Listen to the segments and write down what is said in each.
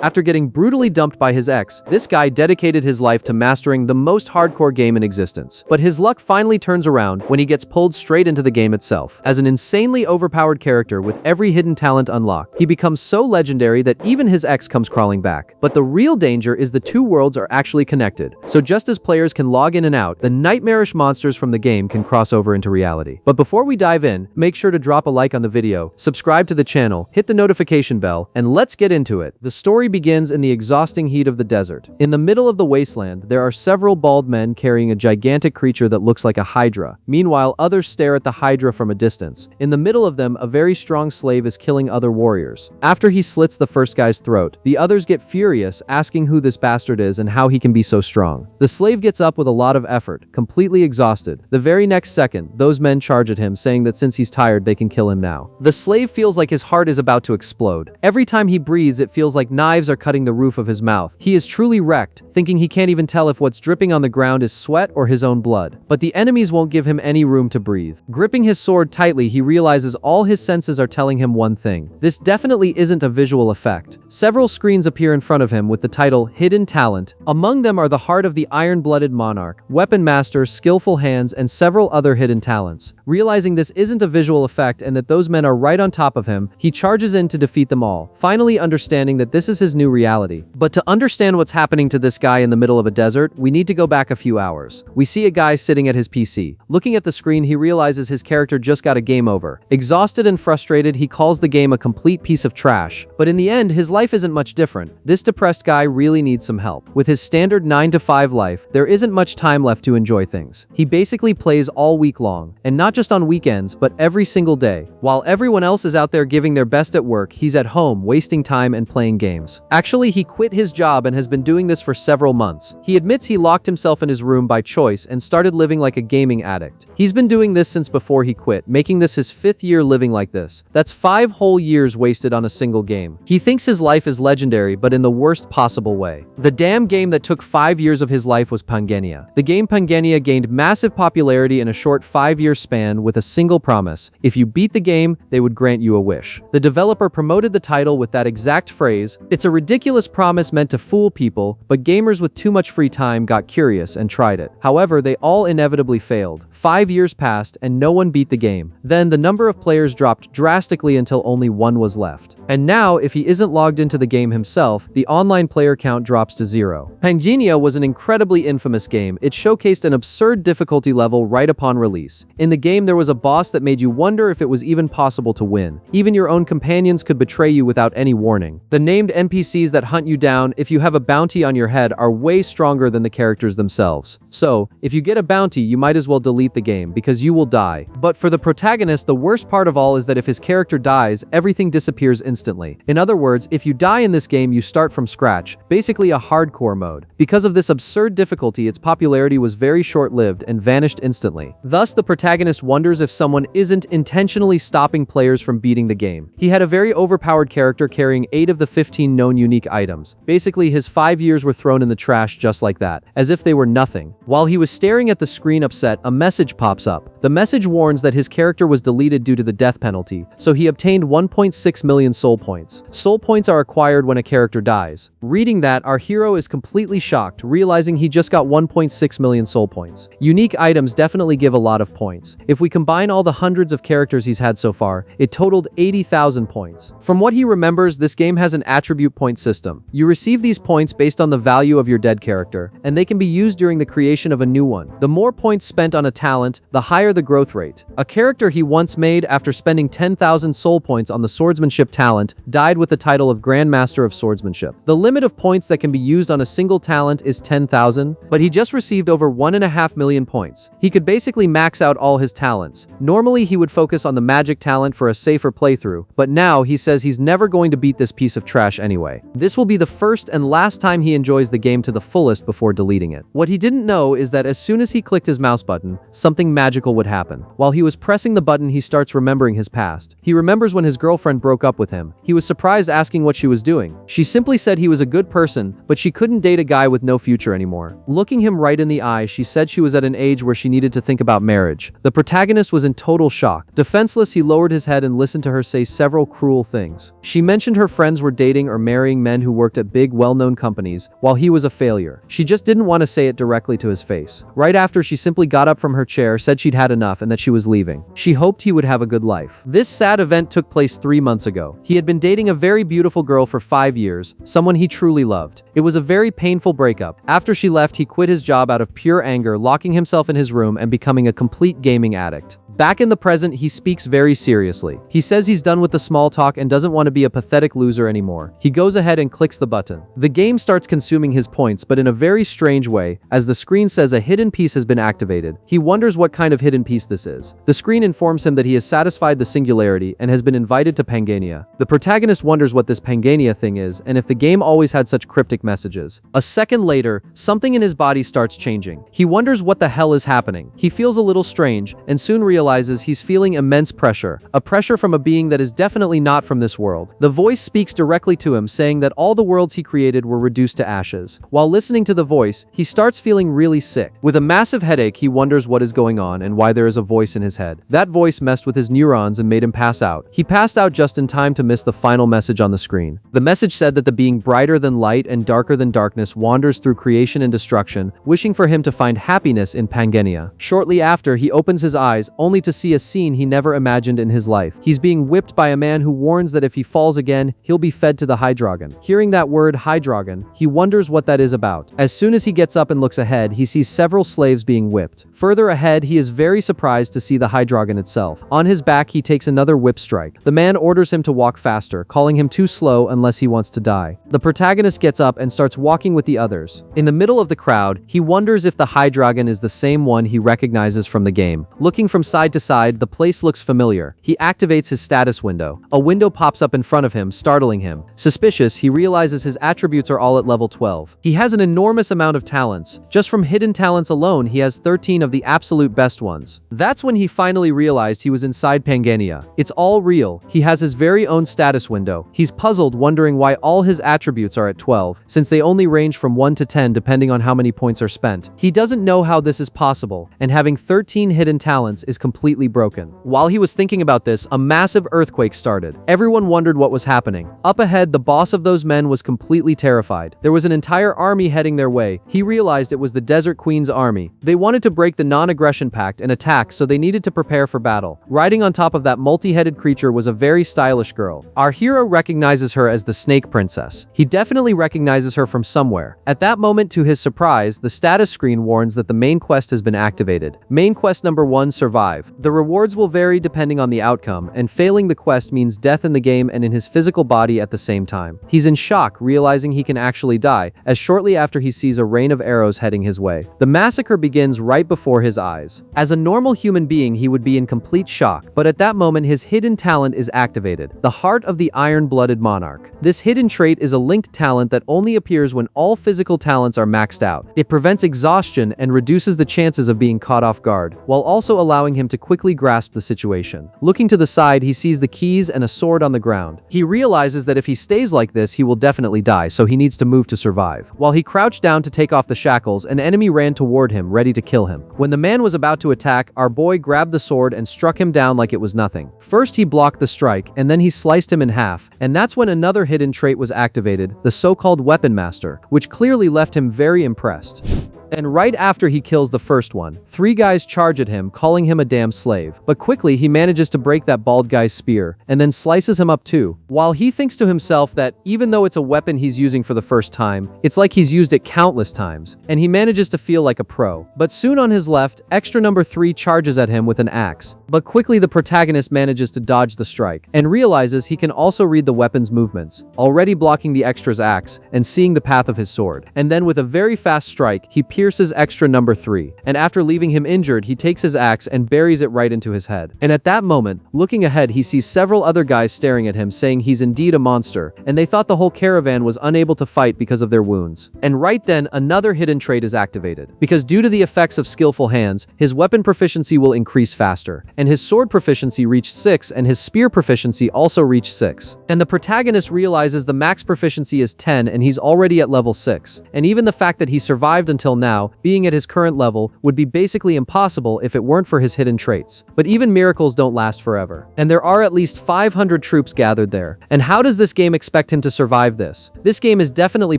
After getting brutally dumped by his ex, this guy dedicated his life to mastering the most hardcore game in existence. But his luck finally turns around when he gets pulled straight into the game itself. As an insanely overpowered character with every hidden talent unlocked, he becomes so legendary that even his ex comes crawling back. But the real danger is the two worlds are actually connected. So just as players can log in and out, the nightmarish monsters from the game can cross over into reality. But before we dive in, make sure to drop a like on the video, subscribe to the channel, hit the notification bell, and let's get into it. The story begins in the exhausting heat of the desert. In the middle of the wasteland, there are several bald men carrying a gigantic creature that looks like a hydra. Meanwhile, others stare at the hydra from a distance. In the middle of them, a very strong slave is killing other warriors. After he slits the first guy's throat, the others get furious, asking who this bastard is and how he can be so strong. The slave gets up with a lot of effort, completely exhausted. The very next second, those men charge at him, saying that since he's tired, they can kill him now. The slave feels like his heart is about to explode. Every time he breathes, it feels like knives are cutting the roof of his mouth. He is truly wrecked, thinking he can't even tell if what's dripping on the ground is sweat or his own blood. But the enemies won't give him any room to breathe. Gripping his sword tightly, he realizes all his senses are telling him one thing. This definitely isn't a visual effect. Several screens appear in front of him with the title Hidden Talent. Among them are the heart of the iron-blooded monarch, weapon master, skillful hands, and several other hidden talents. Realizing this isn't a visual effect and that those men are right on top of him, he charges in to defeat them all, finally understanding that this is his new reality. But to understand what's happening to this guy in the middle of a desert, we need to go back a few hours. We see a guy sitting at his PC. Looking at the screen, he realizes his character just got a game over. Exhausted and frustrated, he calls the game a complete piece of trash. But in the end, his life isn't much different. This depressed guy really needs some help. With his standard 9-to-5 life, there isn't much time left to enjoy things. He basically plays all week long, and not just on weekends, but every single day. While everyone else is out there giving their best at work, he's at home wasting time and playing games. Actually, he quit his job and has been doing this for several months. He admits he locked himself in his room by choice and started living like a gaming addict. He's been doing this since before he quit, making this his 5th year living like this. That's 5 whole years wasted on a single game. He thinks his life is legendary, but in the worst possible way. The damn game that took 5 years of his life was Pangania. The game Pangania gained massive popularity in a short 5-year span with a single promise: if you beat the game, they would grant you a wish. The developer promoted the title with that exact phrase. It's a ridiculous promise meant to fool people, but gamers with too much free time got curious and tried it. However, they all inevitably failed. 5 years passed and no one beat the game. Then the number of players dropped drastically until only one was left. And now, if he isn't logged into the game himself, the online player count drops to 0. Pangania was an incredibly infamous game. It showcased an absurd difficulty level right upon release. In the game, there was a boss that made you wonder if it was even possible to win. Even your own companions could betray you without any warning. The named NPCs that hunt you down if you have a bounty on your head are way stronger than the characters themselves. So, if you get a bounty, you might as well delete the game because you will die. But for the protagonist, the worst part of all is that if his character dies, everything disappears instantly. In other words, if you die in this game, you start from scratch, basically a hardcore mode. Because of this absurd difficulty, its popularity was very short-lived and vanished instantly. Thus, the protagonist wonders if someone isn't intentionally stopping players from beating the game. He had a very overpowered character carrying 8 of the 15 known unique items. Basically, his 5 years were thrown in the trash just like that, as if they were nothing. While he was staring at the screen upset, a message pops up. The message warns that his character was deleted due to the death penalty, so he obtained 1.6 million soul points. Soul points are acquired when a character dies. Reading that, our hero is completely shocked, realizing he just got 1.6 million soul points. Unique items definitely give a lot of points. If we combine all the hundreds of characters he's had so far, it totaled 80,000 points. From what he remembers, this game has an attribute point system. You receive these points based on the value of your dead character, and they can be used during the creation of a new one. The more points spent on a talent, the higher the growth rate. A character he once made after spending 10,000 soul points on the swordsmanship talent died with the title of Grandmaster of Swordsmanship. The limit of points that can be used on a single talent is 10,000, but he just received over 1.5 million points. He could basically max out all his talents. Normally, he would focus on the magic talent for a safer playthrough, but now he says he's never going to beat this piece of trash anyway. This will be the first and last time he enjoys the game to the fullest before deleting it. What he didn't know is that as soon as he clicked his mouse button, something magical would happen. While he was pressing the button, he starts remembering his past. He remembers when his girlfriend broke up with him. He was surprised, asking what she was doing. She simply said he was a good person, but she couldn't date a guy with no future anymore. Looking him right in the eye, she said she was at an age where she needed to think about marriage. The protagonist was in total shock. Defenseless, he lowered his head and listened to her say several cruel things. She mentioned her friends were dating or marrying men who worked at big well-known companies while he was a failure. She just didn't want to say it directly to his face. Right after, she simply got up from her chair, said she'd had enough and that she was leaving. She hoped he would have a good life. This sad event took place 3 months ago. He had been dating a very beautiful girl for 5 years, someone he truly loved. It was a very painful breakup. After she left, he quit his job out of pure anger, locking himself in his room and becoming a complete gaming addict. Back in the present, he speaks very seriously. He says he's done with the small talk and doesn't want to be a pathetic loser anymore. He goes ahead and clicks the button. The game starts consuming his points, but in a very strange way, as the screen says a hidden piece has been activated. He wonders what kind of hidden piece this is. The screen informs him that he has satisfied the singularity and has been invited to Pangania. The protagonist wonders what this Pangania thing is and if the game always had such cryptic messages. A second later, something in his body starts changing. He wonders what the hell is happening. He feels a little strange and soon realizes he's feeling immense pressure, a pressure from a being that is definitely not from this world. The voice speaks directly to him, saying that all the worlds he created were reduced to ashes. While listening to the voice, he starts feeling really sick. With a massive headache, he wonders what is going on and why there is a voice in his head. That voice messed with his neurons and made him pass out. He passed out just in time to miss the final message on the screen. The message said that the being brighter than light and darker than darkness wanders through creation and destruction, wishing for him to find happiness in Pangania. Shortly after, he opens his eyes, only to see a scene he never imagined in his life. He's being whipped by a man who warns that if he falls again, he'll be fed to the Hydrogen. Hearing that word Hydrogen, he wonders what that is about. As soon as he gets up and looks ahead, he sees several slaves being whipped. Further ahead, he is very surprised to see the Hydrogen itself. On his back, he takes another whip strike. The man orders him to walk faster, calling him too slow unless he wants to die. The protagonist gets up and starts walking with the others. In the middle of the crowd, he wonders if the Hydrogen is the same one he recognizes from the game. Looking from side to side, the place looks familiar. He activates his status window. A window pops up in front of him, startling him. Suspicious, he realizes his attributes are all at level 12. He has an enormous amount of talents. Just from hidden talents alone, he has 13 of the absolute best ones. That's when he finally realized he was inside Pangania. It's all real. He has his very own status window. He's puzzled, wondering why all his attributes are at 12, since they only range from 1 to 10 depending on how many points are spent. He doesn't know how this is possible, and having 13 hidden talents is completely broken. While he was thinking about this, a massive earthquake started. Everyone wondered what was happening. Up ahead, the boss of those men was completely terrified. There was an entire army heading their way. He realized it was the Desert Queen's army. They wanted to break the non-aggression pact and attack, so they needed to prepare for battle. Riding on top of that multi-headed creature was a very stylish girl. Our hero recognizes her as the Snake Princess. He definitely recognizes her from somewhere. At that moment, to his surprise, the status screen warns that the main quest has been activated. Main quest number 1, survive. The rewards will vary depending on the outcome, and failing the quest means death in the game and in his physical body at the same time. He's in shock, realizing he can actually die, as shortly after he sees a rain of arrows heading his way. The massacre begins right before his eyes. As a normal human being, he would be in complete shock, but at that moment his hidden talent is activated, the Heart of the Iron-Blooded Monarch. This hidden trait is a linked talent that only appears when all physical talents are maxed out. It prevents exhaustion and reduces the chances of being caught off guard, while also allowing him to quickly grasp the situation. Looking to the side, he sees the keys and a sword on the ground. He realizes that if he stays like this, he will definitely die, so he needs to move to survive. While he crouched down to take off the shackles, an enemy ran toward him, ready to kill him. When the man was about to attack, our boy grabbed the sword and struck him down like it was nothing. First, he blocked the strike, and then he sliced him in half, and that's when another hidden trait was activated, the so-called Weapon Master, which clearly left him very impressed. And right after he kills the first one, 3 guys charge at him, calling him a damn slave. But quickly, he manages to break that bald guy's spear, and then slices him up too. While he thinks to himself that even though it's a weapon he's using for the first time, it's like he's used it countless times, and he manages to feel like a pro. But soon on his left, extra number 3 charges at him with an axe. But quickly the protagonist manages to dodge the strike, and realizes he can also read the weapon's movements, already blocking the extra's axe, and seeing the path of his sword. And then with a very fast strike, he pierces extra number 3, and after leaving him injured, he takes his axe and buries it right into his head. And at that moment, looking ahead, he sees several other guys staring at him, saying he's indeed a monster, and they thought the whole caravan was unable to fight because of their wounds. And right then, another hidden trait is activated, because due to the effects of skillful hands, his weapon proficiency will increase faster, and his sword proficiency reached 6, and his spear proficiency also reached 6. And the protagonist realizes the max proficiency is 10, and he's already at level 6. And even the fact that he survived until now now, being at his current level, would be basically impossible if it weren't for his hidden traits. But even miracles don't last forever. And there are at least 500 troops gathered there. And how does this game expect him to survive this? This game is definitely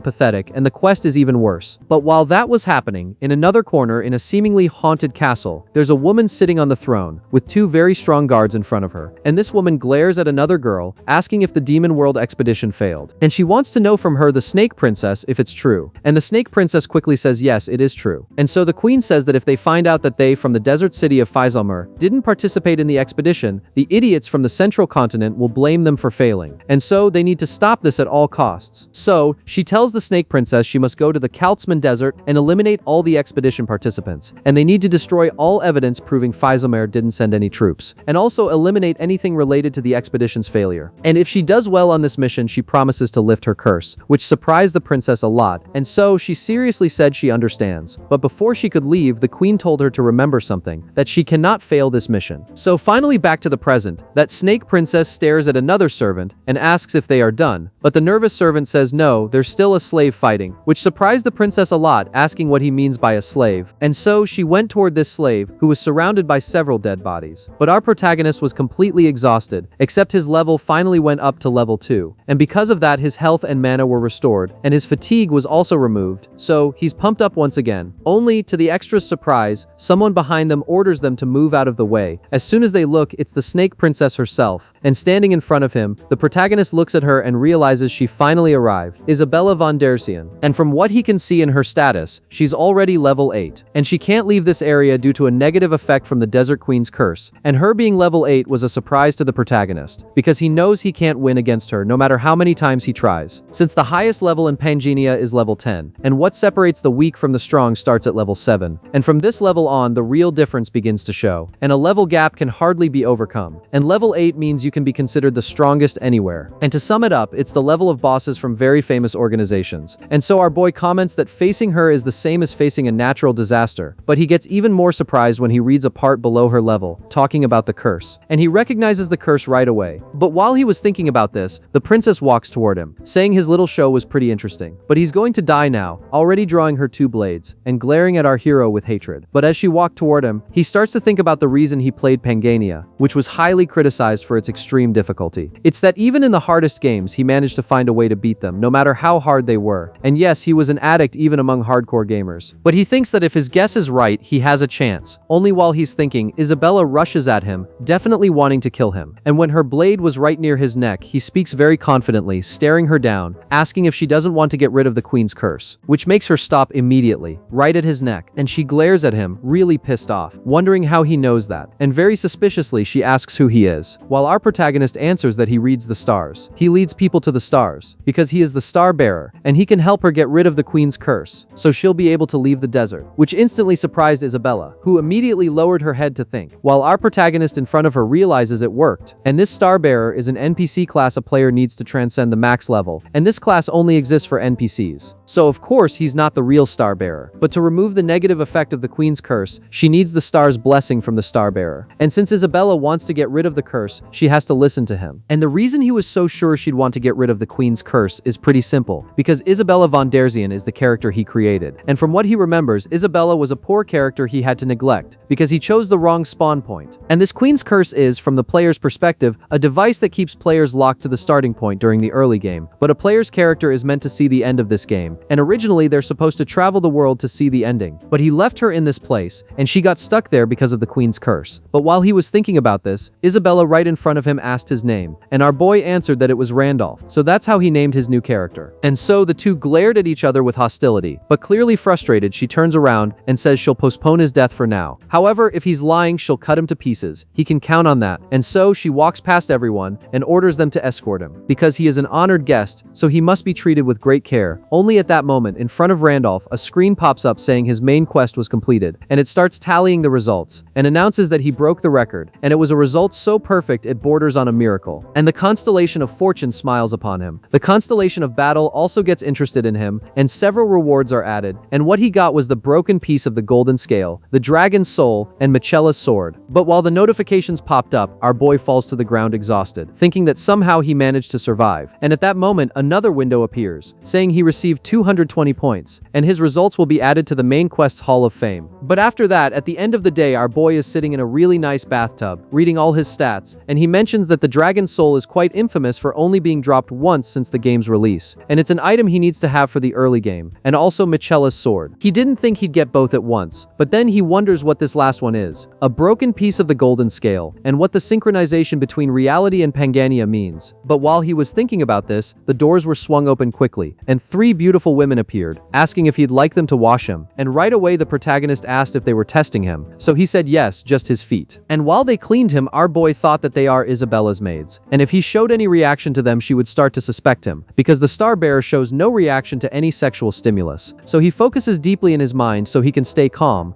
pathetic, and the quest is even worse. But while that was happening, in another corner in a seemingly haunted castle, there's a woman sitting on the throne, with two very strong guards in front of her. And this woman glares at another girl, asking if the Demon World expedition failed. And she wants to know from her, the Snake Princess, if it's true. And the Snake Princess quickly says yes, it is true. And so the queen says that if they find out that they from the desert city of Faisalmer didn't participate in the expedition, the idiots from the central continent will blame them for failing. And so they need to stop this at all costs. So she tells the Snake Princess she must go to the Kaltzman Desert and eliminate all the expedition participants. And they need to destroy all evidence proving Faisalmer didn't send any troops. And also eliminate anything related to the expedition's failure. And if she does well on this mission, she promises to lift her curse, which surprised the princess a lot. And so she seriously said she understands. But before she could leave, the queen told her to remember something, that she cannot fail this mission. So finally back to the present, that Snake Princess stares at another servant and asks if they are done. But the nervous servant says no, there's still a slave fighting, which surprised the princess a lot, asking what he means by a slave. And so she went toward this slave, who was surrounded by several dead bodies. But our protagonist was completely exhausted, except his level finally went up to level 2. And because of that, his health and mana were restored, and his fatigue was also removed, so he's pumped up once again. Only, to the extra's surprise, someone behind them orders them to move out of the way. As soon as they look, it's the Snake Princess herself, and standing in front of him, the protagonist looks at her and realizes she finally arrived, Isabella von Dersian. And from what he can see in her status, she's already level 8, and she can't leave this area due to a negative effect from the Desert Queen's curse. And her being level 8 was a surprise to the protagonist, because he knows he can't win against her no matter how many times he tries, since the highest level in Pangenia is level 10, and what separates the weak from the strong starts at level 7. And from this level on, the real difference begins to show, and a level gap can hardly be overcome. And level 8 means you can be considered the strongest anywhere. And to sum it up, it's the level of bosses from very famous organizations. And so our boy comments that facing her is the same as facing a natural disaster, but he gets even more surprised when he reads a part below her level, talking about the curse. And he recognizes the curse right away. But while he was thinking about this, the princess walks toward him, saying his little show was pretty interesting. But he's going to die now, already drawing her two blades, and glaring at our hero with hatred. But as she walked toward him, he starts to think about the reason he played Pangania, which was highly criticized for its extreme difficulty. It's that even in the hardest games, he managed to find a way to beat them, no matter how hard they were. And yes, he was an addict even among hardcore gamers. But he thinks that if his guess is right, he has a chance. Only while he's thinking, Isabella rushes at him, definitely wanting to kill him. And when her blade was right near his neck, he speaks very confidently, staring her down, asking if she doesn't want to get rid of the queen's curse, which makes her stop immediately, right at his neck. And she glares at him, really pissed off, wondering how he knows that. And very suspiciously, she asks who he is, while our protagonist answers that he reads the stars. He leads people to the stars, because he is the star bearer, and he can help her get rid of the queen's curse, so she'll be able to leave the desert, which instantly surprised Isabella, who immediately lowered her head to think, while our protagonist in front of her realizes it worked. And this star bearer is an NPC class a player needs to transcend the max level, and this class only exists for NPCs. So of course he's not the real star bearer, but to remove the negative effect of the queen's curse, she needs the star's blessing from the star bearer. And since Isabella wants to get rid of the curse, she has to listen to him. And the reason he was so sure she'd want to get rid of the queen's curse is pretty simple, because Isabella von Dersian is the character he created. And from what he remembers, Isabella was a poor character he had to neglect, because he chose the wrong spawn point. And this queen's curse is, from the player's perspective, a device that keeps players locked to the starting point during the early game, but a player's character is meant to see the end of this game, and originally they're supposed to travel the world to see the ending. But he left her in this place, and she got stuck there because of the queen's curse. But while he was thinking about this, Isabella right in front of him asked his name, and our boy answered that it was Randolph, so that's how he named his new character. And so the two glared at each other with hostility, but clearly frustrated, she turns around and says she'll postpone his death for now. However, if he's lying, she'll cut him to pieces. He can count on that. And so she walks past everyone and orders them to escort him, because he is an honored guest, so he must be treated with great care. Only at that moment, in front of Randolph, a screen pops up saying his main quest was completed, and it starts tallying the results, and announces that he broke the record, and it was a result so perfect it borders on a miracle. And the constellation of fortune smiles upon him. The constellation of battle also gets interested in him, and several rewards are added, and what he got was the broken piece of the golden scale, the dragon's soul, and Michela's sword. But while the notifications popped up, our boy falls to the ground exhausted, thinking that somehow he managed to survive. And at that moment, another window appears, saying he received 220 points, and his results results will be added to the main quest's Hall of Fame. But after that, at the end of the day, our boy is sitting in a really nice bathtub, reading all his stats, and he mentions that the dragon soul is quite infamous for only being dropped once since the game's release, and it's an item he needs to have for the early game, and also Michela's sword. He didn't think he'd get both at once, but then he wonders what this last one is, a broken piece of the golden scale, and what the synchronization between reality and Pangania means. But while he was thinking about this, the doors were swung open quickly, and 3 beautiful women appeared, asking if he'd like them to wash him, and right away the protagonist asked if they were testing him, so he said yes, just his feet. And while they cleaned him, our boy thought that they are Isabella's maids, and if he showed any reaction to them she would start to suspect him, because the star bearer shows no reaction to any sexual stimulus. So he focuses deeply in his mind so he can stay calm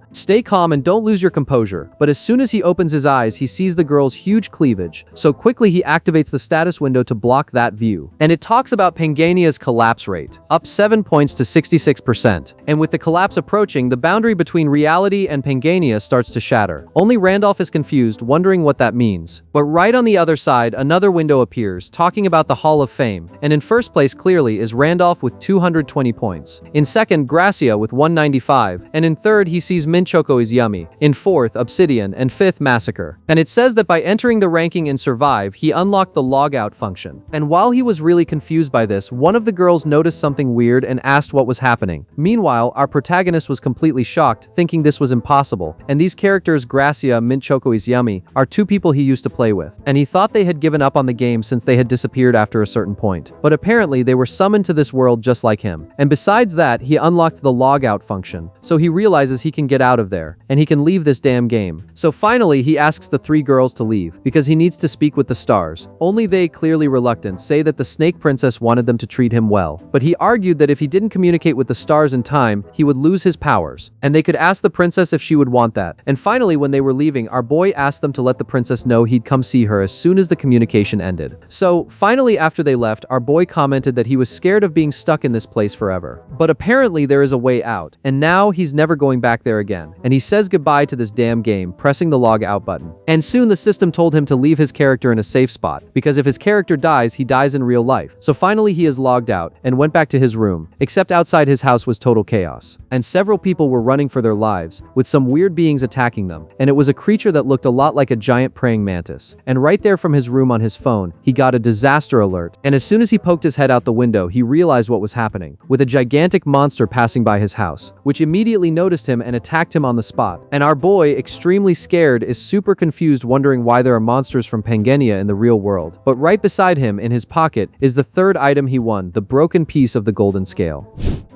and don't lose your composure, but as soon as he opens his eyes he sees the girl's huge cleavage, so quickly he activates the status window to block that view. And it talks about Pangania's collapse rate, up 7 points to 66%, and with the collapse approaching, the boundary between reality and Pangania starts to shatter. Only Randolph is confused, wondering what that means. But right on the other side, another window appears, talking about the Hall of Fame, and in first place clearly is Randolph with 220 points. In second, Gracia with 195, and in third he sees Minchoko is Yummy, in fourth, Obsidian, and fifth, Massacre. And it says that by entering the ranking in Survive, he unlocked the logout function. And while he was really confused by this, one of the girls noticed something weird and asked what was happening. Meanwhile, our protagonist was completely shocked, thinking this was impossible, and these characters Gracia, Minchoko is Yummy, are 2 people he used to play with, and he thought they had given up on the game since they had disappeared after a certain point. But apparently they were summoned to this world just like him. And besides that, he unlocked the logout function, so he realizes he can get out of there, and he can leave this damn game. So finally he asks the 3 girls to leave, because he needs to speak with the stars. Only they, clearly reluctant, say that the Snake Princess wanted them to treat him well, but he argued that if he didn't communicate with the stars in time, he would lose his powers, and they could ask the princess if she would want that. And finally, when they were leaving, our boy asked them to let the princess know he'd come see her as soon as the communication ended. So finally, after they left, our boy commented that he was scared of being stuck in this place forever. But apparently there is a way out, and now he's never going back there again. And he says goodbye to this damn game, pressing the log out button. And soon the system told him to leave his character in a safe spot, because if his character dies, he dies in real life. So finally he is logged out, and went back to his room, except outside his house was total chaos. And several people were running for their lives, with some weird beings attacking them, and it was a creature that looked a lot like a giant praying mantis. And right there from his room on his phone, he got a disaster alert, and as soon as he poked his head out the window, he realized what was happening, with a gigantic monster passing by his house, which immediately noticed him and attacked him on the spot. And our boy, extremely scared, is super confused, wondering why there are monsters from Pangania in the real world. But right beside him, in his pocket, is the 3rd item he won, the broken piece of the golden scale.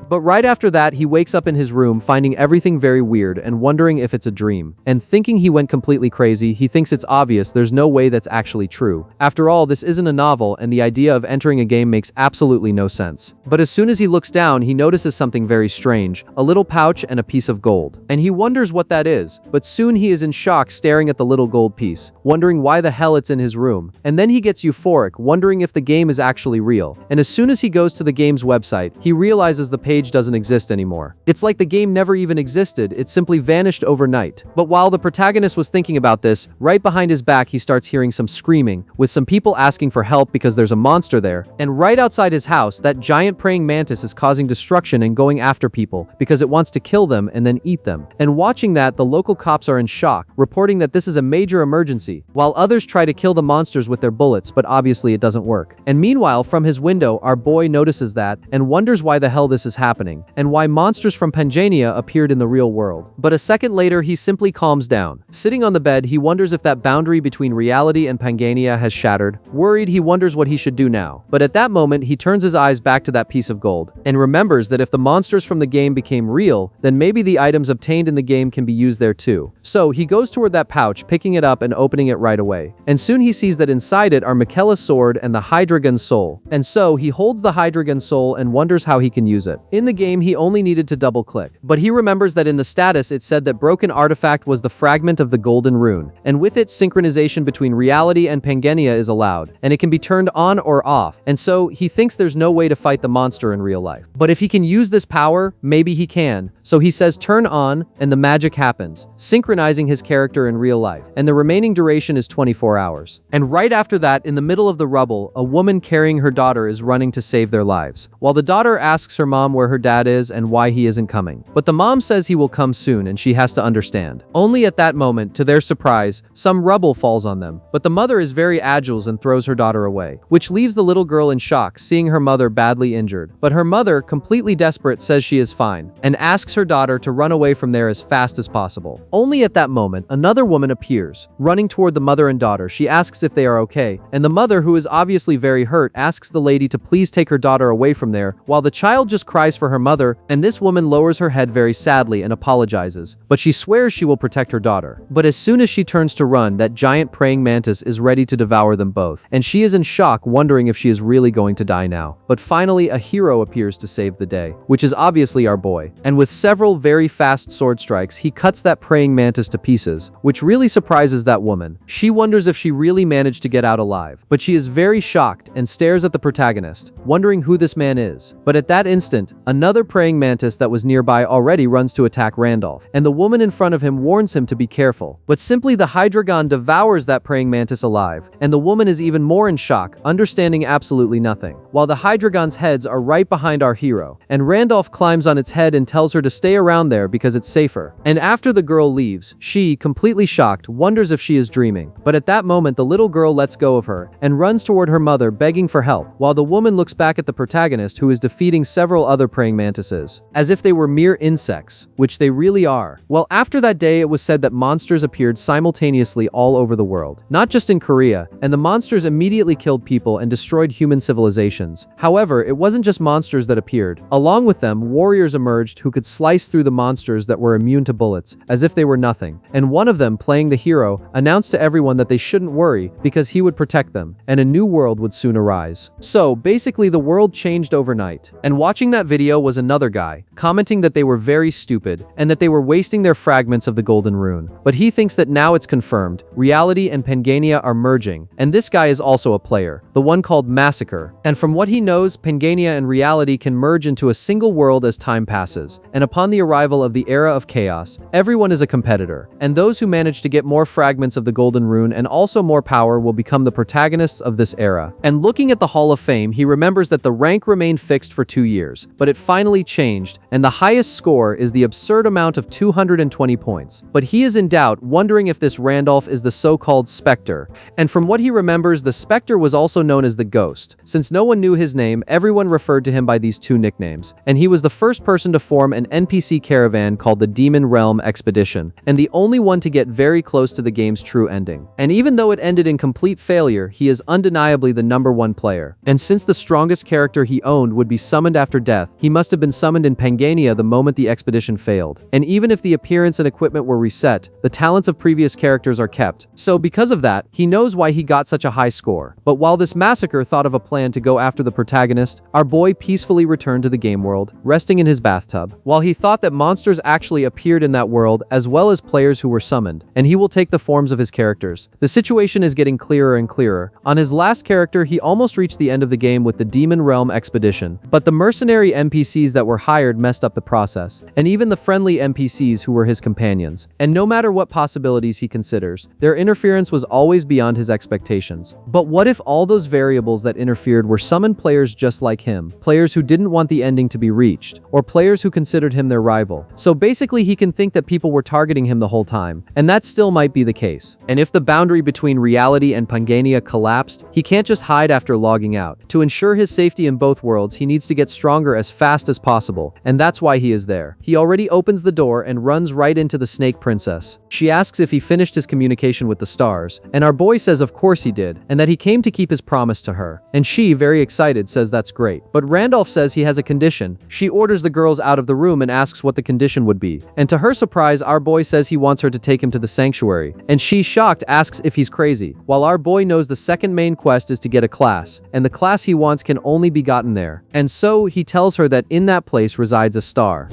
But right after that, he wakes up in his room finding everything very weird and wondering if it's a dream. And thinking he went completely crazy, he thinks it's obvious there's no way that's actually true. After all, this isn't a novel, and the idea of entering a game makes absolutely no sense. But as soon as he looks down, he notices something very strange, a little pouch and a piece of gold. And he wonders what that is, but soon he is in shock staring at the little gold piece, wondering why the hell it's in his room. And then he gets euphoric, wondering if the game is actually real. And as soon as he goes to the game's website, he realizes the page doesn't exist anymore. It's like the game never even existed, it simply vanished overnight. But while the protagonist was thinking about this, right behind his back he starts hearing some screaming, with some people asking for help because there's a monster there. And right outside his house, that giant praying mantis is causing destruction and going after people because it wants to kill them and then eat them. And watching that, the local cops are in shock, reporting that this is a major emergency, while others try to kill the monsters with their bullets, but obviously it doesn't work. And meanwhile, from his window, our boy notices that and wonders why the hell this is happening, and why monsters from Pangania appeared in the real world. But a second later, he simply calms down. Sitting on the bed, he wonders if that boundary between reality and Pangania has shattered. Worried, he wonders what he should do now. But at that moment, he turns his eyes back to that piece of gold, and remembers that if the monsters from the game became real, then maybe the items obtained in the game can be used there too. So he goes toward that pouch, picking it up and opening it right away. And soon he sees that inside it are Michela's sword and the Hydragon soul. And so he holds the Hydragon soul and wonders how he can use it. In the game, he only needed to double click. But he remembers that in the status it said that broken artifact was the fragment of the golden rune. And with it, synchronization between reality and Pangania is allowed, and it can be turned on or off. And so he thinks there's no way to fight the monster in real life. But if he can use this power, maybe he can. So he says turn on, and the magic happens, synchronizing his character in real life. And the remaining duration is 24 hours. And right after that, in the middle of the rubble, a woman carrying her daughter is running to save their lives. While the daughter asks her mom where where her dad is and why he isn't coming. But the mom says he will come soon and she has to understand. Only at that moment, to their surprise, some rubble falls on them. But the mother is very agile and throws her daughter away, which leaves the little girl in shock seeing her mother badly injured. But her mother, completely desperate, says she is fine and asks her daughter to run away from there as fast as possible. Only at that moment, another woman appears. Running toward the mother and daughter, she asks if they are okay, and the mother, who is obviously very hurt, asks the lady to please take her daughter away from there, while the child just cries for her mother, and this woman lowers her head very sadly and apologizes. But she swears she will protect her daughter. But as soon as she turns to run, that giant praying mantis is ready to devour them both, and she is in shock, wondering if she is really going to die now. But finally, a hero appears to save the day, which is obviously our boy. And with several very fast sword strikes, he cuts that praying mantis to pieces, which really surprises that woman. She wonders if she really managed to get out alive, but she is very shocked and stares at the protagonist, wondering who this man is. But at that instant, another praying mantis that was nearby already runs to attack Randolph, and the woman in front of him warns him to be careful. But simply the Hydragon devours that praying mantis alive, and the woman is even more in shock, understanding absolutely nothing. While the Hydragon's heads are right behind our hero, and Randolph climbs on its head and tells her to stay around there because it's safer. And after the girl leaves, she, completely shocked, wonders if she is dreaming. But at that moment, the little girl lets go of her and runs toward her mother, begging for help, while the woman looks back at the protagonist, who is defeating several other praying mantises, as if they were mere insects, which they really are. Well, after that day, it was said that monsters appeared simultaneously all over the world, not just in Korea, and the monsters immediately killed people and destroyed human civilizations. However, it wasn't just monsters that appeared. Along with them, warriors emerged who could slice through the monsters that were immune to bullets, as if they were nothing. And one of them, playing the hero, announced to everyone that they shouldn't worry because he would protect them, and a new world would soon arise. So, basically the world changed overnight. And watching that video was another guy, commenting that they were very stupid, and that they were wasting their fragments of the golden rune. But he thinks that now it's confirmed, reality and Pangania are merging, and this guy is also a player, the one called Massacre. And from what he knows, Pangania and reality can merge into a single world as time passes, and upon the arrival of the era of chaos, everyone is a competitor, and those who manage to get more fragments of the golden rune and also more power will become the protagonists of this era. And looking at the Hall of Fame, he remembers that the rank remained fixed for 2 years, but it finally changed, and the highest score is the absurd amount of 220 points. But he is in doubt, wondering if this Randolph is the so-called Spectre. And from what he remembers, the Spectre was also known as the Ghost. Since no one knew his name, everyone referred to him by these two nicknames, and he was the first person to form an NPC caravan called the Demon Realm Expedition, and the only one to get very close to the game's true ending. And even though it ended in complete failure, he is undeniably the #1 player. And since the strongest character he owned would be summoned after death, he must have been summoned in Pangania the moment the expedition failed. And even if the appearance and equipment were reset, the talents of previous characters are kept. So because of that, he knows why he got such a high score. But while this Massacre thought of a plan to go after the protagonist, our boy peacefully returned to the game world, resting in his bathtub. While he thought that monsters actually appeared in that world, as well as players who were summoned, and he will take the forms of his characters. The situation is getting clearer and clearer. On his last character, he almost reached the end of the game with the Demon Realm Expedition, but the mercenary NPCs that were hired messed up the process, and even the friendly NPCs who were his companions. And no matter what possibilities he considers, their interference was always beyond his expectations. But what if all those variables that interfered were summoned players just like him, players who didn't want the ending to be reached, or players who considered him their rival? So basically he can think that people were targeting him the whole time, and that still might be the case. And if the boundary between reality and Pangania collapsed, he can't just hide after logging out. To ensure his safety in both worlds, he needs to get stronger as fast as possible, and that's why he is there. He already opens the door and runs right into the Snake Princess. She asks if he finished his communication with the stars, and our boy says of course he did, and that he came to keep his promise to her. And she, very excited, says that's great. But Randolph says he has a condition. She orders the girls out of the room and asks what the condition would be. And to her surprise, our boy says he wants her to take him to the sanctuary. And she, shocked, asks if he's crazy, while our boy knows the second main quest is to get a class, and the class he wants can only be gotten there. And so he tells her that in that place resides a star.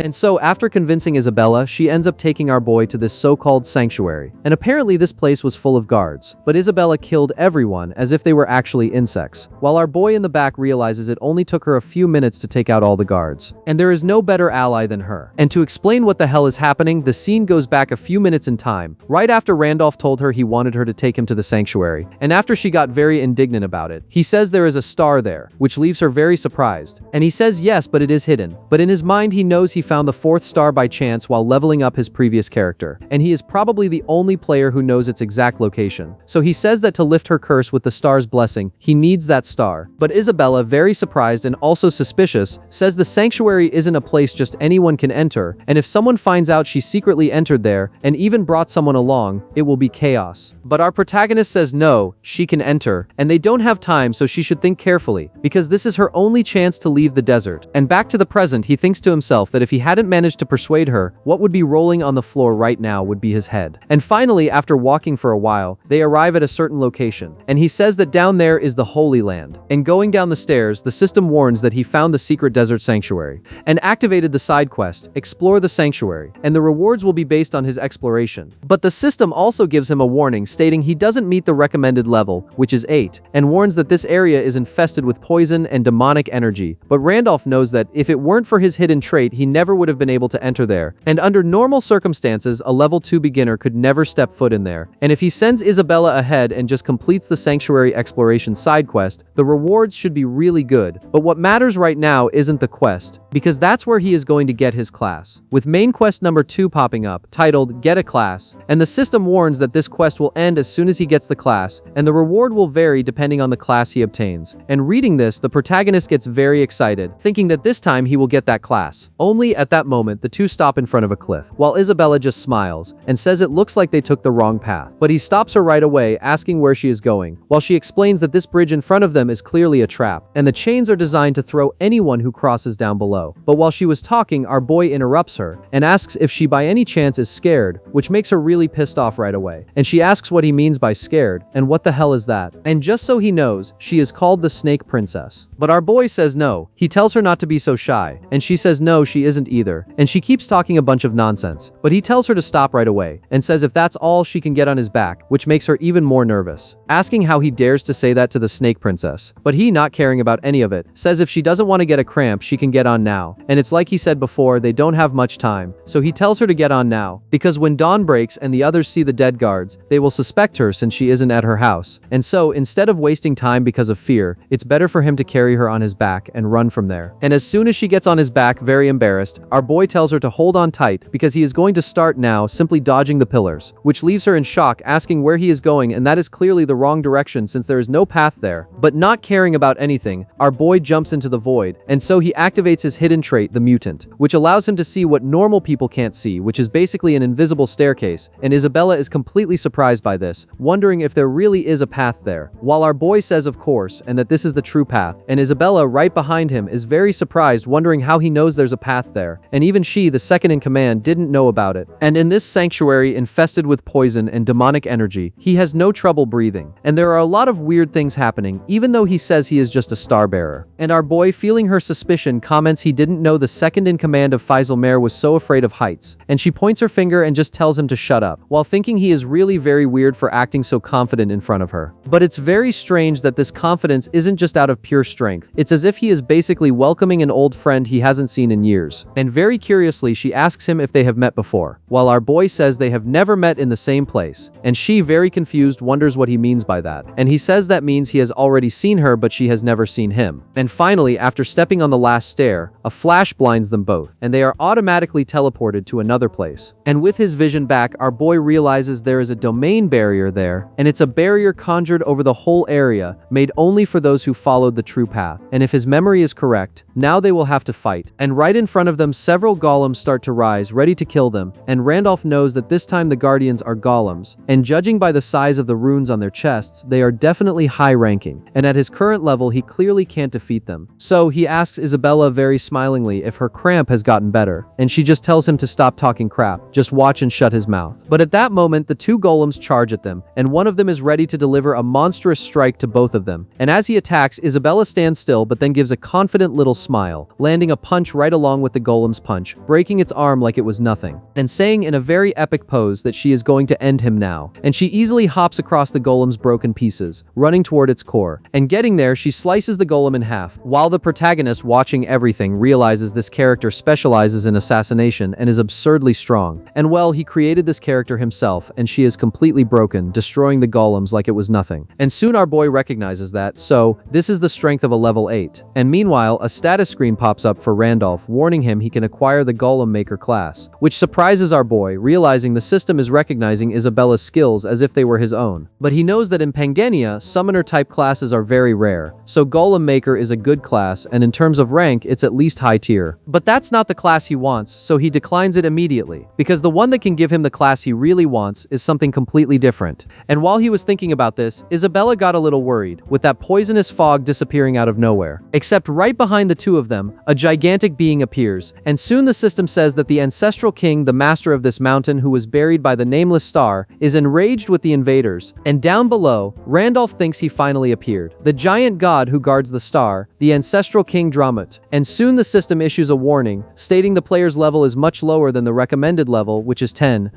And so after convincing Isabella, she ends up taking our boy to this so-called sanctuary. And apparently this place was full of guards. But Isabella killed everyone as if they were actually insects, while our boy in the back realizes it only took her a few minutes to take out all the guards. And there is no better ally than her. And to explain what the hell is happening, the scene goes back a few minutes in time, right after Randolph told her he wanted her to take him to the sanctuary. And after she got very indignant about it, he says there is a star there, which leaves her very surprised. And he says yes, but it is hidden. But in his mind he knows he found the fourth star by chance while leveling up his previous character. And he is probably the only player who knows its exact location. So he says that to lift her curse with the star's blessing, he needs that star. But Isabella, very surprised and also suspicious, says the sanctuary isn't a place just anyone can enter, and if someone finds out she secretly entered there and even brought someone along, it will be chaos. But our protagonist says no, she can enter, and they don't have time, so she should think carefully, because this is her only chance to leave the desert. And back to the present, he thinks to himself that if he hadn't managed to persuade her, what would be rolling on the floor right now would be his head. And finally, after walking for a while, they arrive at a certain location, and he says that down there is the Holy Land. And going down the stairs, the system warns that he found the secret desert sanctuary and activated the side quest, Explore the Sanctuary, and the rewards will be based on his exploration. But the system also gives him a warning stating he doesn't meet the recommended level, which is 8, and warns that this area is infested with poison and demonic energy. But Randolph knows that if it weren't for his hidden trait, he never would have been able to enter there. And under normal circumstances, a level 2 beginner could never step foot in there. And if he sends Isabella ahead and just completes the sanctuary exploration side quest, the rewards should be really good. But what matters right now isn't the quest, because that's where he is going to get his class, with main quest number 2 popping up, titled Get a Class, and the system warns that this quest will end as soon as he gets the class, and the reward will vary depending on the class he obtains. And reading this, the protagonist gets very excited, thinking that this time he will get that class. Only at that moment, the two stop in front of a cliff, while Isabella just smiles and says it looks like they took the wrong path. But he stops her right away, asking where she is going, while she explains that this bridge in front of them is clearly a trap, and the chains are designed to throw anyone who crosses down below. But while she was talking, our boy interrupts her and asks if she by any chance is scared, which makes her really pissed off right away. And she asks what he means by scared, and what the hell is that? And just so he knows, she is called the Snake Princess. But our boy says no. He tells her not to be so shy, and she says no, she isn't either. And she keeps talking a bunch of nonsense, but he tells her to stop right away, and says if that's all she can get on his back, which makes her even more nervous, asking how he dares to say that to the Snake Princess. But he, not caring about any of it, says if she doesn't want to get a cramp, she can get on now. And it's like he said before, they don't have much time, so he tells her to get on now, because when dawn breaks and the others see the dead guards, they will suspect her since she isn't at her house. And so, instead of wasting time because of fear, it's better for him to carry her on his back and run from there. And as soon as she gets on his back, very embarrassed, our boy tells her to hold on tight because he is going to start now simply dodging the pillars, which leaves her in shock, asking where he is going, and that is clearly the wrong direction since there is no path there. But not caring about anything, our boy jumps into the void, and so he activates his hidden trait, the mutant, which allows him to see what normal people can't see, which is basically an invisible staircase, and Isabella is completely surprised by this, wondering if there really is a path there, while our boy says of course, and that this is the true path, and Isabella, right behind him, is very surprised, wondering how he knows there's a path there, and even she, the second in command, didn't know about it. And in this sanctuary infested with poison and demonic energy, he has no trouble breathing, and there are a lot of weird things happening, even though he says he is just a star bearer. And our boy, feeling her suspicion, comments he didn't know the second in command of Faisalmare was so afraid of heights, and she points her finger and just tells him to shut up, while thinking he is really very weird for acting so confident in front of her. But it's very strange that this confidence isn't just out of pure strength, it's as if he is basically welcoming an old friend he hasn't seen in years. And very curiously, she asks him if they have met before, while our boy says they have never met in the same place, and she, very confused, wonders what he means by that, and he says that means he has already seen her but she has never seen him. And finally, after stepping on the last stair, a flash blinds them both, and they are automatically teleported to another place. And with his vision back, our boy realizes there is a domain barrier there, and it's a barrier conjured over the whole area, made only for those who followed the true path. And if his memory is correct, now they will have to fight. And right in front of them, several golems start to rise, ready to kill them, and Randolph knows that this time the guardians are golems, and judging by the size of the runes on their chests, they are definitely high-ranking, and at his current level, he clearly can't defeat them. So he asks Isabella very smilingly if her cramp has gotten better, and she just tells him to stop talking crap, just watch and shut his mouth. But at that moment, the two golems charge at them, and one of them is ready to deliver a monstrous strike to both of them. And as he attacks, Isabella stands still but then gives a confident little smile, landing a punch right along with the golem's punch, breaking its arm like it was nothing, and saying in a very epic pose that she is going to end him now. And she easily hops across the golem's broken pieces, running toward its core. And getting there, she slices the golem in half, while the protagonist, watching everything, realizes this character specializes in assassination and is absurdly strong. And well, he created this character himself, and she is completely broken, destroying the golems like it was nothing. And soon our boy recognizes that, so this is the strength of a level 8. And meanwhile, a status screen pops up for Randolph, warning him he can acquire the Golem Maker class, which surprises our boy, realizing the system is recognizing Isabella's skills as if they were his own. But he knows that in Pangania, summoner-type classes are very rare, so Golem Maker is a good class, and in terms of rank, it's at least high tier. But that's not the class he wants, so he declines it immediately, because the one that can give him the class he really wants is something completely different. And while he was thinking about this, Isabella got a little worried, with that poisonous fog disappearing out of nowhere. Except right behind the two of them, a gigantic being appears, and soon the system says that the ancestral king, the master of this mountain who was buried by the nameless star, is enraged with the invaders. And down below, Randolph thinks he finally appeared. The giant god who guards the star, the ancestral king Dramut. And soon the system issues a warning, stating the player's level is much lower than the recommended level, which is 10.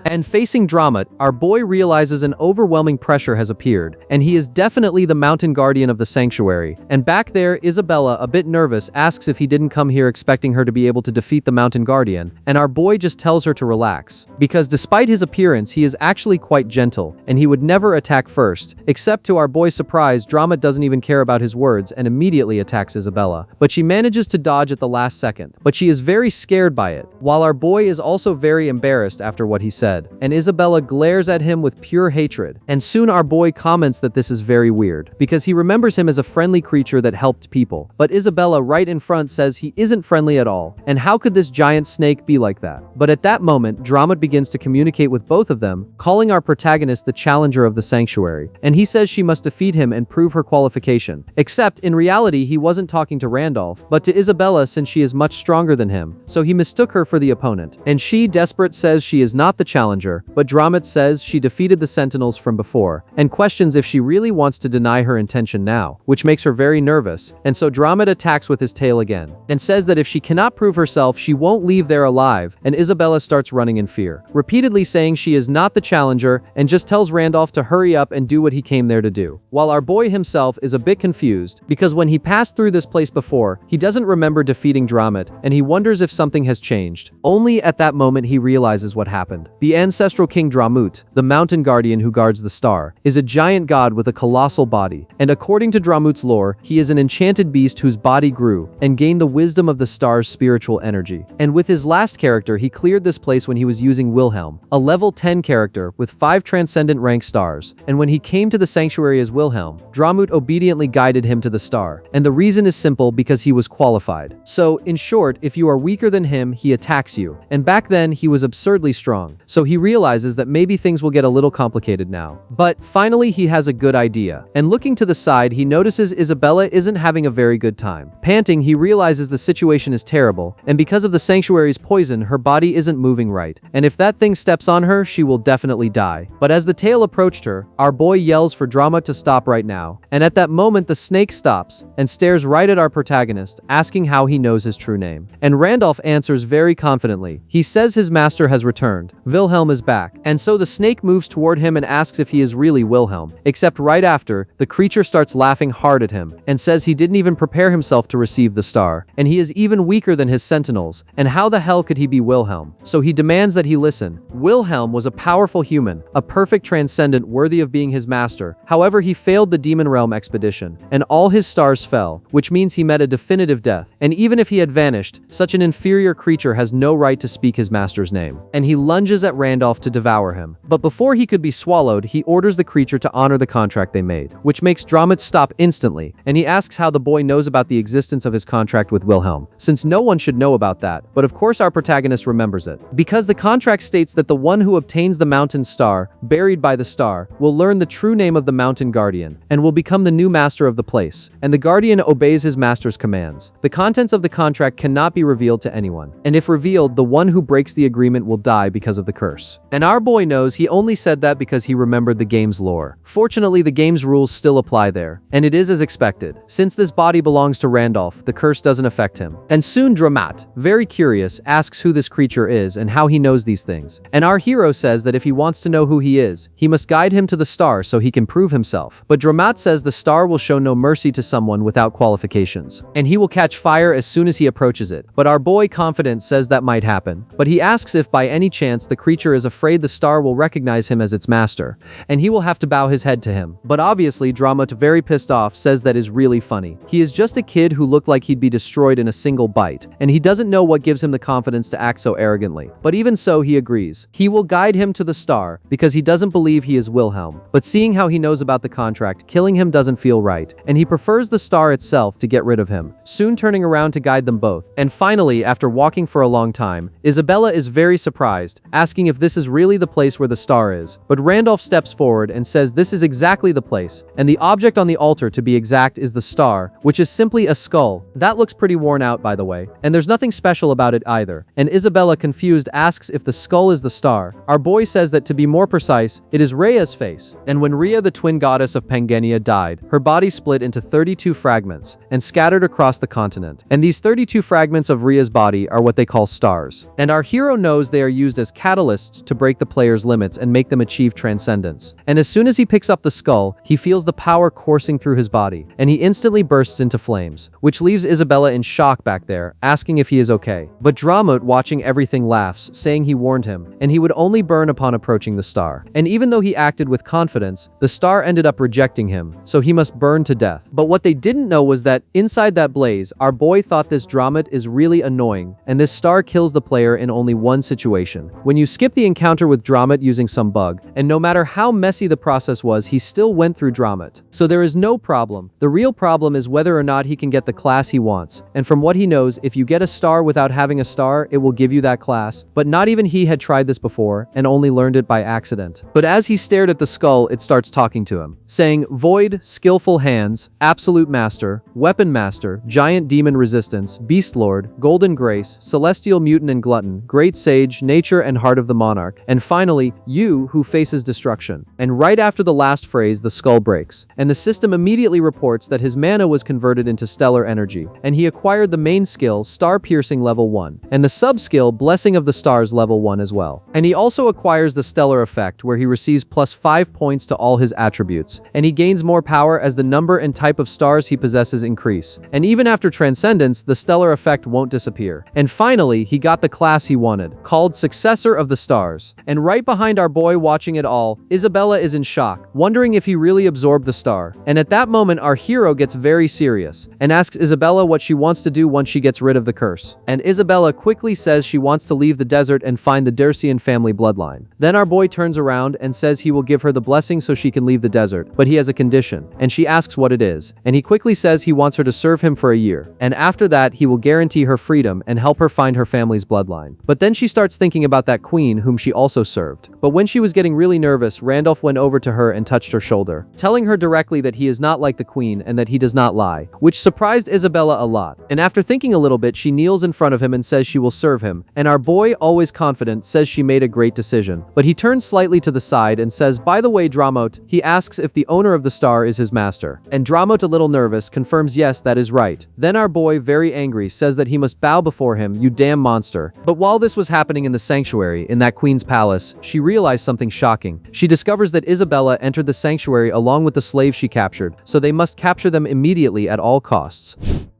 And facing Dramut, our boy realizes an overwhelming pressure has appeared, and he is definitely the mountain guardian of the sanctuary. And back there, Isabella, a bit nervous, asks if he didn't come here expecting her to be able to defeat the mountain guardian, and our boy just tells her to relax. Because despite his appearance, he is actually quite gentle, and he would never attack first, except to our boy's surprise, Dramut doesn't even care about his words and immediately attacks Isabella. But she manages to dodge at the last second, but she is very scared by it, while our boy is also very embarrassed after what he said. And Isabella glares at him with pure hatred. And soon our boy comments that this is very weird, because he remembers him as a friendly creature that helped people. But Isabella right in front says he isn't friendly at all, and how could this giant snake be like that? But at that moment, Dramut begins to communicate with both of them, calling our protagonist the challenger of the sanctuary, and he says she must defeat him and prove her qualification. Except, in reality, he wasn't talking to Randolph, but to Isabella since she is much stronger than him, so he mistook her for the opponent. And she, desperate, says she is not the challenger, but Dramut says she defeated the Sentinels from before, and questions if she really wants to deny her intention now, which makes her very nervous, and so Dramut attacks with his tail again, and says that if she cannot prove herself, she won't leave there alive, and Isabella starts running in fear, repeatedly saying she is not the challenger, and just tells Randolph to hurry up and do what he came there to do. While our boy himself is a bit confused, because when he passed through this place before, he doesn't remember defeating Dramut, and he wonders if something has changed. Only at that moment he realizes what happened. The ancestral king Dramut, the mountain guardian who guards the star, is a giant god with a colossal body, and according to Dramut's lore, he is an enchanted beast whose body grew and gained the wisdom of the star's spiritual energy. And with his last character, he cleared this place when he was using Wilhelm, a level 10 character with 5 transcendent rank stars, and when he came to the sanctuary as Wilhelm, Dramut obediently guided him to the star, and the reason is simple, because he was qualified. So, in short, if you are weaker than him, he attacks you, and back then he was absurdly strong, so he realizes that maybe things will get a little complicated now. But finally he has a good idea, and looking to the side he notices Isabella isn't having a very good time. Panting, he realizes the situation is terrible, and because of the sanctuary's poison, her body isn't moving right, and if that thing steps on her, she will definitely die. But as the tail approached her, our boy yells for Dramut to stop right now, and at that moment the snake stops and stares right at our protagonist, asking how he knows his true name. And Randolph answers very confidently. He says his master has returned. Wilhelm is back, and so the snake moves toward him and asks if he is really Wilhelm, except right after, the creature starts laughing hard at him, and says he didn't even prepare himself to receive the star, and he is even weaker than his sentinels, and how the hell could he be Wilhelm? So he demands that he listen. Wilhelm was a powerful human, a perfect transcendent worthy of being his master, however he failed the Demon Realm expedition, and all his stars fell, which means he met a definitive death, and even if he had vanished, such an inferior creature has no right to speak his master's name, and he lunges at Randolph to devour him. But before he could be swallowed, he orders the creature to honor the contract they made, which makes Dramut stop instantly, and he asks how the boy knows about the existence of his contract with Wilhelm, since no one should know about that, but of course our protagonist remembers it, because the contract states that the the one who obtains the mountain star, buried by the star, will learn the true name of the mountain guardian, and will become the new master of the place, and the guardian obeys his master's commands. The contents of the contract cannot be revealed to anyone, and if revealed, the one who breaks the agreement will die because of the curse. And our boy knows he only said that because he remembered the game's lore. Fortunately, the game's rules still apply there, and it is as expected. Since this body belongs to Randolph, the curse doesn't affect him. And soon Dramat, very curious, asks who this creature is and how he knows these things. And our hero says that if he wants to know who he is, he must guide him to the star so he can prove himself. But Dramat says the star will show no mercy to someone without qualifications, and he will catch fire as soon as he approaches it. But our boy, confident, says that might happen. But he asks if by any chance the creature is afraid the star will recognize him as its master, and he will have to bow his head to him. But obviously, Dramat, very pissed off, says that is really funny. He is just a kid who looked like he'd be destroyed in a single bite, and he doesn't know what gives him the confidence to act so arrogantly. But even so, he agrees. He will guide him to the star because he doesn't believe he is Wilhelm. But seeing how he knows about the contract, killing him doesn't feel right, and he prefers the star itself to get rid of him, soon turning around to guide them both. And finally, after walking for a long time, Isabella is very surprised, asking if this is really the place where the star is. But Randolph steps forward and says this is exactly the place, and the object on the altar, to be exact, is the star, which is simply a skull. That looks pretty worn out, by the way, and there's nothing special about it either. And Isabella, confused, asks if the skull is the star. Our boy says that to be more precise, it is Rhea's face. And when Rhea, the twin goddess of Pangania, died, her body split into 32 fragments and scattered across the continent. And these 32 fragments of Rhea's body are what they call stars. And our hero knows they are used as catalysts to break the player's limits and make them achieve transcendence. And as soon as he picks up the skull, he feels the power coursing through his body, and he instantly bursts into flames, which leaves Isabella in shock back there, asking if he is okay. But Dramat, watching everything, laughs, saying he warned him, and he would only burn upon approaching the star. And even though he acted with confidence, the star ended up rejecting him, so he must burn to death. But what they didn't know was that, inside that blaze, our boy thought this Dramat is really annoying, and this star kills the player in only one situation. When you skip the encounter with Dramat using some bug, and no matter how messy the process was, he still went through Dramat. So there is no problem. The real problem is whether or not he can get the class he wants. And from what he knows, if you get a star without having a star, it will give you that class. But not even he had tried this before, and only learned it by accident. But as he stared at the skull, it starts talking to him, saying, Void, Skillful Hands, Absolute Master, Weapon Master, Giant Demon Resistance, Beast Lord, Golden Grace, Celestial Mutant and Glutton, Great Sage, Nature and Heart of the Monarch, and finally, You who faces destruction. And right after the last phrase, the skull breaks, and the system immediately reports that his mana was converted into stellar energy, and he acquired the main skill, Star Piercing level 1, and the sub-skill, Blessing of the Stars level 1 as well. And he also acquires the Stellar Effect, where he receives plus 5 points to all his attributes, and he gains more power as the number and type of stars he possesses increase. And even after Transcendence, the Stellar Effect won't disappear. And finally, he got the class he wanted, called Successor of the Stars. And right behind our boy watching it all, Isabella is in shock, wondering if he really absorbed the star. And at that moment, our hero gets very serious and asks Isabella what she wants to do once she gets rid of the curse. And Isabella quickly says she wants to leave the desert and find the Dersian family bloodline. Then our boy turns around and says he will give her the blessing so she can leave the desert, but he has a condition, and she asks what it is, and he quickly says he wants her to serve him for a year, and after that he will guarantee her freedom and help her find her family's bloodline. But then she starts thinking about that queen whom she also served. But when she was getting really nervous, Randolph went over to her and touched her shoulder, telling her directly that he is not like the queen and that he does not lie, which surprised Isabella a lot. And after thinking a little bit, she kneels in front of him and says she will serve him, and our boy, always confident, says she made a great decision. But he turns slightly to the side and says, by the way, Dramat, he asks if the owner of the star is his master. And Dramat, a little nervous, confirms yes, that is right. Then our boy, very angry, says that he must bow before him, you damn monster. But while this was happening in the sanctuary, in that queen's palace, she realized something shocking. She discovers that Isabella entered the sanctuary along with the slaves she captured, so they must capture them immediately at all costs.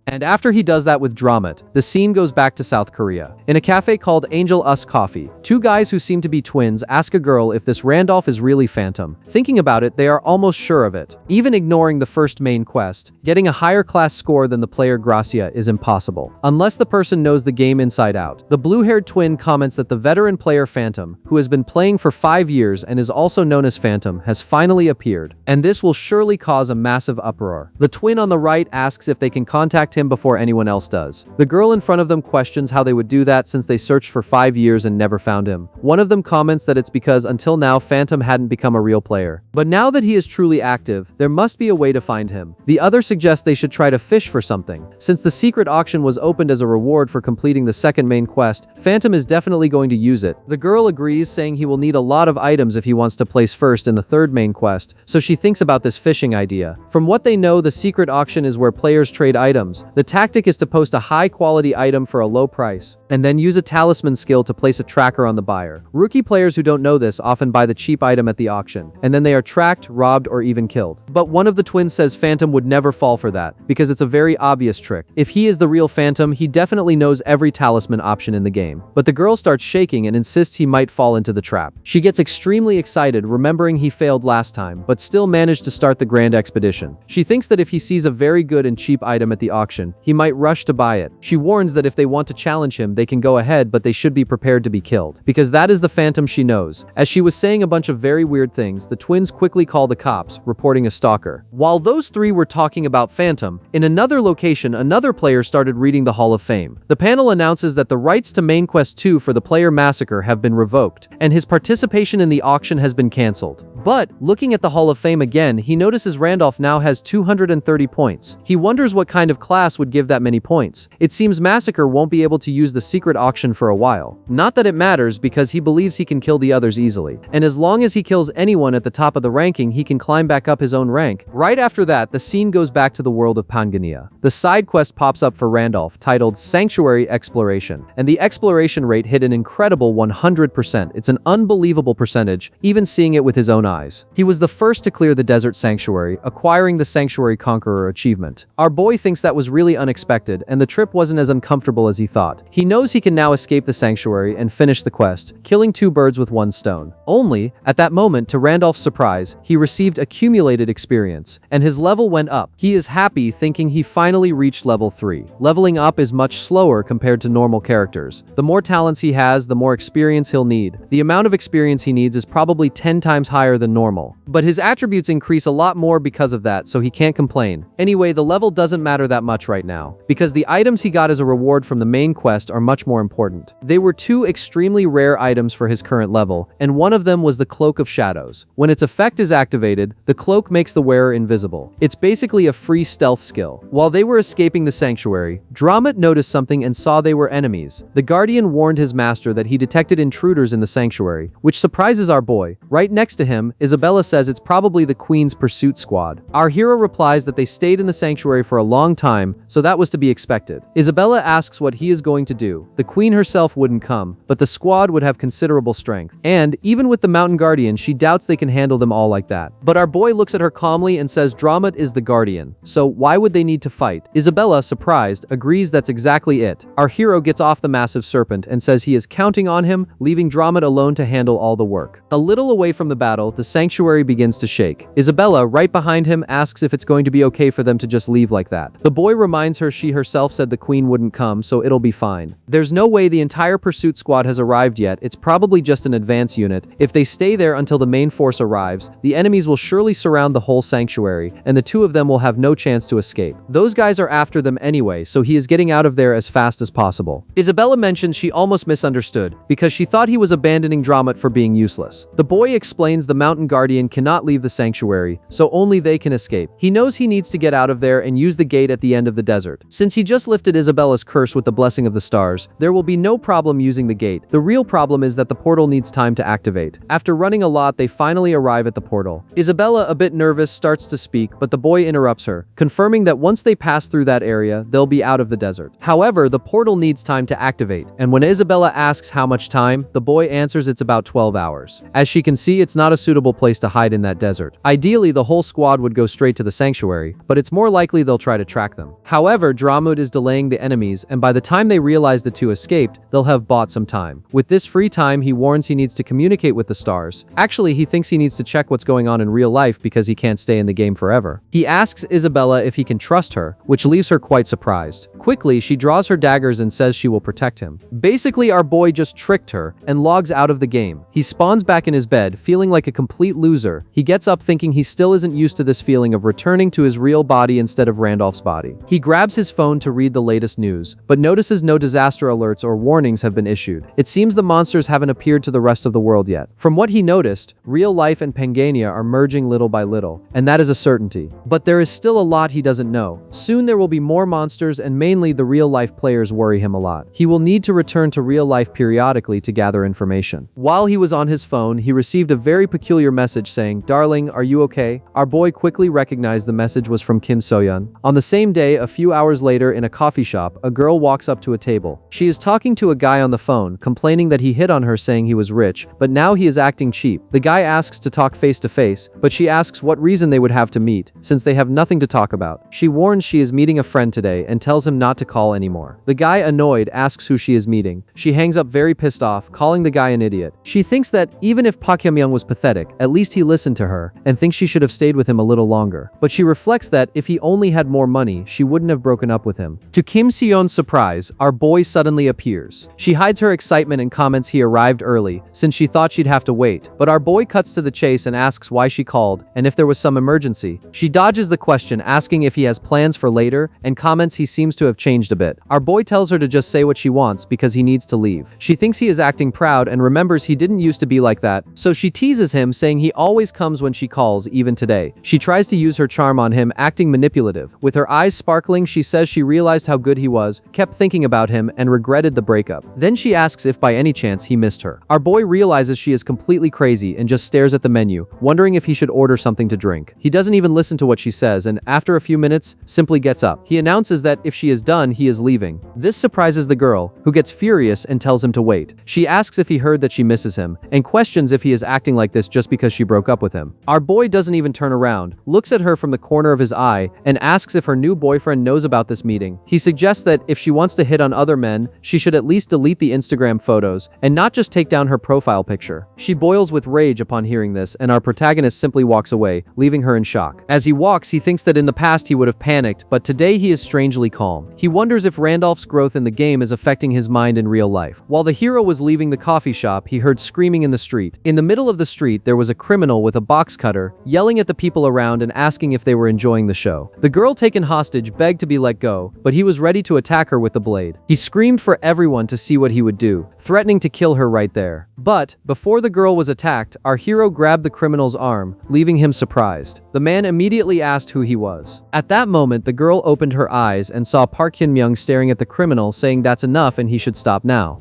And after he does that with Dramat, the scene goes back to South Korea. In a cafe called Angel Us Coffee, two guys who seem to be twins ask a girl if this Randolph is really Phantom. Thinking about it, they are almost sure of it. Even ignoring the first main quest, getting a higher class score than the player Gracia is impossible, unless the person knows the game inside out. The blue-haired twin comments that the veteran player Phantom, who has been playing for 5 years and is also known as Phantom, has finally appeared, and this will surely cause a massive uproar. The twin on the right asks if they can contact him before anyone else does. The girl in front of them questions how they would do that since they searched for 5 years and never found around him. One of them comments that it's because until now Phantom hadn't become a real player. But now that he is truly active, there must be a way to find him. The other suggests they should try to fish for something. Since the secret auction was opened as a reward for completing the second main quest, Phantom is definitely going to use it. The girl agrees, saying he will need a lot of items if he wants to place first in the third main quest, so she thinks about this fishing idea. From what they know, the secret auction is where players trade items. The tactic is to post a high-quality item for a low price, and then use a talisman skill to place a tracker on the buyer. Rookie players who don't know this often buy the cheap item at the auction, and then they are tracked, robbed, or even killed. But one of the twins says Phantom would never fall for that, because it's a very obvious trick. If he is the real Phantom, he definitely knows every talisman option in the game. But the girl starts shaking and insists he might fall into the trap. She gets extremely excited, remembering he failed last time, but still managed to start the grand expedition. She thinks that if he sees a very good and cheap item at the auction, he might rush to buy it. She warns that if they want to challenge him, they can go ahead, but they should be prepared to be killed, because that is the Phantom she knows. As she was saying a bunch of very weird things, the twins quickly call the cops, reporting a stalker. While those three were talking about Phantom, in another location, another player started reading the Hall of Fame. The panel announces that the rights to Main Quest 2 for the player Massacre have been revoked, and his participation in the auction has been cancelled. But, looking at the Hall of Fame again, he notices Randolph now has 230 points. He wonders what kind of class would give that many points. It seems Massacre won't be able to use the secret auction for a while. Not that it matters, because he believes he can kill the others easily. And as long as he kills anyone at the top of the ranking, he can climb back up his own rank. Right after that, the scene goes back to the world of Pangania. The side quest pops up for Randolph, titled Sanctuary Exploration, and the exploration rate hit an incredible 100%. It's an unbelievable percentage, even seeing it with his own eyes. He was the first to clear the desert sanctuary, acquiring the Sanctuary Conqueror achievement. Our boy thinks that was really unexpected, and the trip wasn't as uncomfortable as he thought. He knows he can now escape the sanctuary and finish the quest, killing two birds with one stone. Only, at that moment, to Randolph's surprise, he received accumulated experience, and his level went up. He is happy, thinking he finally reached level 3. Leveling up is much slower compared to normal characters. The more talents he has, the more experience he'll need. The amount of experience he needs is probably 10 times higher than normal. But his attributes increase a lot more because of that, so he can't complain. Anyway, the level doesn't matter that much right now, because the items he got as a reward from the main quest are much more important. They were two extremely rare items for his current level, and one of them was the Cloak of Shadows. When its effect is activated, the cloak makes the wearer invisible. It's basically a free stealth skill. While they were escaping the sanctuary, Dramat noticed something and saw they were enemies. The Guardian warned his master that he detected intruders in the sanctuary, which surprises our boy. Right next to him, Isabella says it's probably the Queen's pursuit squad. Our hero replies that they stayed in the sanctuary for a long time, so that was to be expected. Isabella asks what he is going to do. The Queen herself wouldn't come, but the squad would have considerable strength. And, even with the Mountain Guardian, she doubts they can handle them all like that. But our boy looks at her calmly and says Dramat is the Guardian, so why would they need to fight? Isabella, surprised, agrees that's exactly it. Our hero gets off the massive serpent and says he is counting on him, leaving Dramat alone to handle all the work. A little away from the battle, the sanctuary begins to shake. Isabella, right behind him, asks if it's going to be okay for them to just leave like that. The boy reminds her she herself said the Queen wouldn't come, so it'll be fine. There's no way the entire pursuit squad has arrived yet. It's probably just an advance unit. If they stay there until the main force arrives, the enemies will surely surround the whole sanctuary, and the two of them will have no chance to escape. Those guys are after them anyway, so he is getting out of there as fast as possible. Isabella mentions she almost misunderstood, because she thought he was abandoning Dramat for being useless. The boy explains the Mountain Guardian cannot leave the sanctuary, so only they can escape. He knows he needs to get out of there and use the gate at the end of the desert. Since he just lifted Isabella's curse with the blessing of the stars, there will be no problem using the gate. The real problem is that the portal needs time to activate. After running a lot, they finally arrive at the portal. Isabella, a bit nervous, starts to speak, but the boy interrupts her, confirming that once they pass through that area, they'll be out of the desert. However, the portal needs time to activate, and when Isabella asks how much time, the boy answers it's about 12 hours. As she can see, it's not a suitable place to hide in that desert. Ideally, the whole squad would go straight to the sanctuary, but it's more likely they'll try to track them. However, Dramat is delaying the enemies, and by the time they realize the two escaped, they'll have bought some time. With this free time, he warns he needs to communicate with the stars. Actually, he thinks he needs to check what's going on in real life because he can't stay in the game forever. He asks Isabella if he can trust her, which leaves her quite surprised. Quickly, she draws her daggers and says she will protect him. Basically, our boy just tricked her and logs out of the game. He spawns back in his bed, feeling like a complete loser, he gets up thinking he still isn't used to this feeling of returning to his real body instead of Randolph's body. He grabs his phone to read the latest news, but notices no disaster alerts or warnings have been issued. It seems the monsters haven't appeared to the rest of the world yet. From what he noticed, real life and Pangania are merging little by little, and that is a certainty. But there is still a lot he doesn't know. Soon there will be more monsters, and mainly the real-life players worry him a lot. He will need to return to real life periodically to gather information. While he was on his phone, he received a very peculiar message saying, "Darling, are you okay?" Our boy quickly recognized the message was from Kim Soyeon. On the same day, a few hours later in a coffee shop, a girl walks up to a table. She is talking to a guy on the phone, complaining that he hit on her saying he was rich, but now he is acting cheap. The guy asks to talk face to face, but she asks what reason they would have to meet, since they have nothing to talk about. She warns she is meeting a friend today and tells him not to call anymore. The guy, annoyed, asks who she is meeting. She hangs up very pissed off, calling the guy an idiot. She thinks that even if Park Hyun-myung was pathetic, at least he listened to her, and thinks she should have stayed with him a little longer. But she reflects that if he only had more money, she wouldn't have broken up with him. To Kim Seon's surprise, our boy suddenly appears. She hides her excitement and comments he arrived early, since she thought she'd have to wait. But our boy cuts to the chase and asks why she called, and if there was some emergency. She dodges the question, asking if he has plans for later, and comments he seems to have changed a bit. Our boy tells her to just say what she wants because he needs to leave. She thinks he is acting proud and remembers he didn't used to be like that, so she teases him, saying he always comes when she calls, even today. She tries to use her charm on him, acting manipulative. With her eyes sparkling, she says she realized how good he was, kept thinking about him, and regretted the breakup. Then she asks if by any chance he missed her. Our boy realizes she is completely crazy and just stares at the menu, wondering if he should order something to drink. He doesn't even listen to what she says, and after a few minutes, simply gets up. He announces that if she is done, he is leaving. This surprises the girl, who gets furious and tells him to wait. She asks if he heard that she misses him, and questions if he is acting like this just because she broke up with him. Our boy doesn't even turn around, looks at her from the corner of his eye, and asks if her new boyfriend knows about this meeting. He suggests that if she wants to hit on other men, she should at least delete the Instagram photos, and not just take down her profile picture. She boils with rage upon hearing this, and our protagonist simply walks away, leaving her in shock. As he walks, he thinks that in the past he would have panicked, but today he is strangely calm. He wonders if Randolph's growth in the game is affecting his mind in real life. While the hero was leaving the coffee shop, he heard screaming in the street. In the middle of the street, there was a criminal with a box cutter, yelling at the people around and asking if they were enjoying the show. The girl taken hostage begged to be let go, but he was ready to attack her with the blade. He screamed for everyone to see what he would do, threatening to kill her right there. But, before the girl was attacked, our hero grabbed the criminal's arm, leaving him surprised. The man immediately asked who he was. At that moment, the girl opened her eyes and saw Park Hyun-myung staring at the criminal, saying that's enough and he should stop now.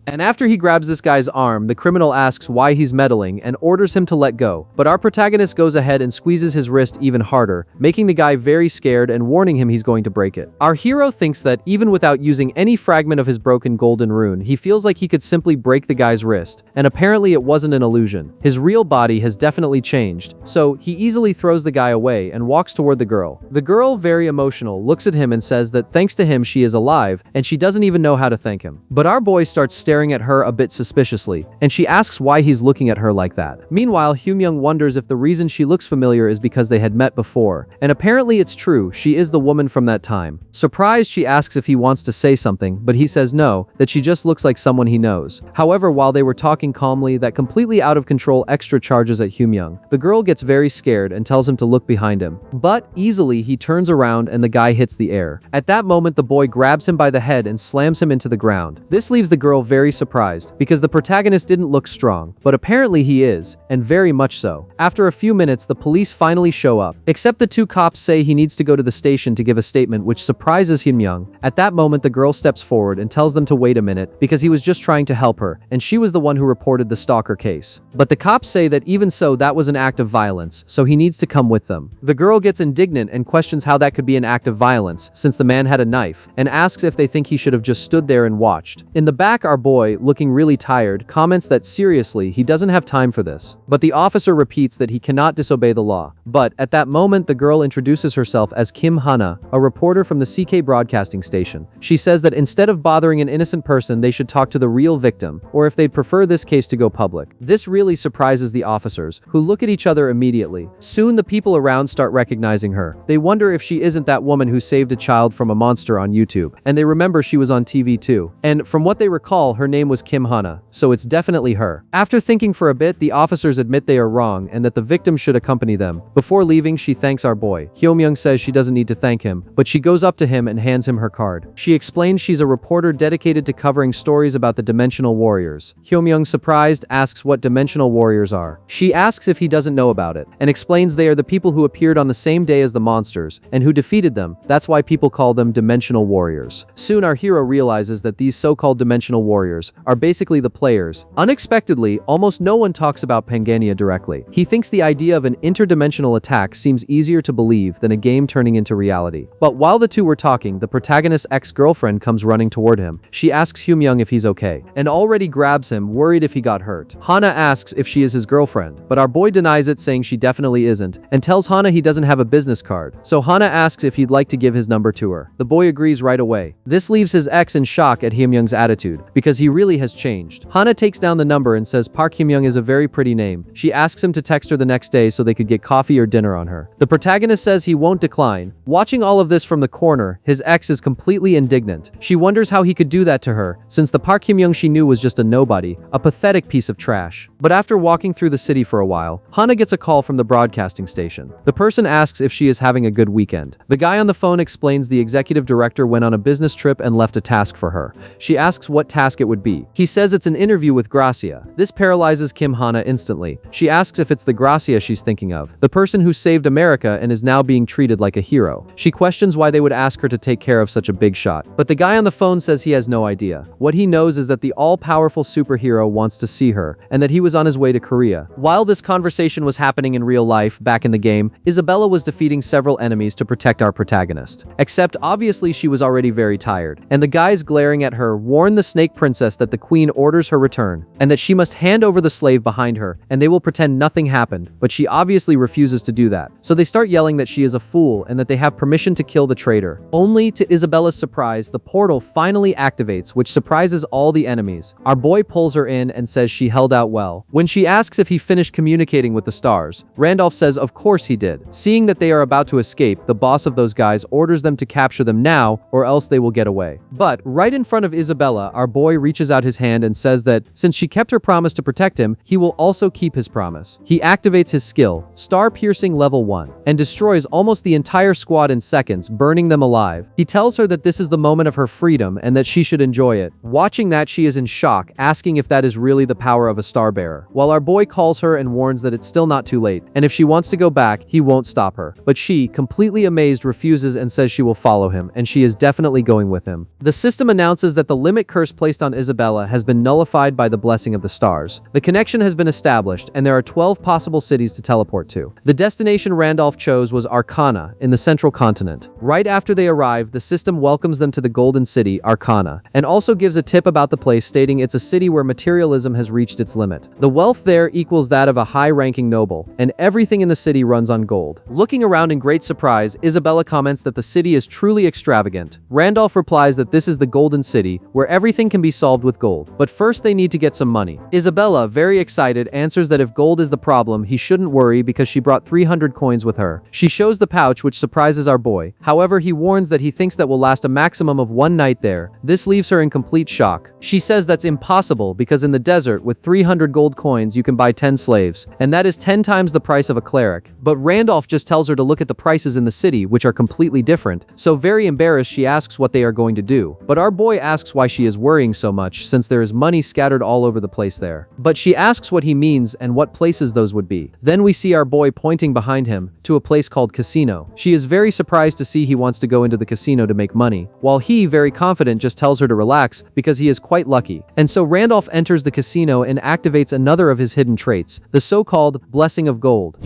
And after he grabs this guy's arm, the criminal asks why he's meddling and orders him to let go. But our protagonist goes ahead and squeezes his wrist even harder, making the guy very scared and warning him he's going to break it. Our hero thinks that even without using any fragment of his broken golden rune, he feels like he could simply break the guy's wrist, and apparently it wasn't an illusion. His real body has definitely changed, so he easily throws the guy away and walks toward the girl. The girl, very emotional, looks at him and says that thanks to him she is alive, and she doesn't even know how to thank him. But our boy starts staring at her a bit suspiciously, and she asks why he's looking at her like that. Meanwhile, Hyun-myung wonders if the reason she looks familiar is because they had met before, and apparently it's true, she is the woman from that time. Surprised, she asks if he wants to say something, but he says no, that she just looks like someone he knows. However, while they were talking calmly, that completely out of control extra charges at Hyun-myung. The girl gets very scared and tells him to look behind him. But, easily, he turns around and the guy hits the air. At that moment, the boy grabs him by the head and slams him into the ground. This leaves the girl very surprised, because the protagonist didn't look strong, but apparently he is, and very much so. After a few minutes, the police finally show up, except the two cops say he needs to go to the station to give a statement, which surprises Hyun-myung. At that moment, the girl steps forward and tells them to wait a minute, because he was just trying to help her, and she was the one who reported the stalker case. But the cops say that even so, that was an act of violence, so he needs to come with them. The girl gets indignant and questions how that could be an act of violence, since the man had a knife, and asks if they think he should have just stood there and watched. In the back, our boy, looking really tired, comments that seriously, he doesn't have time for this. But the officer repeats that he cannot disobey the law. But, at that moment, the girl introduces herself as Kim Hana, a reporter from the CK broadcasting station. She says that instead of bothering an innocent person, they should talk to the real victim, or if they'd prefer this case to go public. This really surprises the officers, who look at each other immediately. Soon the people around start recognizing her. They wonder if she isn't that woman who saved a child from a monster on YouTube, and they remember she was on TV too. And from what they recall, her name was Kim Hana, so it's definitely her. After thinking for a bit, the officers admit they are wrong and that the victim should accompany them. Before leaving, she thanks our boy. Hyomyoung says she doesn't need to thank him, but she goes up to him and hands him her card. She explains she's a reporter dedicated to covering stories about the Dimensional Warriors. Hyomyoung, surprised, asks what Dimensional Warriors are. She asks if he doesn't know about it, and explains they are the people who appeared on the same day as the monsters, and who defeated them. That's why people call them Dimensional Warriors. Soon our hero realizes that these so-called Dimensional Warriors are basically the players. Unexpectedly, almost no one talks about Pangania directly. He thinks the idea of an interdimensional attack seems easier to believe than a game turning into reality. But while the two were talking, the protagonist's ex-girlfriend comes running toward him. She asks Hyomyoung if he's okay, and already grabs him, worried if he got hurt. Hana asks if she is his girlfriend, but our boy denies it, saying she definitely isn't, and tells Hana he doesn't have a business card. So Hana asks if he'd like to give his number to her. The boy agrees right away. This leaves his ex in shock at Hyomyoung's attitude, because he really has changed. Hana takes down the number and says Park Hyomyoung is a very pretty name. She asks him to text her the next day so they could get coffee or dinner on her. The protagonist says he won't decline. Watching all of this from the corner, his ex is completely indignant. She wonders how he could do that to her, since the Park Hyomyoung she knew was just a nobody, a pathetic piece of trash. But after walking through the city for a while, Hana gets a call from the broadcasting station. The person asks if she is having a good weekend. The guy on the phone explains the executive director went on a business trip and left a task for her. She asks what task it would be. He says it's an interview with Gracia. This paralyzes Kim Hana instantly. She asks if it's the Gracia she's thinking of, the person who saved America and is now being treated like a hero. She questions why they would ask her to take care of such a big shot. But the guy on the phone says he has no idea. What he knows is that the all-powerful superhero wants to see her, and that he was on his way to Korea. While this conversation was happening in real life, back in the game, Isabella was defeating several enemies to protect our protagonist. Except obviously she was already very tired, and the guys glaring at her warn the Snake Princess that the queen orders her return, and that she must hand over the slave behind her, and they will pretend nothing happened, but she obviously refuses to do that. So they start yelling that she is a fool and that they have permission to kill the traitor. Only, to Isabella's surprise, the portal finally activates, which surprises all the enemies. Our boy pulls her in and says she held out well. When she asks if he finished communicating with the stars, Randolph says of course he did. Seeing that they are about to escape, the boss of those guys orders them to capture them now, or else they will get away. But right in front of Isabella, our boy reaches out his hand and says that since she kept her promise to protect him, he will also keep his promise. He activates his skill, Star Piercing Level 1, and destroys almost the entire squad in seconds, burning them alive. He tells her that this is the moment of her freedom and that she should enjoy it. Watching that, she is in shock, asking if that is really the power of a star bearer. While our boy calls her and warns that it's still not too late, and if she wants to go back, he won't stop her. But she, completely amazed, refuses and says she will follow him, and she is definitely going with him. The system announces that the limit curse placed on Isabella has been nullified by the blessing of the stars. The connection has been established, and there are 12 possible cities to teleport to. The destination Randolph chose was Arcana, in the central continent. Right after they arrive, the system welcomes them to the Golden City, Arcana, and also gives a tip about the place, stating it's a city where materialism has reached its limit. The wealth there equals that of a high-ranking noble, and everything in the city runs on gold. Looking around in great surprise, Isabella comments that the city is truly extravagant. Randolph replies that this is the Golden City, where everything can be solved with gold. But first they need to get some money. Isabella, very excited, answers that if gold is the problem, he shouldn't worry because she brought 300 coins with her. She shows the pouch, which surprises our boy. However, he warns that he thinks that will last a maximum of one night there. This leaves her in complete shock. She says that's impossible because in the desert, with 300 gold coins, you can buy 10 slaves, and that is 10 times the price of a cleric. But Randolph just tells her to look at the prices in the city, which are completely different. So very embarrassed, she asks what they are going to do. But our boy asks why she is worrying so much, since there is money scattered all over the place there. But she asks what he means and what places those would be. Then we see our boy pointing behind him to a place called Casino. She is very surprised to see he wants to go into the casino to make money, while he, very confident, just tells her to relax because he is quite lucky. And so Randolph enters the casino and activates another of his hidden traits, the so-called Blessing of Gold.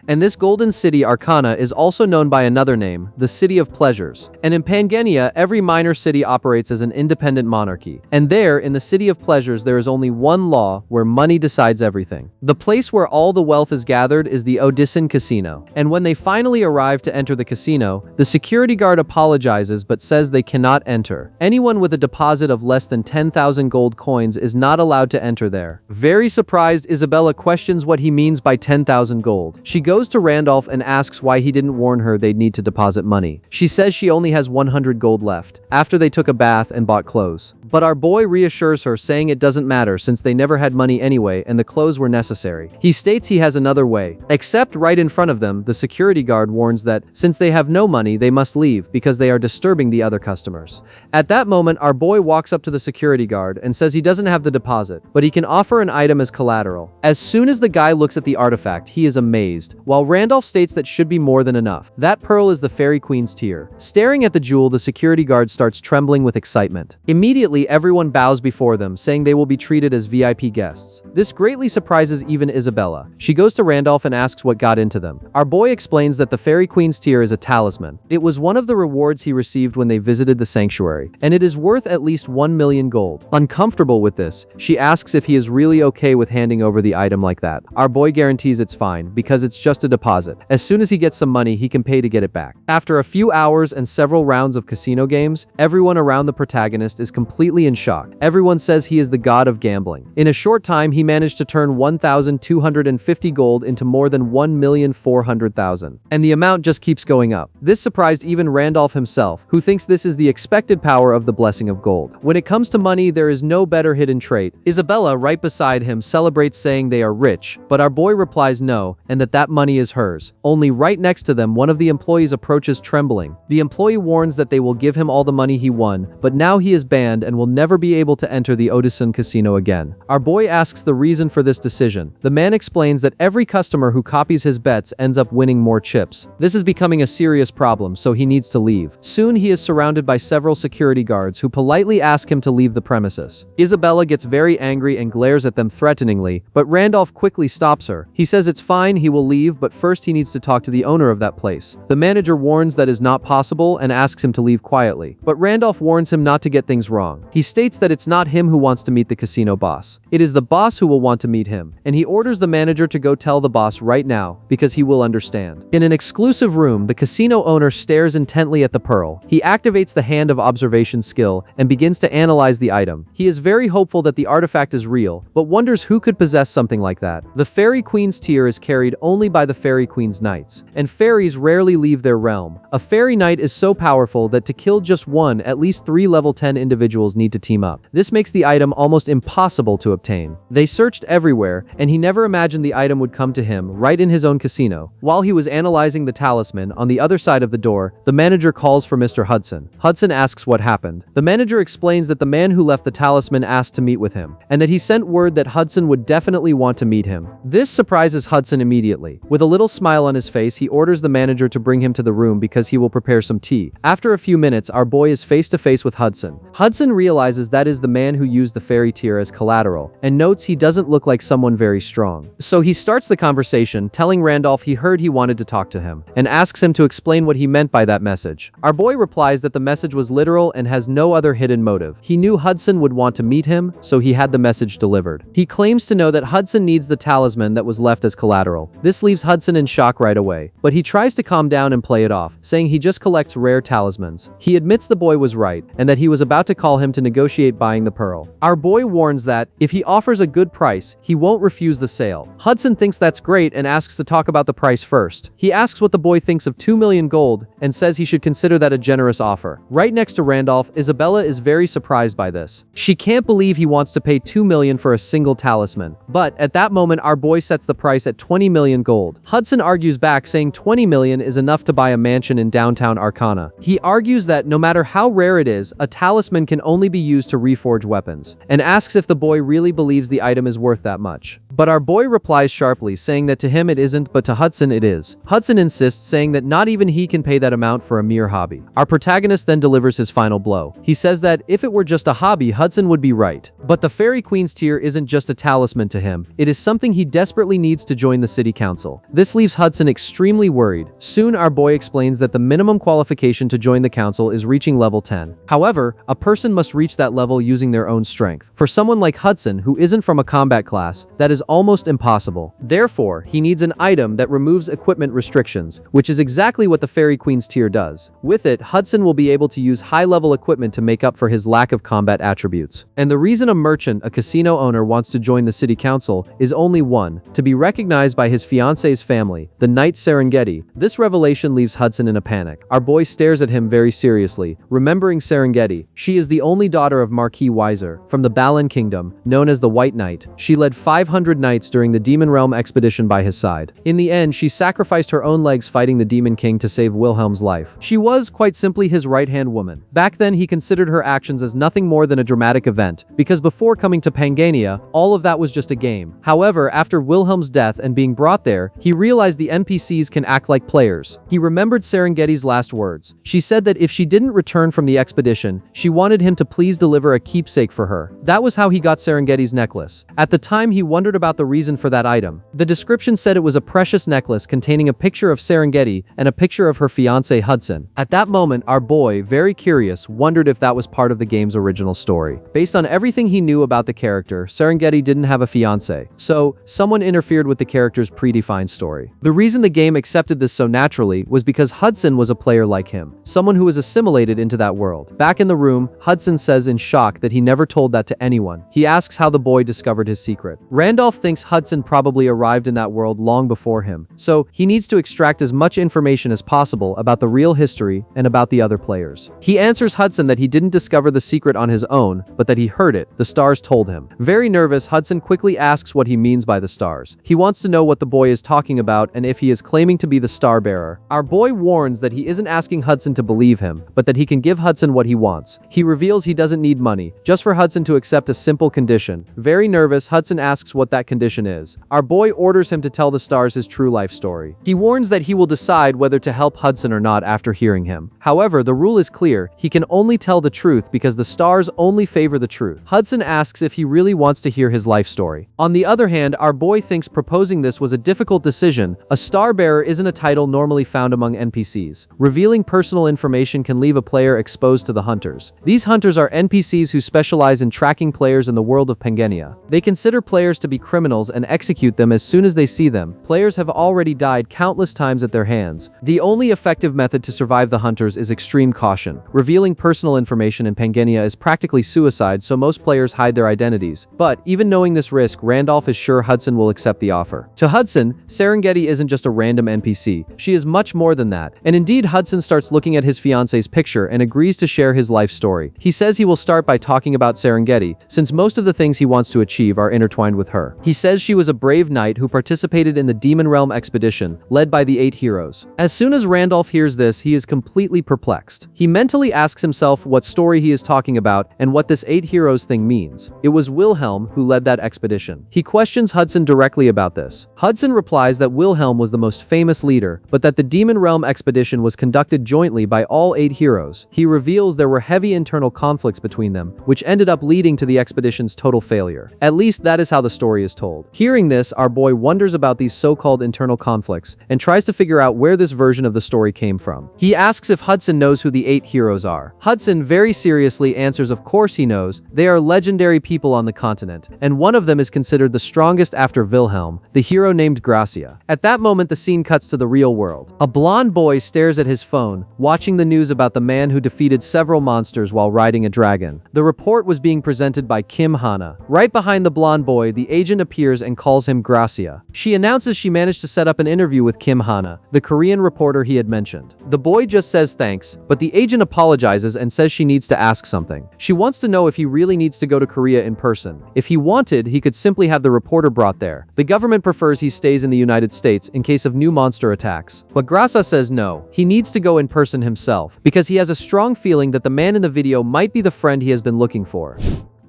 And this Golden City, Arcana, is also known by another name, the City of Pleasures. And in Pangania, every minor city operates as an independent monarchy. And there, in the City of Pleasures, there is only one law where money decides everything. The place where all the wealth is gathered is the Odissin Casino. And when they finally arrive to enter the casino, the security guard apologizes but says they cannot enter. Anyone with a deposit of less than 10,000 gold coins is not allowed to enter there. Very surprised, Isabella questions what he means by 10,000 gold. She goes goes to Randolph and asks why he didn't warn her they'd need to deposit money. She says she only has 100 gold left, after they took a bath and bought clothes. But our boy reassures her, saying it doesn't matter since they never had money anyway and the clothes were necessary. He states he has another way. Except right in front of them, the security guard warns that since they have no money, they must leave because they are disturbing the other customers. At that moment, our boy walks up to the security guard and says he doesn't have the deposit, but he can offer an item as collateral. As soon as the guy looks at the artifact, he is amazed, while Randolph states that should be more than enough. That pearl is the Fairy Queen's tear. Staring at the jewel, the security guard starts trembling with excitement. Immediately, everyone bows before them, saying they will be treated as VIP guests. This greatly surprises even Isabella. She goes to Randolph and asks what got into them. Our boy explains that the Fairy Queen's tear is a talisman. It was one of the rewards he received when they visited the sanctuary, and it is worth at least 1 million gold. Uncomfortable with this, she asks if he is really okay with handing over the item like that. Our boy guarantees it's fine, because it's just a deposit. As soon as he gets some money, he can pay to get it back. After a few hours and several rounds of casino games, everyone around the protagonist is completely in shock. Everyone says he is the god of gambling. In a short time, he managed to turn 1,250 gold into more than 1,400,000. And the amount just keeps going up. This surprised even Randolph himself, who thinks this is the expected power of the blessing of gold. When it comes to money, there is no better hidden trait. Isabella, right beside him, celebrates, saying they are rich, but our boy replies no, and that money is hers. Only right next to them, one of the employees approaches trembling. The employee warns that they will give him all the money he won, but now he is banned and will never be able to enter the Odison casino again. Our boy asks the reason for this decision. The man explains that every customer who copies his bets ends up winning more chips. This is becoming a serious problem, so he needs to leave. Soon he is surrounded by several security guards who politely ask him to leave the premises. Isabella gets very angry and glares at them threateningly, but Randolph quickly stops her. He says it's fine, he will leave, but first he needs to talk to the owner of that place. The manager warns that is not possible and asks him to leave quietly, but Randolph warns him not to get things wrong. He states that it's not him who wants to meet the casino boss. It is the boss who will want to meet him, and he orders the manager to go tell the boss right now, because he will understand. In an exclusive room, the casino owner stares intently at the pearl. He activates the hand of observation skill and begins to analyze the item. He is very hopeful that the artifact is real, but wonders who could possess something like that. The Fairy Queen's tear is carried only by the Fairy Queen's knights, and fairies rarely leave their realm. A fairy knight is so powerful that to kill just one, at least 3 level 10 individuals need to team up. This makes the item almost impossible to obtain. They searched everywhere, and he never imagined the item would come to him right in his own casino. While he was analyzing the talisman, on the other side of the door, the manager calls for Mr. Hudson. Hudson asks what happened. The manager explains that the man who left the talisman asked to meet with him, and that he sent word that Hudson would definitely want to meet him. This surprises Hudson immediately. With a little smile on his face, he orders the manager to bring him to the room because he will prepare some tea. After a few minutes, our boy is face to face with Hudson. Hudson realizes that is the man who used the fairy tear as collateral, and notes he doesn't look like someone very strong. So he starts the conversation, telling Randolph he heard he wanted to talk to him, and asks him to explain what he meant by that message. Our boy replies that the message was literal and has no other hidden motive. He knew Hudson would want to meet him, so he had the message delivered. He claims to know that Hudson needs the talisman that was left as collateral. This leaves Hudson in shock right away, but he tries to calm down and play it off, saying he just collects rare talismans. He admits the boy was right, and that he was about to call him to negotiate buying the pearl. Our boy warns that, if he offers a good price, he won't refuse the sale. Hudson thinks that's great and asks to talk about the price first. He asks what the boy thinks of 2 million gold, and says he should consider that a generous offer. Right next to Randolph, Isabella is very surprised by this. She can't believe he wants to pay 2 million for a single talisman. But, at that moment, our boy sets the price at 20 million gold. Hudson argues back, saying 20 million is enough to buy a mansion in downtown Arcana. He argues that no matter how rare it is, a talisman can only be used to reforge weapons, and asks if the boy really believes the item is worth that much. But our boy replies sharply, saying that to him it isn't, but to Hudson it is. Hudson insists, saying that not even he can pay that amount for a mere hobby. Our protagonist then delivers his final blow. He says that if it were just a hobby, Hudson would be right. But the Fairy Queen's tear isn't just a talisman to him. It is something he desperately needs to join the city council. This leaves Hudson extremely worried. Soon our boy explains that the minimum qualification to join the council is reaching level 10. However, a person must reach that level using their own strength. For someone like Hudson, who isn't from a combat class, that is is almost impossible. Therefore, he needs an item that removes equipment restrictions, which is exactly what the Fairy Queen's tier does. With it, Hudson will be able to use high-level equipment to make up for his lack of combat attributes. And the reason a merchant, a casino owner, wants to join the city council is only one: to be recognized by his fiance's family, the Knight Serengeti. This revelation leaves Hudson in a panic. Our boy stares at him very seriously, remembering Serengeti. She is the only daughter of Marquis Weiser, from the Balan Kingdom, known as the White Knight. She led 500 knights during the Demon Realm expedition by his side. In the end, she sacrificed her own legs fighting the Demon King to save Wilhelm's life. She was, quite simply, his right-hand woman. Back then, he considered her actions as nothing more than a dramatic event, because before coming to Pangania, all of that was just a game. However, after Wilhelm's death and being brought there, he realized the NPCs can act like players. He remembered Serengeti's last words. She said that if she didn't return from the expedition, she wanted him to please deliver a keepsake for her. That was how he got Serengeti's necklace. At the time, he wondered about the reason for that item. The description said it was a precious necklace containing a picture of Serengeti and a picture of her fiancé Hudson. At that moment, our boy, very curious, wondered if that was part of the game's original story. Based on everything he knew about the character, Serengeti didn't have a fiancé, so someone interfered with the character's predefined story. The reason the game accepted this so naturally was because Hudson was a player like him, someone who was assimilated into that world. Back in the room, Hudson says in shock that he never told that to anyone. He asks how the boy discovered his secret. Randolph thinks Hudson probably arrived in that world long before him, so he needs to extract as much information as possible about the real history and about the other players. He answers Hudson that he didn't discover the secret on his own, but that he heard it. The stars told him. Very nervous, Hudson quickly asks what he means by the stars. He wants to know what the boy is talking about and if he is claiming to be the star bearer. Our boy warns that he isn't asking Hudson to believe him, but that he can give Hudson what he wants. He reveals he doesn't need money, just for Hudson to accept a simple condition. Very nervous, Hudson asks what that condition is. Our boy orders him to tell the stars his true life story. He warns that he will decide whether to help Hudson or not after hearing him. However, the rule is clear. He can only tell the truth because the stars only favor the truth. Hudson asks if he really wants to hear his life story. On the other hand, our boy thinks proposing this was a difficult decision. A star bearer isn't a title normally found among NPCs. Revealing personal information can leave a player exposed to the hunters. These hunters are NPCs who specialize in tracking players in the world of Pangania. They consider players to be criminals and execute them as soon as they see them. Players have already died countless times at their hands. The only effective method to survive the hunters is extreme caution. Revealing personal information in Pangania is practically suicide, so most players hide their identities. But even knowing this risk, Randolph is sure Hudson will accept the offer. To Hudson, Serengeti isn't just a random NPC. She is much more than that. And indeed, Hudson starts looking at his fiance's picture and agrees to share his life story. He says he will start by talking about Serengeti, since most of the things he wants to achieve are intertwined with her. He says she was a brave knight who participated in the Demon Realm expedition, led by the 8 heroes. As soon as Randolph hears this, he is completely perplexed. He mentally asks himself what story he is talking about and what this 8 heroes thing means. It was Wilhelm who led that expedition. He questions Hudson directly about this. Hudson replies that Wilhelm was the most famous leader, but that the Demon Realm expedition was conducted jointly by all 8 heroes. He reveals there were heavy internal conflicts between them, which ended up leading to the expedition's total failure. At least that is how the story is told. Hearing this, our boy wonders about these so-called internal conflicts and tries to figure out where this version of the story came from. He asks if Hudson knows who the 8 heroes are. Hudson very seriously answers of course he knows. They are legendary people on the continent, and one of them is considered the strongest after Wilhelm, the hero named Gracia. At that moment, the scene cuts to the real world. A blonde boy stares at his phone, watching the news about the man who defeated several monsters while riding a dragon. The report was being presented by Kim Hana. Right behind the blonde boy, the agent appears and calls him Gracia. She announces she managed to set up an interview with Kim Hana, the Korean reporter he had mentioned. The boy just says thanks, but the agent apologizes and says she needs to ask something. She wants to know if he really needs to go to Korea in person. If he wanted, he could simply have the reporter brought there. The government prefers he stays in the United States in case of new monster attacks. But Gracia says no, he needs to go in person himself, because he has a strong feeling that the man in the video might be the friend he has been looking for.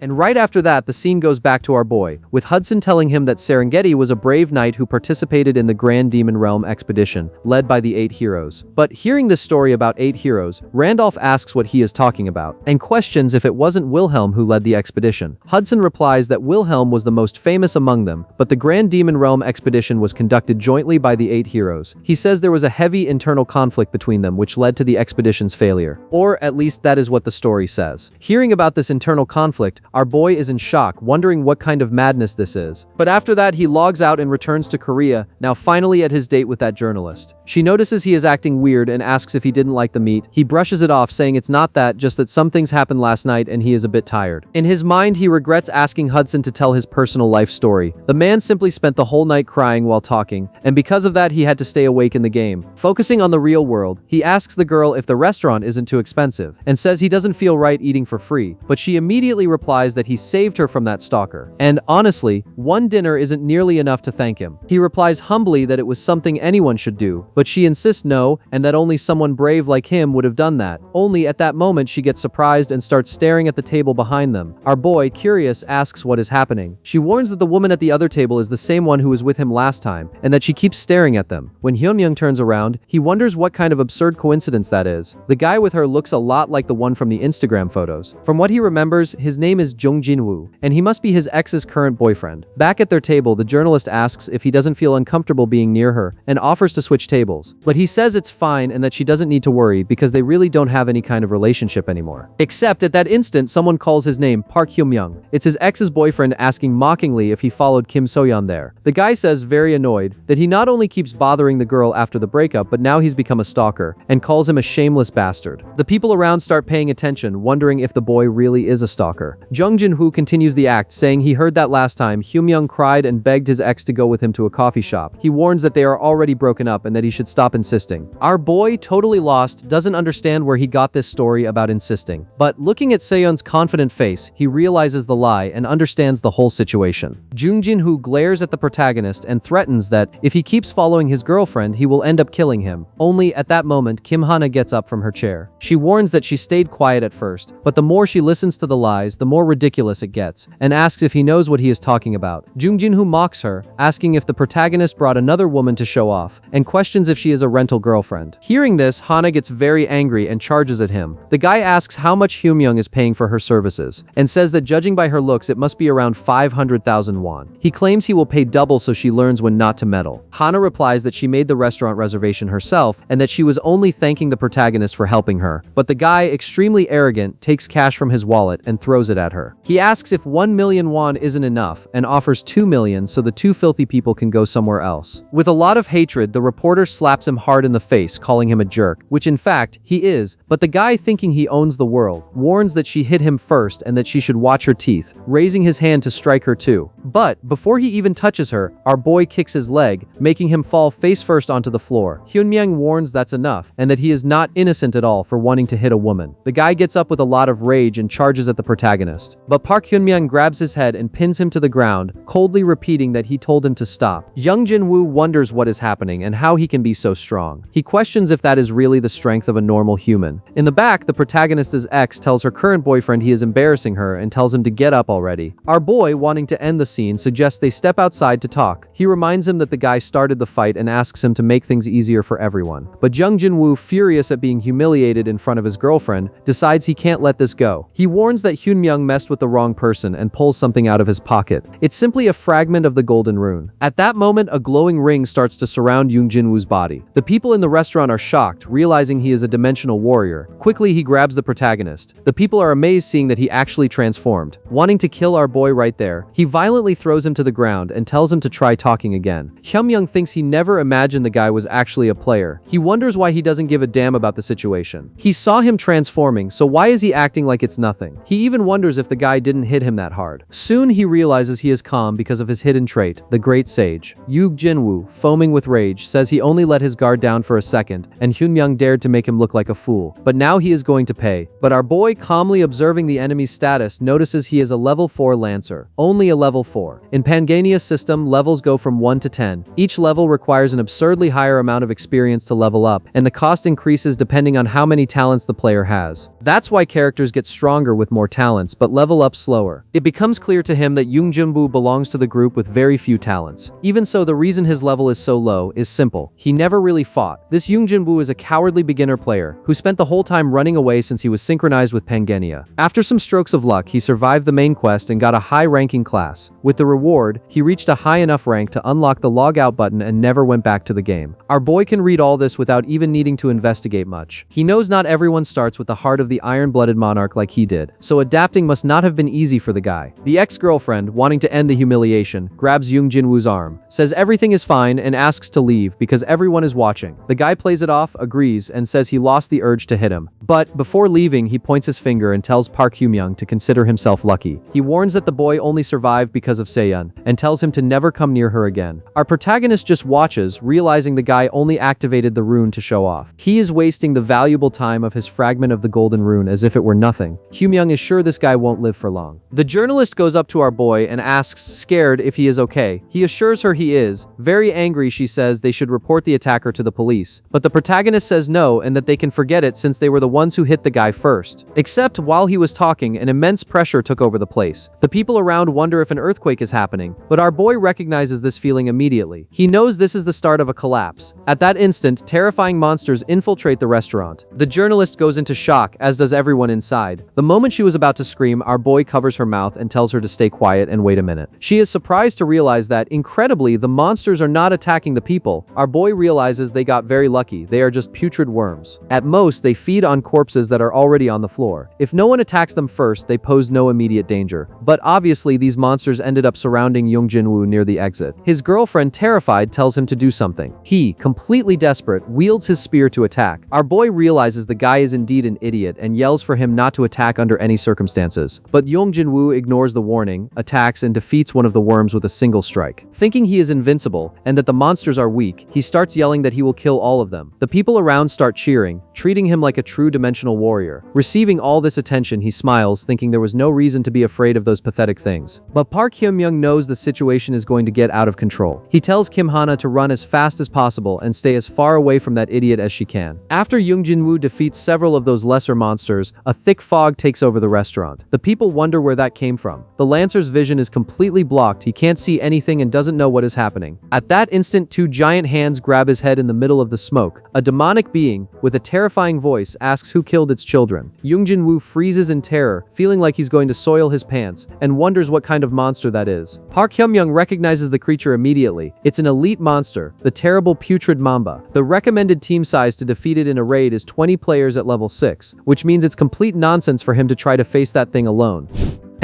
And right after that, the scene goes back to our boy, with Hudson telling him that Serengeti was a brave knight who participated in the Grand Demon Realm expedition, led by the 8 heroes. But hearing this story about 8 heroes, Randolph asks what he is talking about, and questions if it wasn't Wilhelm who led the expedition. Hudson replies that Wilhelm was the most famous among them, but the Grand Demon Realm expedition was conducted jointly by the 8 heroes. He says there was a heavy internal conflict between them which led to the expedition's failure. Or at least that is what the story says. Hearing about this internal conflict, Our boy is in shock, wondering what kind of madness this is. But after that, he logs out and returns to Korea, now finally at his date with that journalist. She notices he is acting weird and asks if he didn't like the meat. He brushes it off, saying it's not that, just that some things happened last night and he is a bit tired. In his mind, he regrets asking Hudson to tell his personal life story. The man simply spent the whole night crying while talking, and because of that, he had to stay awake in the game. Focusing on the real world, he asks the girl if the restaurant isn't too expensive, and says he doesn't feel right eating for free, but she immediately replies that he saved her from that stalker. And honestly, one dinner isn't nearly enough to thank him. He replies humbly that it was something anyone should do, but she insists no, and that only someone brave like him would have done that. Only at that moment she gets surprised and starts staring at the table behind them. Our boy, curious, asks what is happening. She warns that the woman at the other table is the same one who was with him last time, and that she keeps staring at them. When Hyunmyoung turns around, he wonders what kind of absurd coincidence that is. The guy with her looks a lot like the one from the Instagram photos. From what he remembers, his name is Jung Jin-woo, and he must be his ex's current boyfriend. Back at their table, the journalist asks if he doesn't feel uncomfortable being near her, and offers to switch tables. But he says it's fine and that she doesn't need to worry because they really don't have any kind of relationship anymore. Except at that instant, someone calls his name, Park Hyun-myung. It's his ex's boyfriend asking mockingly if he followed Kim So-yeon there. The guy says, very annoyed, that he not only keeps bothering the girl after the breakup, but now he's become a stalker, and calls him a shameless bastard. The people around start paying attention, wondering if the boy really is a stalker. Jung Jin-woo continues the act, saying he heard that last time Hyun-myung cried and begged his ex to go with him to a coffee shop. He warns that they are already broken up and that he should stop insisting. Our boy, totally lost, doesn't understand where he got this story about insisting. But looking at Seon's confident face, he realizes the lie and understands the whole situation. Jung Jin-woo glares at the protagonist and threatens that if he keeps following his girlfriend, he will end up killing him. Only at that moment, Kim Hana gets up from her chair. She warns that she stayed quiet at first, but the more she listens to the lies, the more ridiculous it gets, and asks if he knows what he is talking about. Jung Jin-woo mocks her, asking if the protagonist brought another woman to show off, and questions if she is a rental girlfriend. Hearing this, Hana gets very angry and charges at him. The guy asks how much Hyunmyoung is paying for her services, and says that judging by her looks, it must be around 500,000 won. He claims he will pay double so she learns when not to meddle. Hana replies that she made the restaurant reservation herself, and that she was only thanking the protagonist for helping her. But the guy, extremely arrogant, takes cash from his wallet and throws it at her. He asks if 1 million won isn't enough, and offers 2 million so the two filthy people can go somewhere else. With a lot of hatred, the reporter slaps him hard in the face, calling him a jerk, which in fact, he is, but the guy, thinking he owns the world, warns that she hit him first and that she should watch her teeth, raising his hand to strike her too. But before he even touches her, our boy kicks his leg, making him fall face first onto the floor. Hyunmyoung warns that's enough, and that he is not innocent at all for wanting to hit a woman. The guy gets up with a lot of rage and charges at the protagonist. But Park Hyunmyoung grabs his head and pins him to the ground, coldly repeating that he told him to stop. Jung Jin-woo wonders what is happening and how he can be so strong. He questions if that is really the strength of a normal human. In the back, the protagonist's ex tells her current boyfriend he is embarrassing her and tells him to get up already. Our boy, wanting to end the scene, suggests they step outside to talk. He reminds him that the guy started the fight and asks him to make things easier for everyone. But Jung Jin-woo, furious at being humiliated in front of his girlfriend, decides he can't let this go. He warns that Hyunmyoung messed with the wrong person and pulls something out of his pocket. It's simply a fragment of the golden rune. At that moment, a glowing ring starts to surround Jung Jin-woo's body. The people in the restaurant are shocked, realizing he is a dimensional warrior. Quickly, he grabs the protagonist. The people are amazed seeing that he actually transformed. Wanting to kill our boy right there, he violently throws him to the ground and tells him to try talking again. Hyunmyoung thinks he never imagined the guy was actually a player. He wonders why he doesn't give a damn about the situation. He saw him transforming, so why is he acting like it's nothing? He even wonders if the guy didn't hit him that hard. Soon he realizes he is calm because of his hidden trait, the great sage. Jung Jin-woo, foaming with rage, says he only let his guard down for a second, and Hyunmyoung dared to make him look like a fool. But now he is going to pay. But our boy, calmly observing the enemy's status, notices he is a level 4 Lancer. Only a level 4. In Pangania's system, levels go from 1 to 10. Each level requires an absurdly higher amount of experience to level up, and the cost increases depending on how many talents the player has. That's why characters get stronger with more talents, but level up slower. It becomes clear to him that Jung Jin-woo belongs to the group with very few talents. Even so, the reason his level is so low is simple. He never really fought. This Jung Jin-woo is a cowardly beginner player who spent the whole time running away since he was synchronized with Pangania. After some strokes of luck, he survived the main quest and got a high-ranking class. With the reward, he reached a high enough rank to unlock the log out button and never went back to the game. Our boy can read all this without even needing to investigate much. He knows not everyone starts with the heart of the iron-blooded monarch like he did, so adapting must not have been easy for the guy. The ex-girlfriend, wanting to end the humiliation, grabs Young Jinwoo's arm, says everything is fine and asks to leave because everyone is watching. The guy plays it off, agrees, and says he lost the urge to hit him. But before leaving, he points his finger and tells Park Hyun-myung to consider himself lucky. He warns that the boy only survived because of Seyun, and tells him to never come near her again. Our protagonist just watches, realizing the guy only activated the rune to show off. He is wasting the valuable time of his fragment of the golden rune as if it were nothing. Hyun-myung is sure this guy won't live for long. The journalist goes up to our boy and asks, scared, if he is okay. He assures her he is. Very angry, she says they should report the attacker to the police. But the protagonist says no and that they can forget it since they were the ones who hit the guy first. Except while he was talking, an immense pressure took over the place. The people around wonder if an earthquake is happening, but our boy recognizes this feeling immediately. He knows this is the start of a collapse. At that instant, terrifying monsters infiltrate the restaurant. The journalist goes into shock, as does everyone inside. The moment she was about to scream, our boy covers her mouth and tells her to stay quiet and wait a minute. She is surprised to realize that, incredibly, the monsters are not attacking the people. Our boy realizes they got very lucky. They are just putrid worms. At most, they feed on corpses that are already on the floor. If no one attacks them first, they pose no immediate danger. But obviously, these monsters ended up surrounding Young Jinwoo near the exit. His girlfriend, terrified, tells him to do something. He, completely desperate, wields his spear to attack. Our boy realizes the guy is indeed an idiot and yells for him not to attack under any circumstances. But Young Jinwoo ignores the warning, attacks, and defeats one of the worms with a single strike. Thinking he is invincible and that the monsters are weak, he starts yelling that he will kill all of them. The people around start cheering, treating him like a true dimensional warrior. Receiving all this attention, he smiles, thinking there was no reason to be afraid of those pathetic things. But Park Hyun-myung knows the situation is going to get out of control. He tells Kim Hana to run as fast as possible and stay as far away from that idiot as she can. After Young Jinwoo defeats several of those lesser monsters, a thick fog takes over the restaurant. The people wonder where that came from. The Lancer's vision is completely blocked, he can't see anything and doesn't know what is happening. At that instant, two giant hands grab his head in the middle of the smoke. A demonic being, with a terrifying voice, asks who killed its children. Young Jinwoo freezes in terror, feeling like he's going to soil his pants, and wonders what kind of monster that is. Park Hyun-myung recognizes the creature immediately. It's an elite monster, the terrible putrid mamba. The recommended team size to defeat it in a raid is 20 players at level 6, which means it's complete nonsense for him to try to face that thing alone.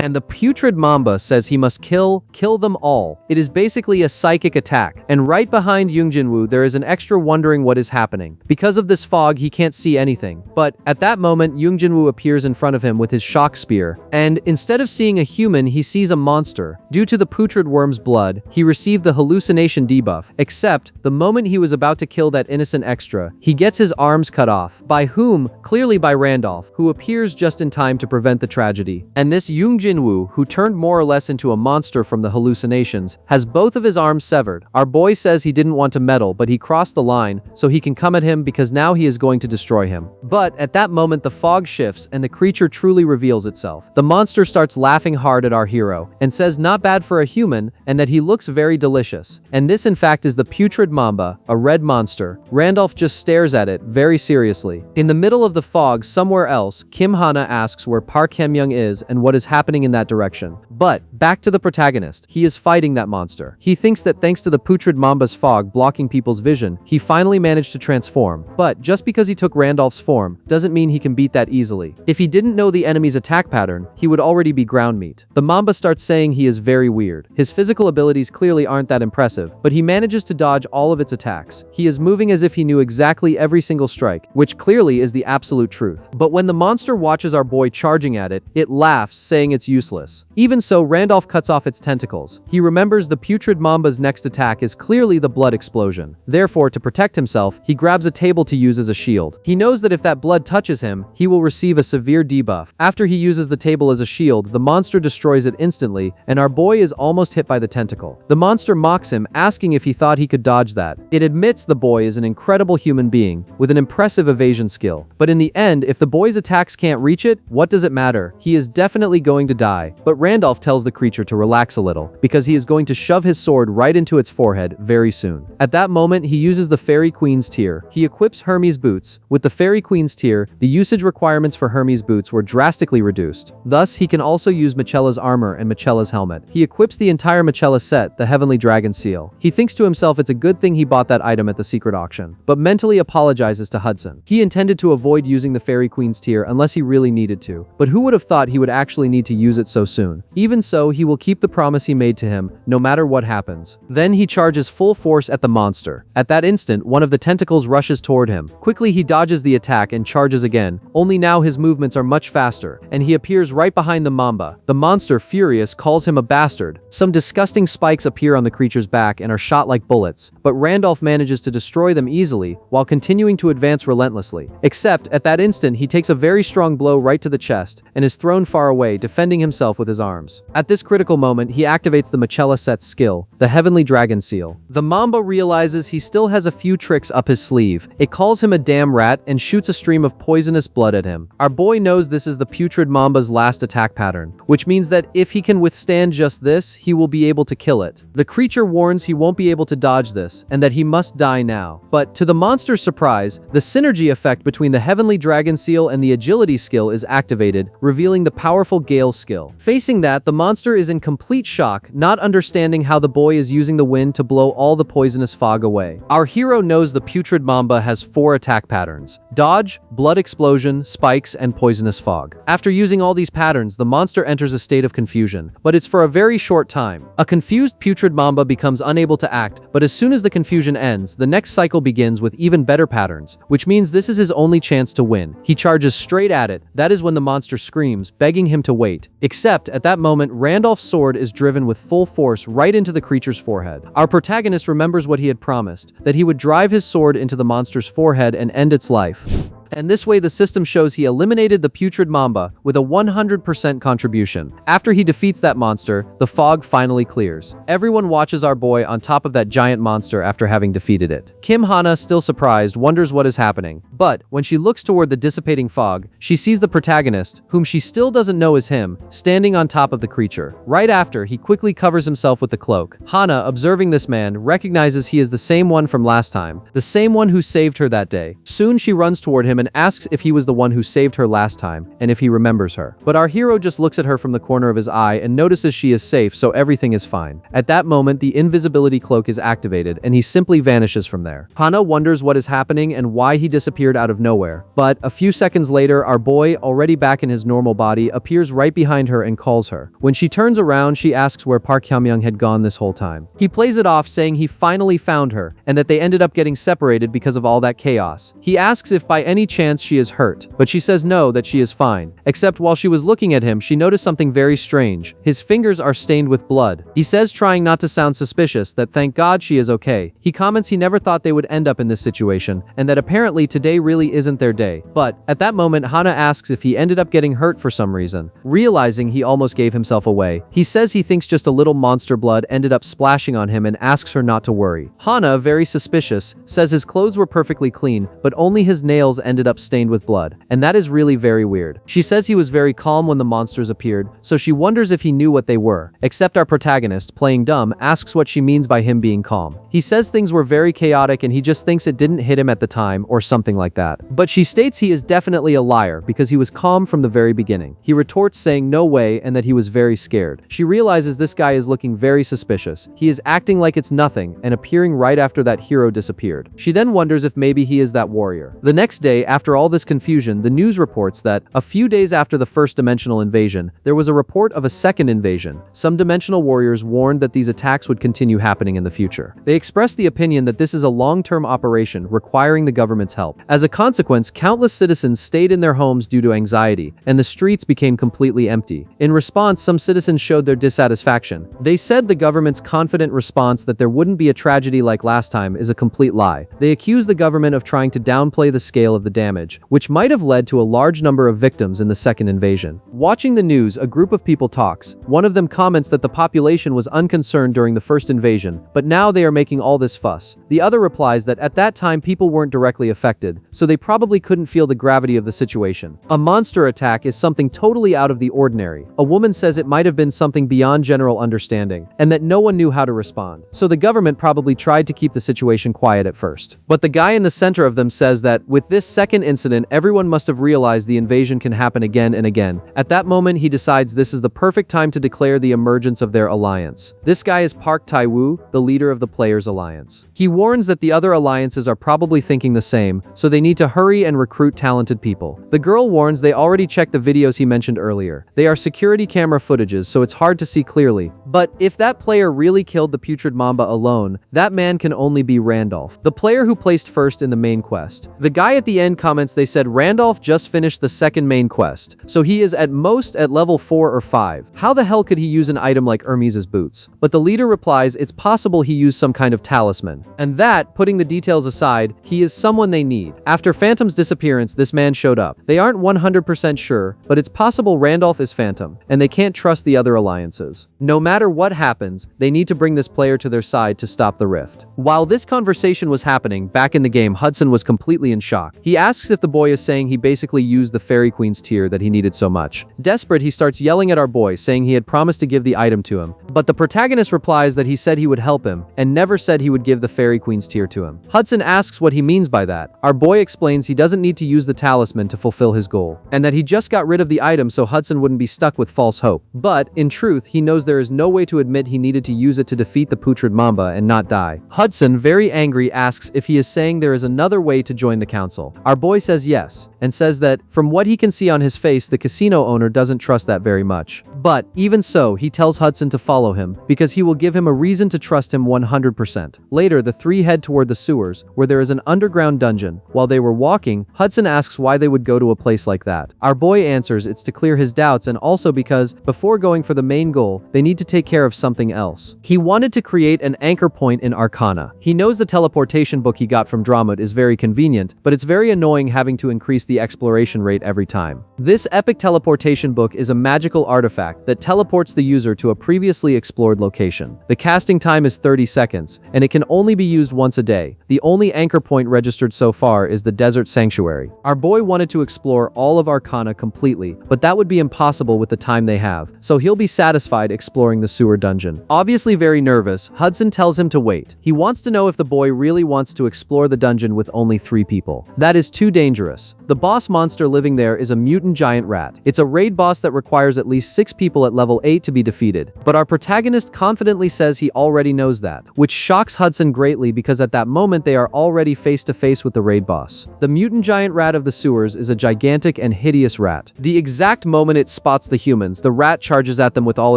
And the putrid mamba says he must kill them all. It is basically a psychic attack. And right behind Young Jinwoo, there is an extra wondering what is happening. Because of this fog, he can't see anything. But at that moment, Young Jinwoo appears in front of him with his shock spear. And instead of seeing a human, he sees a monster. Due to the putrid worm's blood, he received the hallucination debuff. Except, the moment he was about to kill that innocent extra, he gets his arms cut off. By whom? Clearly by Randolph, who appears just in time to prevent the tragedy. And this Young Jinwoo, who turned more or less into a monster from the hallucinations, has both of his arms severed. Our boy says he didn't want to meddle, but he crossed the line, so he can come at him because now he is going to destroy him. But at that moment, the fog shifts and the creature truly reveals itself. The monster starts laughing hard at our hero and says not bad for a human and that he looks very delicious. And this in fact is the putrid mamba, a red monster. Randolph just stares at it very seriously. In the middle of the fog somewhere else, Kim Hana asks where Park Hyun-myung is and what is happening in that direction. But back to the protagonist. He is fighting that monster. He thinks that thanks to the putrid mamba's fog blocking people's vision, he finally managed to transform. But just because he took Randolph's form doesn't mean he can beat that easily. If he didn't know the enemy's attack pattern, he would already be ground meat. The mamba starts saying he is very weird. His physical abilities clearly aren't that impressive, but he manages to dodge all of its attacks. He is moving as if he knew exactly every single strike, which clearly is the absolute truth. But when the monster watches our boy charging at it, it laughs, saying it's useless. Even so, Randolph cuts off its tentacles. He remembers the putrid mamba's next attack is clearly the blood explosion. Therefore, to protect himself, he grabs a table to use as a shield. He knows that if that blood touches him, he will receive a severe debuff. After he uses the table as a shield, the monster destroys it instantly, and our boy is almost hit by the tentacle. The monster mocks him, asking if he thought he could dodge that. It admits the boy is an incredible human being, with an impressive evasion skill. But in the end, if the boy's attacks can't reach it, what does it matter? He is definitely going to die. But Randolph tells the creature to relax a little, because he is going to shove his sword right into its forehead very soon. At that moment, he uses the Fairy Queen's Tear. He equips Hermes' boots. With the Fairy Queen's Tear, the usage requirements for Hermes' boots were drastically reduced. Thus, he can also use Michella's armor and Michella's helmet. He equips the entire Michella set, the Heavenly Dragon Seal. He thinks to himself it's a good thing he bought that item at the secret auction, but mentally apologizes to Hudson. He intended to avoid using the Fairy Queen's Tear unless he really needed to, but who would have thought he would actually need to use it so soon? Even so, he will keep the promise he made to him, no matter what happens. Then he charges full force at the monster. At that instant, one of the tentacles rushes toward him. Quickly he dodges the attack and charges again, only now his movements are much faster, and he appears right behind the Mamba. The monster, furious, calls him a bastard. Some disgusting spikes appear on the creature's back and are shot like bullets, but Randolph manages to destroy them easily while continuing to advance relentlessly. Except, at that instant, he takes a very strong blow right to the chest and is thrown far away, defending himself with his arms. At this critical moment, he activates the Michella set's skill, the Heavenly Dragon Seal. The Mamba realizes he still has a few tricks up his sleeve. It calls him a damn rat and shoots a stream of poisonous blood at him. Our boy knows this is the putrid Mamba's last attack pattern, which means that if he can withstand just this, he will be able to kill it. The creature warns he won't be able to dodge this, and that he must die now. But, to the monster's surprise, the synergy effect between the Heavenly Dragon Seal and the Agility skill is activated, revealing the powerful Gale skill. Facing that, the monster is in complete shock, not understanding how the boy is using the wind to blow all the poisonous fog away. Our hero knows the putrid Mamba has 4 attack patterns: dodge, blood explosion, spikes, and poisonous fog. After using all these patterns, the monster enters a state of confusion, but it's for a very short time. A confused putrid Mamba becomes unable to act, but as soon as the confusion ends, the next cycle begins with even better patterns, which means this is his only chance to win. He charges straight at it. That is when the monster screams, begging him to wait. Except, at that moment, Randolph's sword is driven with full force right into the creature's forehead. Our protagonist remembers what he had promised, that he would drive his sword into the monster's forehead and end its life. And this way the system shows he eliminated the putrid Mamba with a 100% contribution. After he defeats that monster, the fog finally clears. Everyone watches our boy on top of that giant monster after having defeated it. Kim Hana, still surprised, wonders what is happening. But, when she looks toward the dissipating fog, she sees the protagonist, whom she still doesn't know is him, standing on top of the creature. Right after, he quickly covers himself with the cloak. Hana, observing this man, recognizes he is the same one from last time, the same one who saved her that day. Soon she runs toward him and asks if he was the one who saved her last time, and if he remembers her. But our hero just looks at her from the corner of his eye and notices she is safe, so everything is fine. At that moment, the invisibility cloak is activated, and he simply vanishes from there. Hana wonders what is happening and why he disappeared out of nowhere. But, a few seconds later, our boy, already back in his normal body, appears right behind her and calls her. When she turns around, she asks where Park Hyung had gone this whole time. He plays it off, saying he finally found her, and that they ended up getting separated because of all that chaos. He asks if by any chance she is hurt, but she says no, that she is fine. Except while she was looking at him, she noticed something very strange. His fingers are stained with blood. He says, trying not to sound suspicious, that thank God she is okay. He comments he never thought they would end up in this situation, and that apparently today really isn't their day. But, at that moment, Hana asks if he ended up getting hurt for some reason. Realizing he almost gave himself away, he says he thinks just a little monster blood ended up splashing on him and asks her not to worry. Hana, very suspicious, says his clothes were perfectly clean, but only his nails ended up stained with blood, and that is really very weird. She says he was very calm when the monsters appeared, so she wonders if he knew what they were. Except our protagonist, playing dumb, asks what she means by him being calm. He says things were very chaotic and he just thinks it didn't hit him at the time or something like that. But she states he is definitely a liar because he was calm from the very beginning. He retorts saying no way and that he was very scared. She realizes this guy is looking very suspicious. He is acting like it's nothing and appearing right after that hero disappeared. She then wonders if maybe he is that warrior. The next day, after all this confusion, the news reports that, a few days after the first dimensional invasion, there was a report of a second invasion. Some dimensional warriors warned that these attacks would continue happening in the future. They expressed the opinion that this is a long-term operation requiring the government's help. As a consequence, countless citizens stayed in their homes due to anxiety, and the streets became completely empty. In response, some citizens showed their dissatisfaction. They said the government's confident response that there wouldn't be a tragedy like last time is a complete lie. They accused the government of trying to downplay the scale of the damage, which might have led to a large number of victims in the second invasion. Watching the news, a group of people talks. One of them comments that the population was unconcerned during the first invasion, but now they are making all this fuss. The other replies that at that time people weren't directly affected, so they probably couldn't feel the gravity of the situation. A monster attack is something totally out of the ordinary. A woman says it might have been something beyond general understanding, and that no one knew how to respond. So the government probably tried to keep the situation quiet at first. But the guy in the center of them says that, with this second incident, everyone must have realized the invasion can happen again and again. At that moment, he decides this is the perfect time to declare the emergence of their alliance. This guy is Park Tae-woo, the leader of the Players Alliance. He warns that the other alliances are probably thinking the same, so they need to hurry and recruit talented people. The girl warns they already checked the videos he mentioned earlier. They are security camera footages, so it's hard to see clearly. But if that player really killed the putrid Mamba alone, that man can only be Randolph, the player who placed first in the main quest. The guy at the end comments they said Randolph just finished the second main quest, so he is at most at level 4 or 5. How the hell could he use an item like Hermes's boots? But the leader replies it's possible he used some kind of talisman. And that, putting the details aside, he is someone they need. After Phantom's disappearance, this man showed up. They aren't 100% sure, but it's possible Randolph is Phantom, and they can't trust the other alliances. No matter what happens, they need to bring this player to their side to stop the rift. While this conversation was happening, back in the game, Hudson was completely in shock. He asks if the boy is saying he basically used the Fairy Queen's tear that he needed so much. Desperate, he starts yelling at our boy, saying he had promised to give the item to him. But the protagonist replies that he said he would help him, and never said he would give the Fairy Queen's tear to him. Hudson asks what he means by that. Our boy explains he doesn't need to use the talisman to fulfill his goal, and that he just got rid of the item so Hudson wouldn't be stuck with false hope. But, in truth, he knows there is no way to admit he needed to use it to defeat the putrid Mamba and not die. Hudson, very angry, asks if he is saying there is another way to join the council. Our boy says yes, and says that, from what he can see on his face, the casino owner doesn't trust that very much. But, even so, he tells Hudson to follow him, because he will give him a reason to trust him 100%. Later, the three head toward the sewers, where there is an underground dungeon. While they were walking, Hudson asks why they would go to a place like that. Our boy answers it's to clear his doubts, and also because, before going for the main goal, they need to take care of something else. He wanted to create an anchor point in Arcana. He knows the teleportation book he got from Dramut is very convenient, but it's very annoying having to increase the exploration rate every time. This epic teleportation book is a magical artifact that teleports the user to a previously explored location. The casting time is 30 seconds, and it can only be used once a day. The only anchor point registered so far is the Desert Sanctuary. Our boy wanted to explore all of Arcana completely, but that would be impossible with the time they have, so he'll be satisfied exploring the sewer dungeon. Obviously very nervous, Hudson tells him to wait. He wants to know if the boy really wants to explore the dungeon with only 3 people. That is too dangerous. The boss monster living there is a mutant giant rat. It's a raid boss that requires at least 6 people at level 8 to be defeated, but our protagonist confidently says he already knows that, which shocks Hudson greatly because at that moment they are already face to face with the raid boss. The mutant giant rat of the sewers is a gigantic and hideous rat. The exact moment it spots the humans, the rat charges at them with all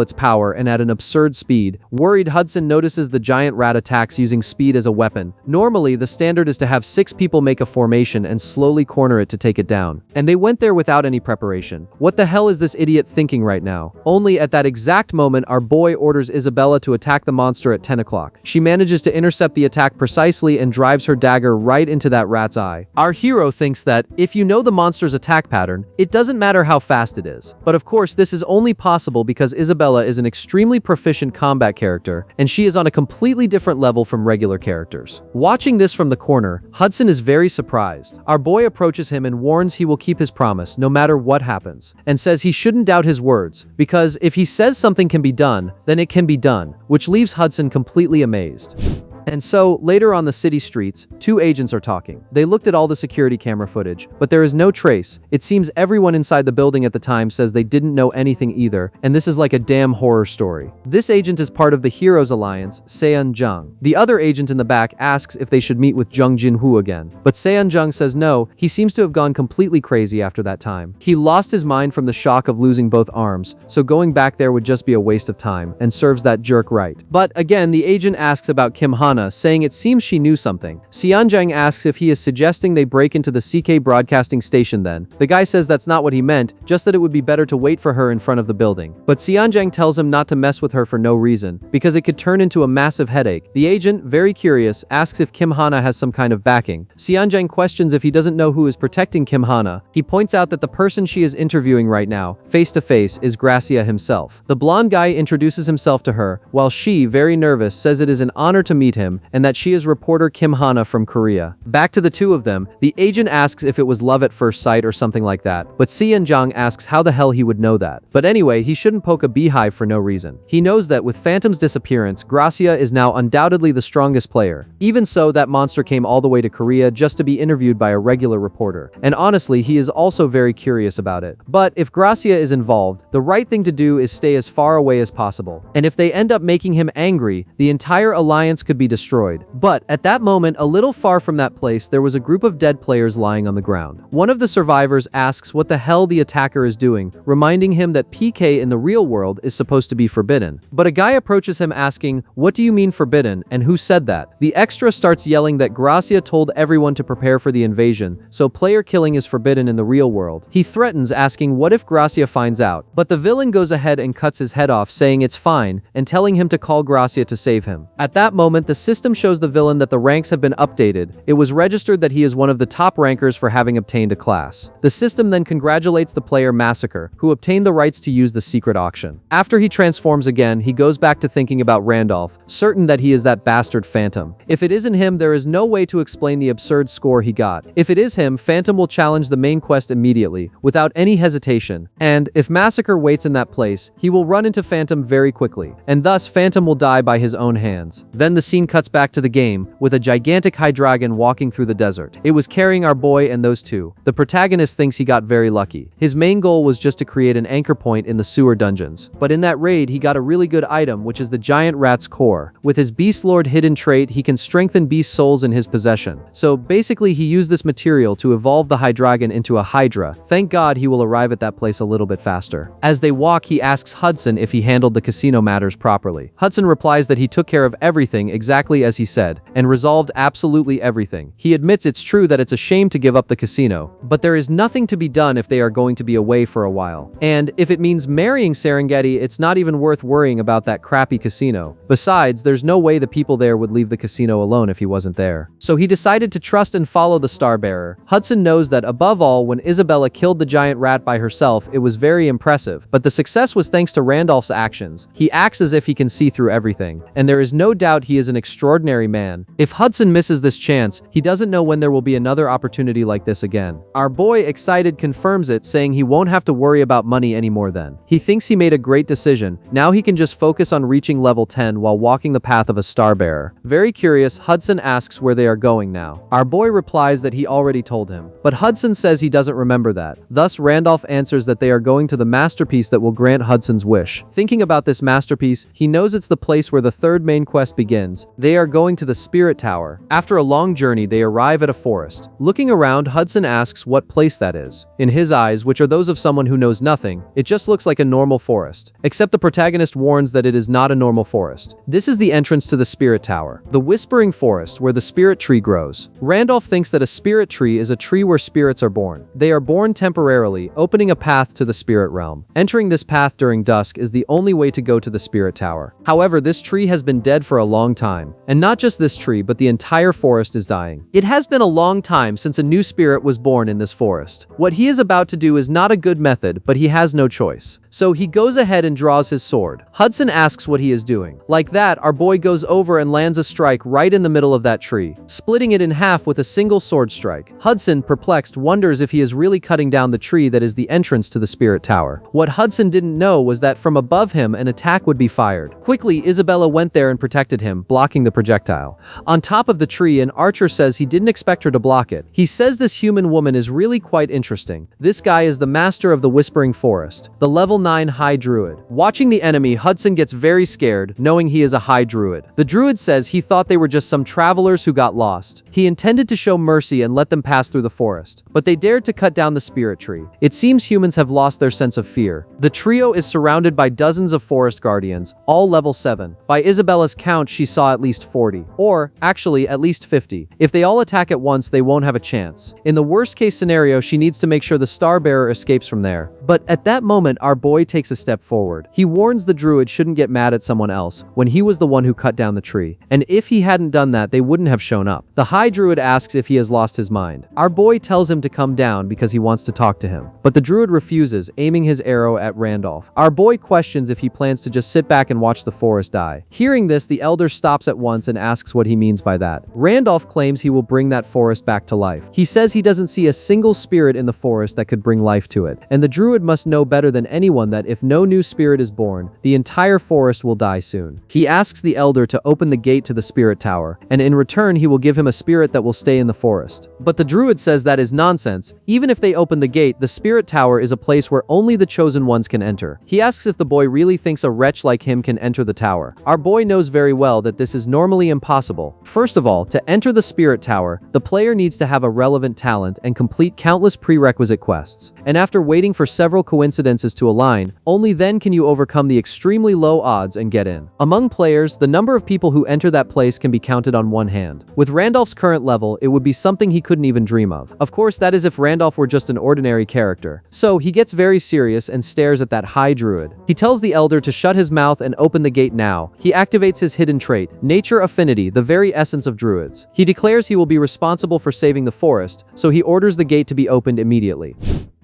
its power and at an absurd speed. Worried, Hudson notices the giant rat attacks using speed as a weapon. Normally, the standard is to have 6 people make a formation and slowly corner it to take it down. And they went there without any preparation. What the hell is this idiot thinking right now? Only at that exact moment, our boy orders Isabella to attack the monster at 10 o'clock. She manages to intercept the attack precisely and drives her dagger right into that rat's eye. Our hero thinks that, if you know the monster's attack pattern, it doesn't matter how fast it is. But of course, this is only possible because Isabella is an extremely proficient combat character, and she is on a completely different level from regular characters. Watching this from the corner, Hudson is very surprised. Our boy approaches him and warns he will keep his promise no matter what happens, and says he shouldn't doubt his words, because if he says something can be done, then it can be done, which leaves Hudson completely amazed. And so, later on the city streets, 2 agents are talking. They looked at all the security camera footage, but there is no trace. It seems everyone inside the building at the time says they didn't know anything either, and this is like a damn horror story. This agent is part of the Heroes Alliance, Seon Jung. The other agent in the back asks if they should meet with Jung Jin-woo again, but Seon Jung says no, he seems to have gone completely crazy after that time. He lost his mind from the shock of losing both arms, so going back there would just be a waste of time, and serves that jerk right. But again, the agent asks about Kim Han Hana, saying it seems she knew something. Xianjiang asks if he is suggesting they break into the CK broadcasting station then. The guy says that's not what he meant, just that it would be better to wait for her in front of the building. But Xianjiang tells him not to mess with her for no reason, because it could turn into a massive headache. The agent, very curious, asks if Kim Hana has some kind of backing. Xianjiang questions if he doesn't know who is protecting Kim Hana. He points out that the person she is interviewing right now, face to face, is Gracia himself. The blonde guy introduces himself to her, while she, very nervous, says it is an honor to meet him, and that she is reporter Kim Hana from Korea. Back to the two of them, the agent asks if it was love at first sight or something like that, but Xianjiang asks how the hell he would know that. But anyway, he shouldn't poke a beehive for no reason. He knows that with Phantom's disappearance, Gracia is now undoubtedly the strongest player. Even so, that monster came all the way to Korea just to be interviewed by a regular reporter. And honestly, he is also very curious about it. But if Gracia is involved, the right thing to do is stay as far away as possible. And if they end up making him angry, the entire alliance could be destroyed. But at that moment, a little far from that place, there was a group of dead players lying on the ground. One of the survivors asks what the hell the attacker is doing, reminding him that PK in the real world is supposed to be forbidden. But a guy approaches him asking, "What do you mean forbidden, and who said that?" The extra starts yelling that Gracia told everyone to prepare for the invasion, so player killing is forbidden in the real world. He threatens, asking what if Gracia finds out, but the villain goes ahead and cuts his head off, saying it's fine, and telling him to call Gracia to save him. At that moment, the system shows the villain that the ranks have been updated. It was registered that he is one of the top rankers for having obtained a class. The system then congratulates the player Massacre, who obtained the rights to use the secret auction. After he transforms again, he goes back to thinking about Randolph, certain that he is that bastard Phantom. If it isn't him, there is no way to explain the absurd score he got. If it is him, Phantom will challenge the main quest immediately, without any hesitation. And if Massacre waits in that place, he will run into Phantom very quickly, and thus Phantom will die by his own hands. Then the scene cuts back to the game, with a gigantic Hydreigon walking through the desert. It was carrying our boy and those two. The protagonist thinks he got very lucky. His main goal was just to create an anchor point in the sewer dungeons. But in that raid, he got a really good item, which is the giant rat's core. With his Beast Lord hidden trait, he can strengthen beast souls in his possession. So basically, he used this material to evolve the Hydreigon into a Hydra. Thank God he will arrive at that place a little bit faster. As they walk, he asks Hudson if he handled the casino matters properly. Hudson replies that he took care of everything exactly as he said, and resolved absolutely everything. He admits it's true that it's a shame to give up the casino, but there is nothing to be done if they are going to be away for a while. And if it means marrying Serengeti, it's not even worth worrying about that crappy casino. Besides, there's no way the people there would leave the casino alone if he wasn't there. So he decided to trust and follow the Starbearer. Hudson knows that above all, when Isabella killed the giant rat by herself, it was very impressive, but the success was thanks to Randolph's actions. He acts as if he can see through everything, and there is no doubt he is an extraordinary man. If Hudson misses this chance, he doesn't know when there will be another opportunity like this again. Our boy, excited, confirms it, saying he won't have to worry about money anymore then. He thinks he made a great decision. Now he can just focus on reaching level 10 while walking the path of a Starbearer. Very curious, Hudson asks where they are going now. Our boy replies that he already told him, but Hudson says he doesn't remember that. Thus, Randolph answers that they are going to the masterpiece that will grant Hudson's wish. Thinking about this masterpiece, he knows it's the place where the third main quest begins. They are going to the Spirit Tower. After a long journey, they arrive at a forest. Looking around, Hudson asks what place that is. In his eyes, which are those of someone who knows nothing, it just looks like a normal forest. Except the protagonist warns that it is not a normal forest. This is the entrance to the Spirit Tower, the Whispering Forest where the spirit tree grows. Randolph thinks that a spirit tree is a tree where spirits are born. They are born temporarily, opening a path to the spirit realm. Entering this path during dusk is the only way to go to the Spirit Tower. However, this tree has been dead for a long time. And not just this tree, but the entire forest is dying. It has been a long time since a new spirit was born in this forest. What he is about to do is not a good method, but he has no choice. So he goes ahead and draws his sword. Hudson asks what he is doing. Like that, our boy goes over and lands a strike right in the middle of that tree, splitting it in half with a single sword strike. Hudson, perplexed, wonders if he is really cutting down the tree that is the entrance to the Spirit Tower. What Hudson didn't know was that from above him, an attack would be fired. Quickly, Isabella went there and protected him, blocking the projectile. On top of the tree, an archer says he didn't expect her to block it. He says this human woman is really quite interesting. This guy is the master of the Whispering Forest, the level 9 High Druid. Watching the enemy, Hudson gets very scared, knowing he is a High Druid. The Druid says he thought they were just some travelers who got lost. He intended to show mercy and let them pass through the forest, but they dared to cut down the spirit tree. It seems humans have lost their sense of fear. The trio is surrounded by dozens of forest guardians, all level 7. By Isabella's count, she saw at least 40. Or, actually, at least 50. If they all attack at once, they won't have a chance. In the worst case scenario, she needs to make sure the Star Bearer escapes from there. But at that moment, our boy takes a step forward. He warns the druid shouldn't get mad at someone else when he was the one who cut down the tree. And if he hadn't done that, they wouldn't have shown up. The High Druid asks if he has lost his mind. Our boy tells him to come down because he wants to talk to him. But the druid refuses, aiming his arrow at Randolph. Our boy questions if he plans to just sit back and watch the forest die. Hearing this, the elder stops at once and asks what he means by that. Randolph claims he will bring that forest back to life. He says he doesn't see a single spirit in the forest that could bring life to it. And the druid must know better than anyone that if no new spirit is born, the entire forest will die soon. He asks the elder to open the gate to the spirit tower, and in return he will give him a spirit that will stay in the forest. But the druid says that is nonsense. Even if they open the gate, the spirit tower is a place where only the chosen ones can enter. He asks if the boy really thinks a wretch like him can enter the tower. Our boy knows very well that this is normally impossible. First of all, to enter the spirit tower, the player needs to have a relevant talent and complete countless prerequisite quests. And after waiting for several coincidences to align, only then can you overcome the extremely low odds and get in. Among players, the number of people who enter that place can be counted on one hand. With Randolph's current level, it would be something he couldn't even dream of. Of course, that is if Randolph were just an ordinary character. So he gets very serious and stares at that High Druid. He tells the elder to shut his mouth and open the gate now. He activates his hidden trait, Nature Affinity, the very essence of druids. He declares he will be responsible for saving the forest, so he orders the gate to be opened immediately.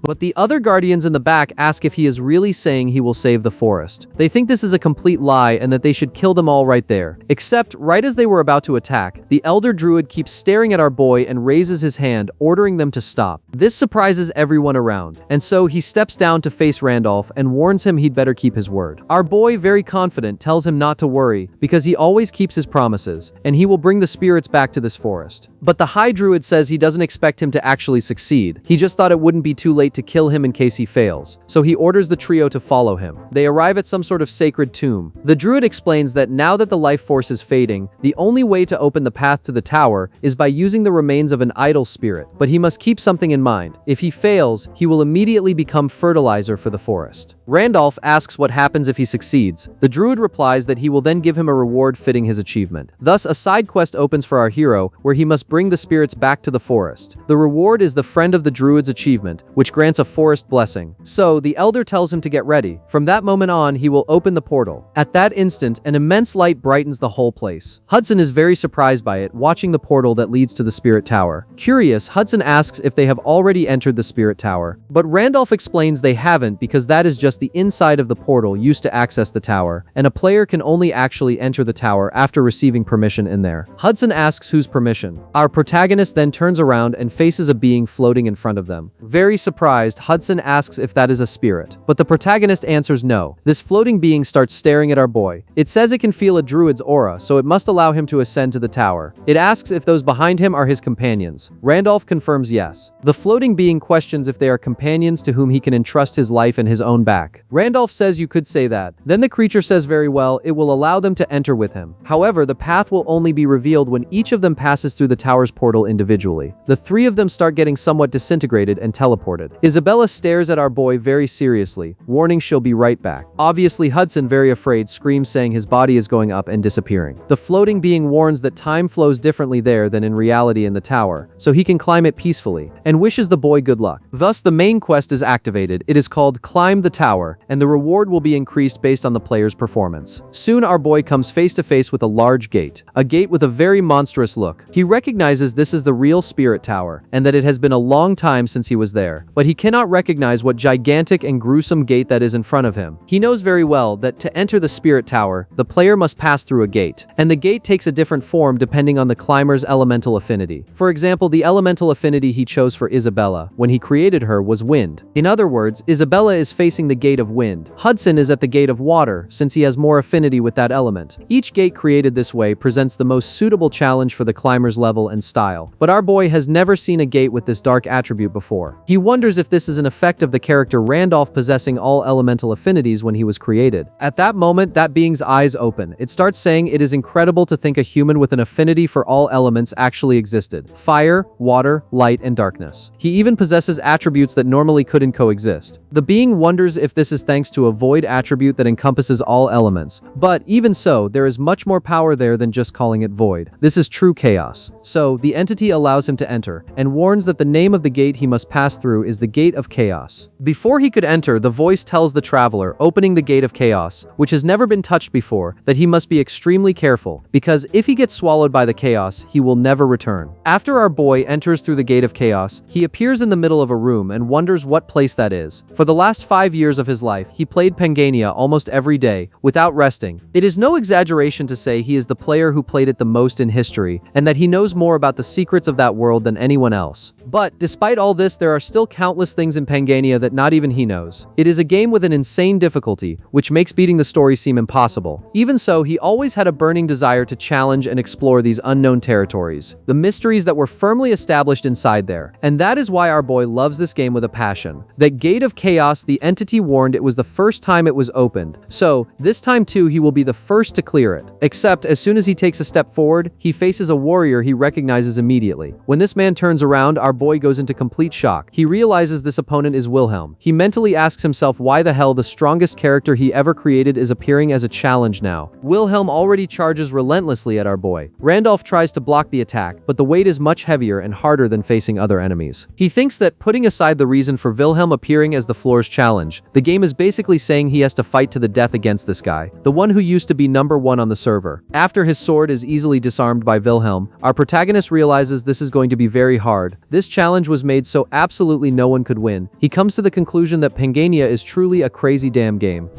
But the other guardians in the back ask if he is really saying he will save the forest. They think this is a complete lie and that they should kill them all right there. Except, right as they were about to attack, the elder druid keeps staring at our boy and raises his hand, ordering them to stop. This surprises everyone around, and so he steps down to face Randolph and warns him he'd better keep his word. Our boy, very confident, tells him not to worry, because he always keeps his promises, and he will bring the spirits back to this forest. But the High Druid says he doesn't expect him to actually succeed. He just thought it wouldn't be too late to kill him in case he fails, so he orders the trio to follow him. They arrive at some sort of sacred tomb. The druid explains that now that the life force is fading, the only way to open the path to the tower is by using the remains of an idol spirit, but he must keep something in mind. If he fails, he will immediately become fertilizer for the forest. Randolph asks what happens if he succeeds. The druid replies that he will then give him a reward fitting his achievement. Thus, a side quest opens for our hero, where he must bring the spirits back to the forest. The reward is the Friend of the Druid's achievement, which grants a forest blessing. So, the elder tells him to get ready. From that moment on, he will open the portal. At that instant, an immense light brightens the whole place. Hudson is very surprised by it, watching the portal that leads to the spirit tower. Curious, Hudson asks if they have already entered the spirit tower. But Randolph explains they haven't because that is just the inside of the portal used to access the tower, and a player can only actually enter the tower after receiving permission in there. Hudson asks whose permission. Our protagonist then turns around and faces a being floating in front of them. Very surprised, Hudson asks if that is a spirit, but the protagonist answers no. This floating being starts staring at our boy. It says it can feel a druid's aura, so it must allow him to ascend to the tower. It asks if those behind him are his companions. Randolph confirms yes. The floating being questions if they are companions to whom he can entrust his life and his own back. Randolph says you could say that. Then the creature says very well, it will allow them to enter with him. However, the path will only be revealed when each of them passes through the tower's portal individually. The three of them start getting somewhat disintegrated and teleported. Isabella stares at our boy very seriously, warning she'll be right back. Obviously, Hudson, very afraid, screams saying his body is going up and disappearing. The floating being warns that time flows differently there than in reality in the tower, so he can climb it peacefully, and wishes the boy good luck. Thus, the main quest is activated. It is called Climb the Tower, and the reward will be increased based on the player's performance. Soon, our boy comes face to face with a large gate. A gate with a very monstrous look. He recognizes this is the real spirit tower, and that it has been a long time since he was there, but he cannot recognize what gigantic and gruesome gate that is in front of him. He knows very well that to enter the spirit tower, the player must pass through a gate, and the gate takes a different form depending on the climber's elemental affinity. For example, the elemental affinity he chose for Isabella when he created her was wind. In other words, Isabella is facing the gate of wind. Hudson is at the gate of water, since he has more affinity with that element. Each gate created this way presents the most suitable challenge for the climber's level and style, but our boy has never seen a gate with this dark attribute before. He wonders wonders if this is an effect of the character Randolph possessing all elemental affinities when he was created. At that moment, that being's eyes open. It starts saying it is incredible to think a human with an affinity for all elements actually existed: fire, water, light, and darkness. He even possesses attributes that normally couldn't coexist. The being wonders if this is thanks to a void attribute that encompasses all elements. But even so, there is much more power there than just calling it void. This is true chaos. So, the entity allows him to enter, and warns that the name of the gate he must pass through is the Gate of Chaos. Before he could enter, the voice tells the traveler opening the Gate of Chaos, which has never been touched before, that he must be extremely careful, because if he gets swallowed by the chaos, he will never return. After our boy enters through the Gate of Chaos, he appears in the middle of a room and wonders what place that is. For the last 5 years of his life, he played Pangania almost every day, without resting. It is no exaggeration to say he is the player who played it the most in history, and that he knows more about the secrets of that world than anyone else. But, despite all this, there are still countless things in Pangania that not even he knows. It is a game with an insane difficulty, which makes beating the story seem impossible. Even so, he always had a burning desire to challenge and explore these unknown territories, the mysteries that were firmly established inside there. And that is why our boy loves this game with a passion. That Gate of Chaos, the entity warned it was the first time it was opened. So, this time too, he will be the first to clear it. Except, as soon as he takes a step forward, he faces a warrior he recognizes immediately. When this man turns around, our boy goes into complete shock. He realizes this opponent is Wilhelm. He mentally asks himself why the hell the strongest character he ever created is appearing as a challenge now. Wilhelm already charges relentlessly at our boy. Randolph tries to block the attack, but the weight is much heavier and harder than facing other enemies. He thinks that, putting aside the reason for Wilhelm appearing as the floor's challenge, the game is basically saying he has to fight to the death against this guy, the one who used to be #1 on the server. After his sword is easily disarmed by Wilhelm, our protagonist realizes this is going to be very hard. This challenge was made so absolutely no one could win. He comes to the conclusion that Pangania is truly a crazy damn game.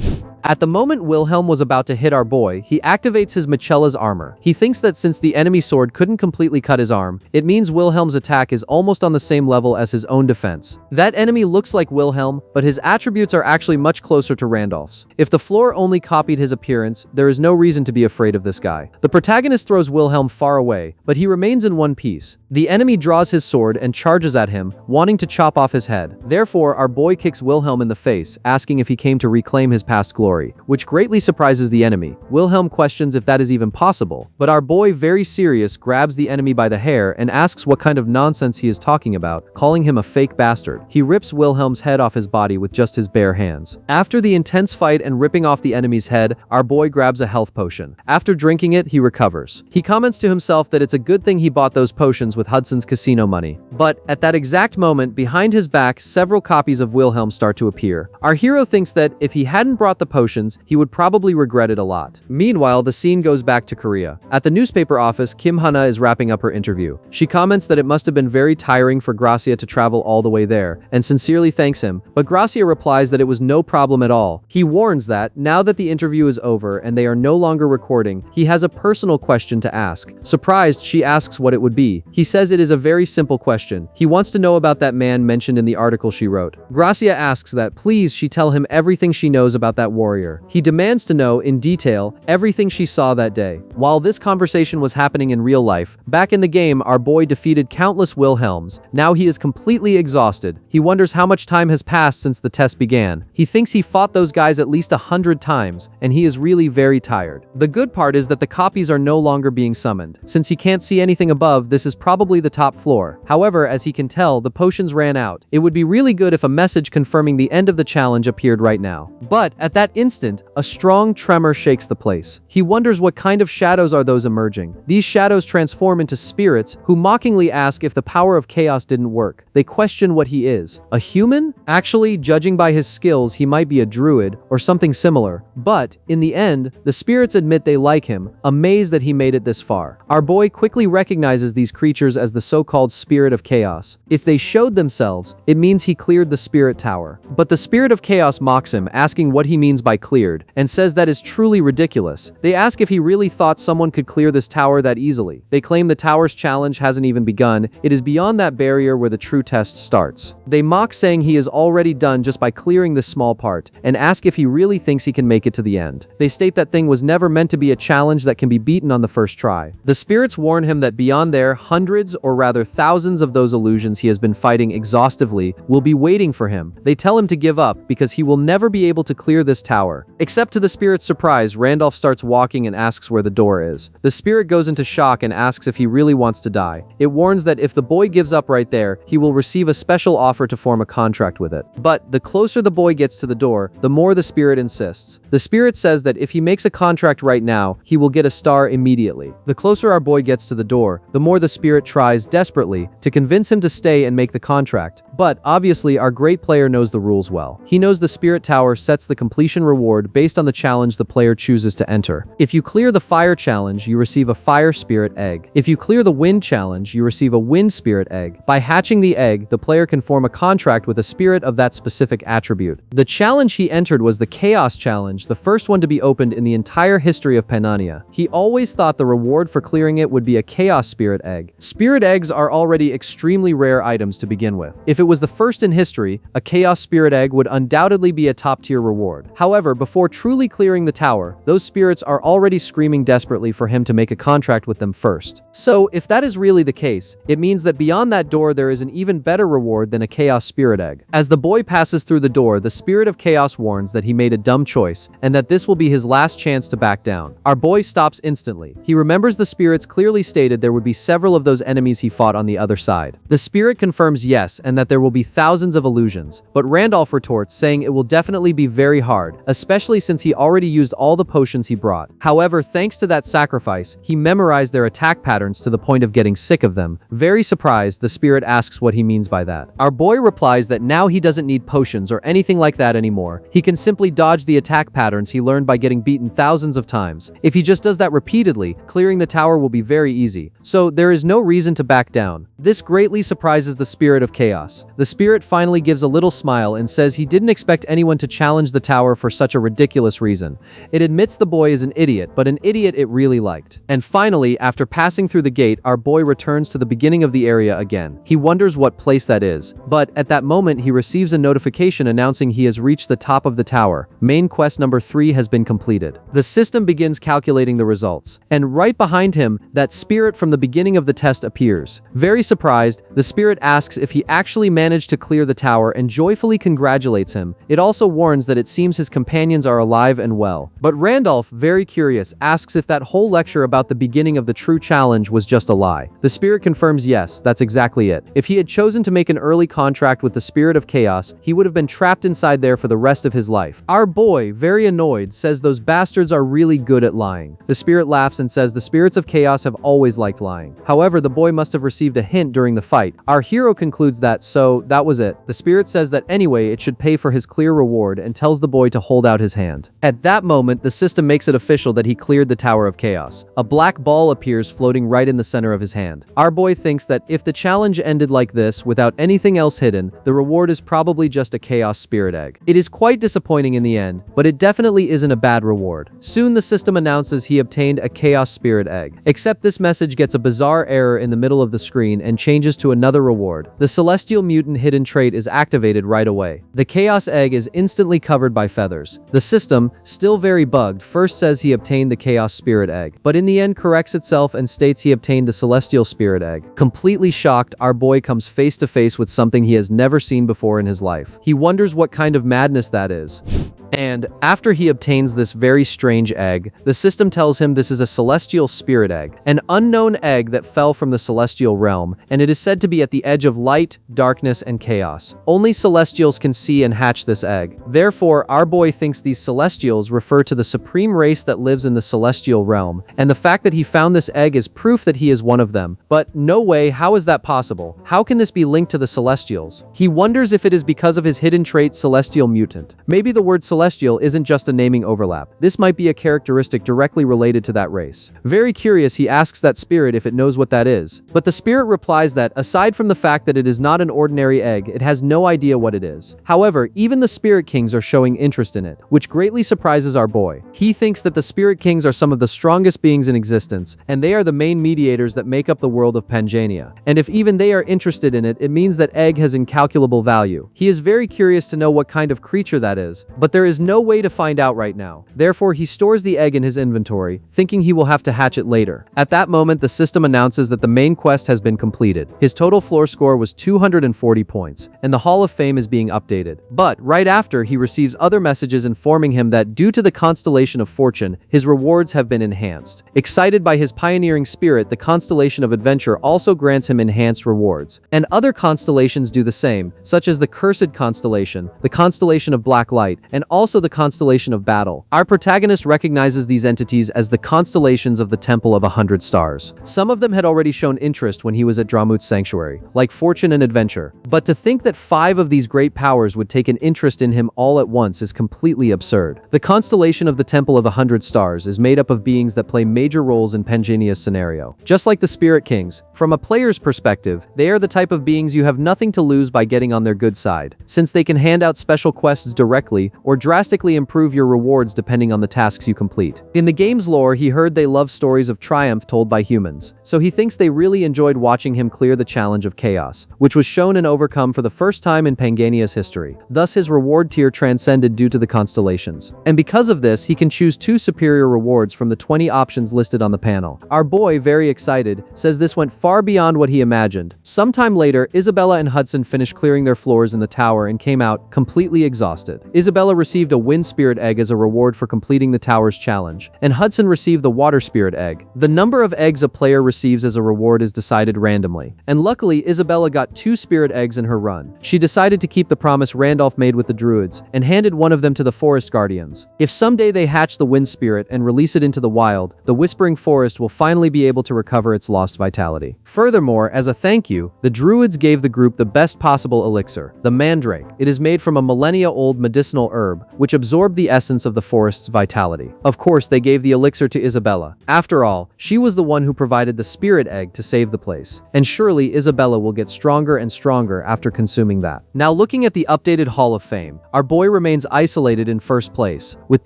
At the moment Wilhelm was about to hit our boy, he activates his Michela's armor. He thinks that since the enemy sword couldn't completely cut his arm, it means Wilhelm's attack is almost on the same level as his own defense. That enemy looks like Wilhelm, but his attributes are actually much closer to Randolph's. If the floor only copied his appearance, there is no reason to be afraid of this guy. The protagonist throws Wilhelm far away, but he remains in one piece. The enemy draws his sword and charges at him, wanting to chop off his head. Therefore, our boy kicks Wilhelm in the face, asking if he came to reclaim his past glory, which greatly surprises the enemy. Wilhelm questions if that is even possible, but our boy, very serious, grabs the enemy by the hair and asks what kind of nonsense he is talking about, calling him a fake bastard. He rips Wilhelm's head off his body with just his bare hands. After the intense fight and ripping off the enemy's head, our boy grabs a health potion. After drinking it, he recovers. He comments to himself that it's a good thing he bought those potions with Hudson's casino money. But, at that exact moment, behind his back, several copies of Wilhelm start to appear. Our hero thinks that, if he hadn't brought the potions, he would probably regret it a lot. Meanwhile, the scene goes back to Korea. At the newspaper office, Kim Hana is wrapping up her interview. She comments that it must have been very tiring for Gracia to travel all the way there, and sincerely thanks him, but Gracia replies that it was no problem at all. He warns that, now that the interview is over and they are no longer recording, he has a personal question to ask. Surprised, she asks what it would be. He says it is a very simple question. He wants to know about that man mentioned in the article she wrote. Gracia asks that please she tell him everything she knows about that warrior. He demands to know, in detail, everything she saw that day. While this conversation was happening in real life, back in the game, our boy defeated countless Wilhelms. Now he is completely exhausted. He wonders how much time has passed since the test began. He thinks he fought those guys at least 100 times, and he is really very tired. The good part is that the copies are no longer being summoned. Since he can't see anything above, this is probably the top floor. However, as he can tell, the potions ran out. It would be really good if a message confirming the end of the challenge appeared right now. But, at that instant, a strong tremor shakes the place. He wonders what kind of shadows are those emerging. These shadows transform into spirits, who mockingly ask if the power of chaos didn't work. They question what he is. A human? Actually, judging by his skills, he might be a druid, or something similar. But, in the end, the spirits admit they like him, amazed that he made it this far. Our boy quickly recognizes these creatures as the so-called spirit of chaos. If they showed themselves, it means he cleared the spirit tower. But the spirit of chaos mocks him, asking what he means by by cleared, and says that is truly ridiculous. They ask if he really thought someone could clear this tower that easily. They claim the tower's challenge hasn't even begun, it is beyond that barrier where the true test starts. They mock saying he is already done just by clearing this small part, and ask if he really thinks he can make it to the end. They state that thing was never meant to be a challenge that can be beaten on the first try. The spirits warn him that beyond there, hundreds or rather thousands of those illusions he has been fighting exhaustively will be waiting for him. They tell him to give up because he will never be able to clear this tower. Except to the spirit's surprise, Randolph starts walking and asks where the door is. The spirit goes into shock and asks if he really wants to die. It warns that if the boy gives up right there, he will receive a special offer to form a contract with it. But the closer the boy gets to the door, the more the spirit insists. The spirit says that if he makes a contract right now, he will get a star immediately. The closer our boy gets to the door, the more the spirit tries desperately to convince him to stay and make the contract. But obviously our great player knows the rules well. He knows the spirit tower sets the completion reward based on the challenge the player chooses to enter. If you clear the fire challenge, you receive a fire spirit egg. If you clear the wind challenge, you receive a wind spirit egg. By hatching the egg, the player can form a contract with a spirit of that specific attribute. The challenge he entered was the Chaos Challenge, the first one to be opened in the entire history of Panania. He always thought the reward for clearing it would be a Chaos Spirit Egg. Spirit eggs are already extremely rare items to begin with. If it was the first in history, a Chaos Spirit Egg would undoubtedly be a top-tier reward. However, before truly clearing the tower, those spirits are already screaming desperately for him to make a contract with them first. So, if that is really the case, it means that beyond that door there is an even better reward than a Chaos Spirit Egg. As the boy passes through the door, the Spirit of Chaos warns that he made a dumb choice, and that this will be his last chance to back down. Our boy stops instantly. He remembers the spirits clearly stated there would be several of those enemies he fought on the other side. The spirit confirms yes, and that there will be thousands of illusions, but Randolph retorts saying it will definitely be very hard, especially since he already used all the potions he brought. However, thanks to that sacrifice, he memorized their attack patterns to the point of getting sick of them. Very surprised, the spirit asks what he means by that. Our boy replies that now he doesn't need potions or anything like that anymore. He can simply dodge the attack patterns he learned by getting beaten thousands of times. If he just does that repeatedly, clearing the tower will be very easy. So there is no reason to back down. This greatly surprises the Spirit of Chaos. The spirit finally gives a little smile and says he didn't expect anyone to challenge the tower for such a ridiculous reason. It admits the boy is an idiot, but an idiot it really liked. And finally, after passing through the gate, our boy returns to the beginning of the area again. He wonders what place that is, but at that moment he receives a notification announcing he has reached the top of the tower. Main quest number 3 has been completed. The system begins calculating the results, and right behind him, that spirit from the beginning of the test appears. Very surprised, the spirit asks if he actually managed to clear the tower and joyfully congratulates him. It also warns that it seems his companions are alive and well. But Randolph, very curious, asks if that whole lecture about the beginning of the true challenge was just a lie. The spirit confirms yes, that's exactly it. If he had chosen to make an early contract with the Spirit of Chaos, he would have been trapped inside there for the rest of his life. Our boy, very annoyed, says those bastards are really good at lying. The spirit laughs and says the spirits of chaos have always liked lying. However, the boy must have received a hint during the fight. Our hero concludes that, so that was it. The spirit says that anyway it should pay for his clear reward and tells the boy to hold out his hand. At that moment, the system makes it official that he cleared the Tower of Chaos. A black ball appears floating right in the center of his hand. Our boy thinks that if the challenge ended like this without anything else hidden, the reward is probably just a Chaos Spirit Egg. It is quite disappointing in the end, but it definitely isn't a bad reward. Soon the system announces he obtained a Chaos Spirit Egg. Except this message gets a bizarre error in the middle of the screen and changes to another reward. The Celestial Mutant hidden trait is activated right away. The Chaos Egg is instantly covered by feathers. The system, still very bugged, first says he obtained the Chaos Spirit Egg, but in the end corrects itself and states he obtained the Celestial Spirit Egg. Completely shocked, our boy comes face to face with something he has never seen before in his life. He wonders what kind of madness that is. And after he obtains this very strange egg, the system tells him this is a Celestial Spirit Egg, an unknown egg that fell from the celestial realm, and it is said to be at the edge of light, darkness, and chaos. Only Celestials can see and hatch this egg. Therefore, our boy thinks these Celestials refer to the supreme race that lives in the celestial realm, and the fact that he found this egg is proof that he is one of them. But no way, how is that possible? How can this be linked to the Celestials? He wonders if it is because of his hidden trait Celestial Mutant. Maybe the word Celestial celestial isn't just a naming overlap. This might be a characteristic directly related to that race. Very curious, he asks that spirit if it knows what that is. But the spirit replies that, aside from the fact that it is not an ordinary egg, it has no idea what it is. However, even the spirit kings are showing interest in it, which greatly surprises our boy. He thinks that the spirit kings are some of the strongest beings in existence, and they are the main mediators that make up the world of Pangania. And if even they are interested in it, it means that egg has incalculable value. He is very curious to know what kind of creature that is, but there is no way to find out right now. Therefore, he stores the egg in his inventory, thinking he will have to hatch it later. At that moment, the system announces that the main quest has been completed. His total floor score was 240 points, and the Hall of Fame is being updated. But right after, he receives other messages informing him that due to the constellation of fortune, his rewards have been enhanced. Excited by his pioneering spirit, the constellation of adventure also grants him enhanced rewards. And other constellations do the same, such as the Cursed Constellation, the Constellation of Black Light, and also the Constellation of Battle. Our protagonist recognizes these entities as the constellations of the Temple of 100 Stars. Some of them had already shown interest when he was at Dramut's sanctuary, like fortune and adventure. But to think that 5 of these great powers would take an interest in him all at once is completely absurd. The constellation of the Temple of 100 Stars is made up of beings that play major roles in Pangenia's scenario. Just like the Spirit Kings, from a player's perspective, they are the type of beings you have nothing to lose by getting on their good side, since they can hand out special quests directly or drastically improve your rewards depending on the tasks you complete. In the game's lore, he heard they love stories of triumph told by humans, so he thinks they really enjoyed watching him clear the challenge of chaos, which was shown and overcome for the first time in Pangania's history. Thus, his reward tier transcended due to the constellations. And because of this, he can choose 2 superior rewards from the 20 options listed on the panel. Our boy, very excited, says this went far beyond what he imagined. Sometime later, Isabella and Hudson finished clearing their floors in the tower and came out completely exhausted. Isabella received a wind spirit egg as a reward for completing the tower's challenge, and Hudson received the water spirit egg. The number of eggs a player receives as a reward is decided randomly, and luckily Isabella got 2 spirit eggs in her run. She decided to keep the promise Randolph made with the druids, and handed one of them to the forest guardians. If someday they hatch the wind spirit and release it into the wild, the Whispering Forest will finally be able to recover its lost vitality. Furthermore, as a thank you, the druids gave the group the best possible elixir, the mandrake. It is made from a millennia-old medicinal herb, which absorbed the essence of the forest's vitality. Of course, they gave the elixir to Isabella. After all, she was the one who provided the spirit egg to save the place. And surely Isabella will get stronger and stronger after consuming that. Now, looking at the updated Hall of Fame, our boy remains isolated in first place, with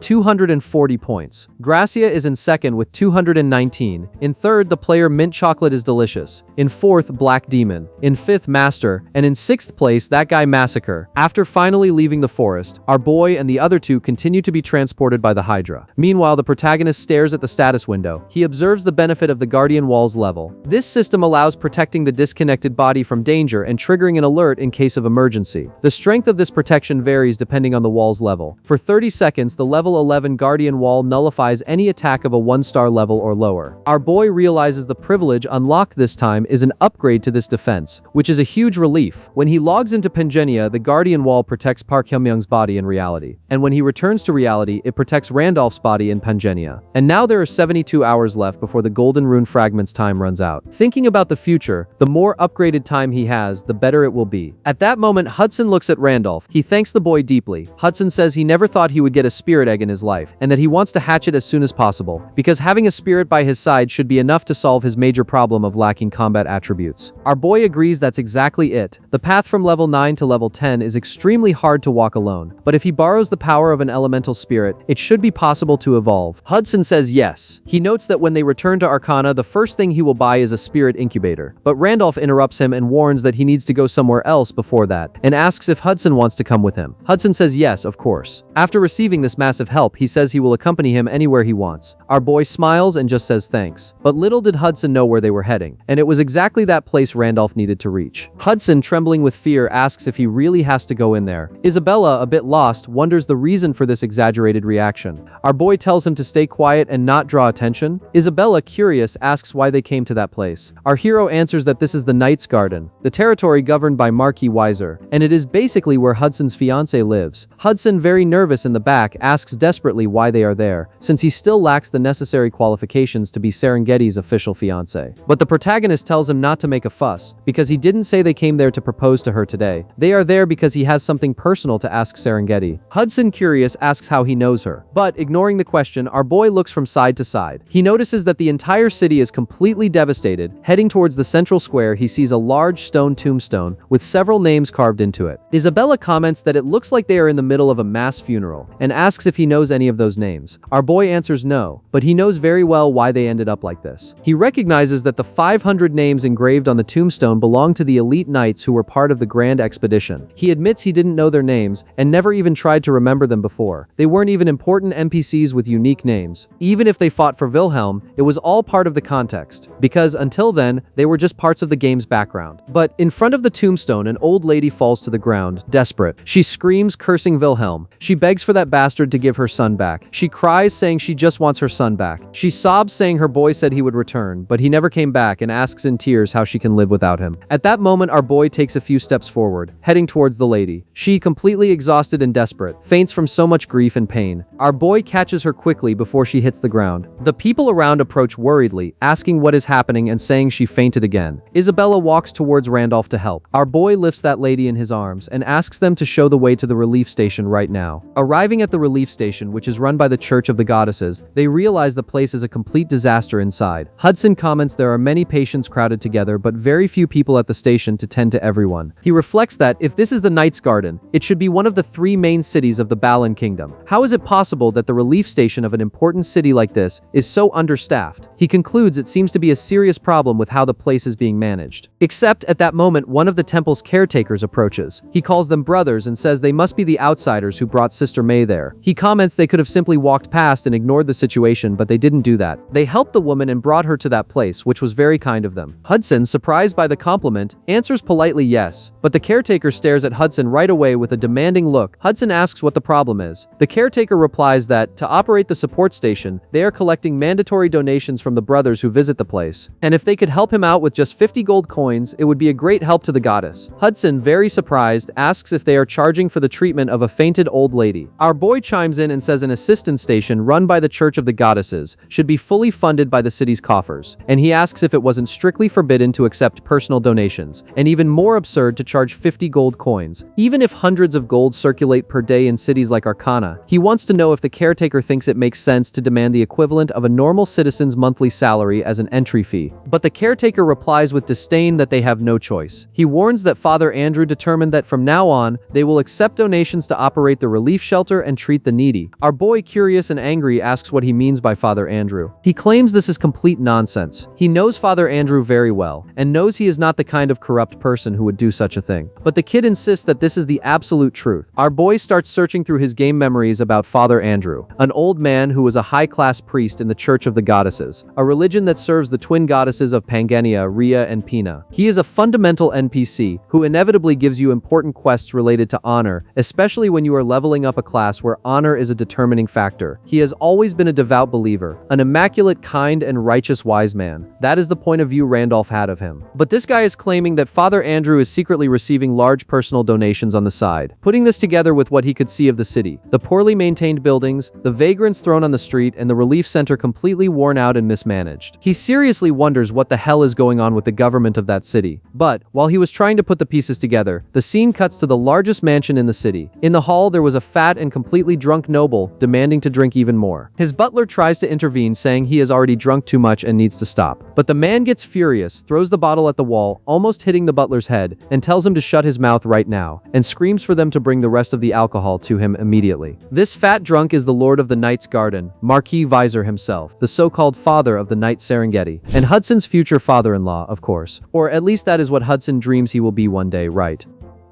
240 points. Gracia is in second with 219. In third, the player Mint Chocolate is Delicious. In fourth, Black Demon. In fifth, Master. And in sixth place, That Guy Massacre. After finally leaving the forest, our boy and the other 2 continue to be transported by the Hydra. Meanwhile, the protagonist stares at the status window. He observes the benefit of the Guardian Walls level. This system allows protecting the disconnected body from danger and triggering an alert in case of emergency. The strength of this protection varies depending on the wall's level. For 30 seconds, the level 11 Guardian Wall nullifies any attack of a 1-star level or lower. Our boy realizes the privilege unlocked this time is an upgrade to this defense, which is a huge relief. When he logs into Pangenia, the Guardian Wall protects Park Hyunmyoung's body in reality. And when he returns to reality, it protects Randolph's body in Pangenia. And now there are 72 hours left before the Golden Rune Fragment's time runs out. Thinking about the future, the more upgraded time he has, the better it will be. At that moment, Hudson looks at Randolph. He thanks the boy deeply. Hudson says he never thought he would get a spirit egg in his life, and that he wants to hatch it as soon as possible, because having a spirit by his side should be enough to solve his major problem of lacking combat attributes. Our boy agrees that's exactly it. The path from level 9 to level 10 is extremely hard to walk alone, but if he borrows the power of an elemental spirit, it should be possible to evolve. Hudson says yes. He notes that when they return to Arcana, the first thing he will buy is a spirit incubator, but Randolph interrupts him and warns that he needs to go somewhere else before that, and asks if Hudson wants to come with him. Hudson says yes, of course. After receiving this massive help, he says he will accompany him anywhere he wants. Our boy smiles and just says thanks. But little did Hudson know where they were heading, and it was exactly that place Randolph needed to reach. Hudson, trembling with fear, asks if he really has to go in there. Isabella, a bit lost, wonders the reason for this exaggerated reaction. Our boy tells him to stay quiet and not draw attention. Isabella, curious, asks why they came to that place. Our hero answers that this is the Knight's Garden, the territory governed by Marquis Weiser, and it is basically where Hudson's fiancée lives. Hudson, very nervous in the back, asks desperately why they are there, since he still lacks the necessary qualifications to be Serengeti's official fiancé. But the protagonist tells him not to make a fuss, because he didn't say they came there to propose to her today. They are there because he has something personal to ask Serengeti. Hudson, curious, asks how he knows her. But, ignoring the question, our boy looks from side to side. He notices that the entire city is completely devastated. Heading towards the central square, he sees a large stone tombstone with several names carved into it. Isabella comments that it looks like they are in the middle of a mass funeral, and asks if he knows any of those names. Our boy answers no, but he knows very well why they ended up like this. He recognizes that the 500 names engraved on the tombstone belong to the elite knights who were part of the grand expedition. He admits he didn't know their names, and never even tried to remember them before. They weren't even important NPCs with unique names. Even if they fought for Wilhelm, it was all part of the context, because until then, they were just parts of the game's background. But in front of the tombstone, an old lady falls to the ground, desperate. She screams, cursing Wilhelm. She begs for that bastard to give her son back. She cries, saying she just wants her son back. She sobs, saying her boy said he would return, but he never came back, and asks in tears how she can live without him. At that moment, our boy takes a few steps forward, heading towards the lady. She, completely exhausted and desperate, faints from so much grief and pain. Our boy catches her quickly before she hits the ground. The people around approach worriedly, asking what is happening and saying she fainted again. Isabella walks towards Randolph to help. Our boy lifts that lady in his arms and asks them to show the way to the relief station right now. Arriving at the relief station, which is run by the Church of the Goddesses, they realize the place is a complete disaster inside. Hudson comments there are many patients crowded together, but very few people at the station to tend to everyone. He reflects that, if this is the Knight's Garden, it should be one of the 3 main cities of the Balan Kingdom. How is it possible that the relief station of an important city like this is so understaffed? He concludes it seems to be a serious problem with how the place is being managed. Except, at that moment, one of the temple's caretakers approaches. He calls them brothers and says they must be the outsiders who brought Sister May there. He comments they could have simply walked past and ignored the situation, but they didn't do that. They helped the woman and brought her to that place, which was very kind of them. Hudson, surprised by the compliment, answers politely yes, but the caretaker stares at Hudson right away with a demanding look. Hudson asks what the problem is. The caretaker replies that, to operate the support station, they are collecting mandatory donations from the brothers who visit the place, and if they could help him out with just 50 gold coins, it would be a great help to the goddess. Hudson, very surprised, asks if they are charging for the treatment of a fainted old lady. Our boy chimes in and says an assistance station run by the Church of the Goddesses should be fully funded by the city's coffers, and he asks if it wasn't strictly forbidden to accept personal donations, and even more absurd to charge 50 gold coins. Even if hundreds of gold circulate per day in cities like Arcana, he wants to know if the caretaker thinks it makes sense to demand the equivalent of a normal citizen's monthly salary as an entry fee. But the caretaker replies with disdain that they have no choice. He warns that Father Andrew determined that from now on, they will accept donations to operate the relief shelter and treat the needy. Our boy, curious and angry, asks what he means by Father Andrew. He claims this is complete nonsense. He knows Father Andrew very well, and knows he is not the kind of corrupt person who would do such a thing. But the kid insists that this is the absolute truth. Our boy starts searching through his game memories about Father Andrew, an old man who was a high-class priest in the Church of the Goddesses, a religion that serves the twin goddesses of Pangania, Rhea and Pina. He is a fundamental NPC who inevitably gives you important quests related to honor, especially when you are leveling up a class where honor is a determining factor. He has always been a devout believer, an immaculate, kind, and righteous wise man. That is the point of view Randolph had of him. But this guy is claiming that Father Andrew is secretly receiving large personal donations on the side. Putting this together with what he could see of the city, the poorly maintained buildings, the vagrants thrown on the street, and the relief center completely worn out and mismanaged, he seriously wonders what the hell is going on with the government of that city. But, while he was trying to put the pieces together, the scene cuts to the largest mansion in the city. In the hall, there was a fat and completely drunk noble, demanding to drink even more. His butler tries to intervene, saying he has already drunk too much and needs to stop. But the man gets furious, throws the bottle at the wall, almost hitting the butler's head, and tells him to shut his mouth right now, and screams for them to bring the rest of the alcohol to him immediately. This fat drunk is the Lord of the Knight's Garden, Marquis Visor himself, the so-called father of the Knight Serengeti, and Hudson's future father-in-law, of course. Or at least that is what Hudson dreams he will be one day, right?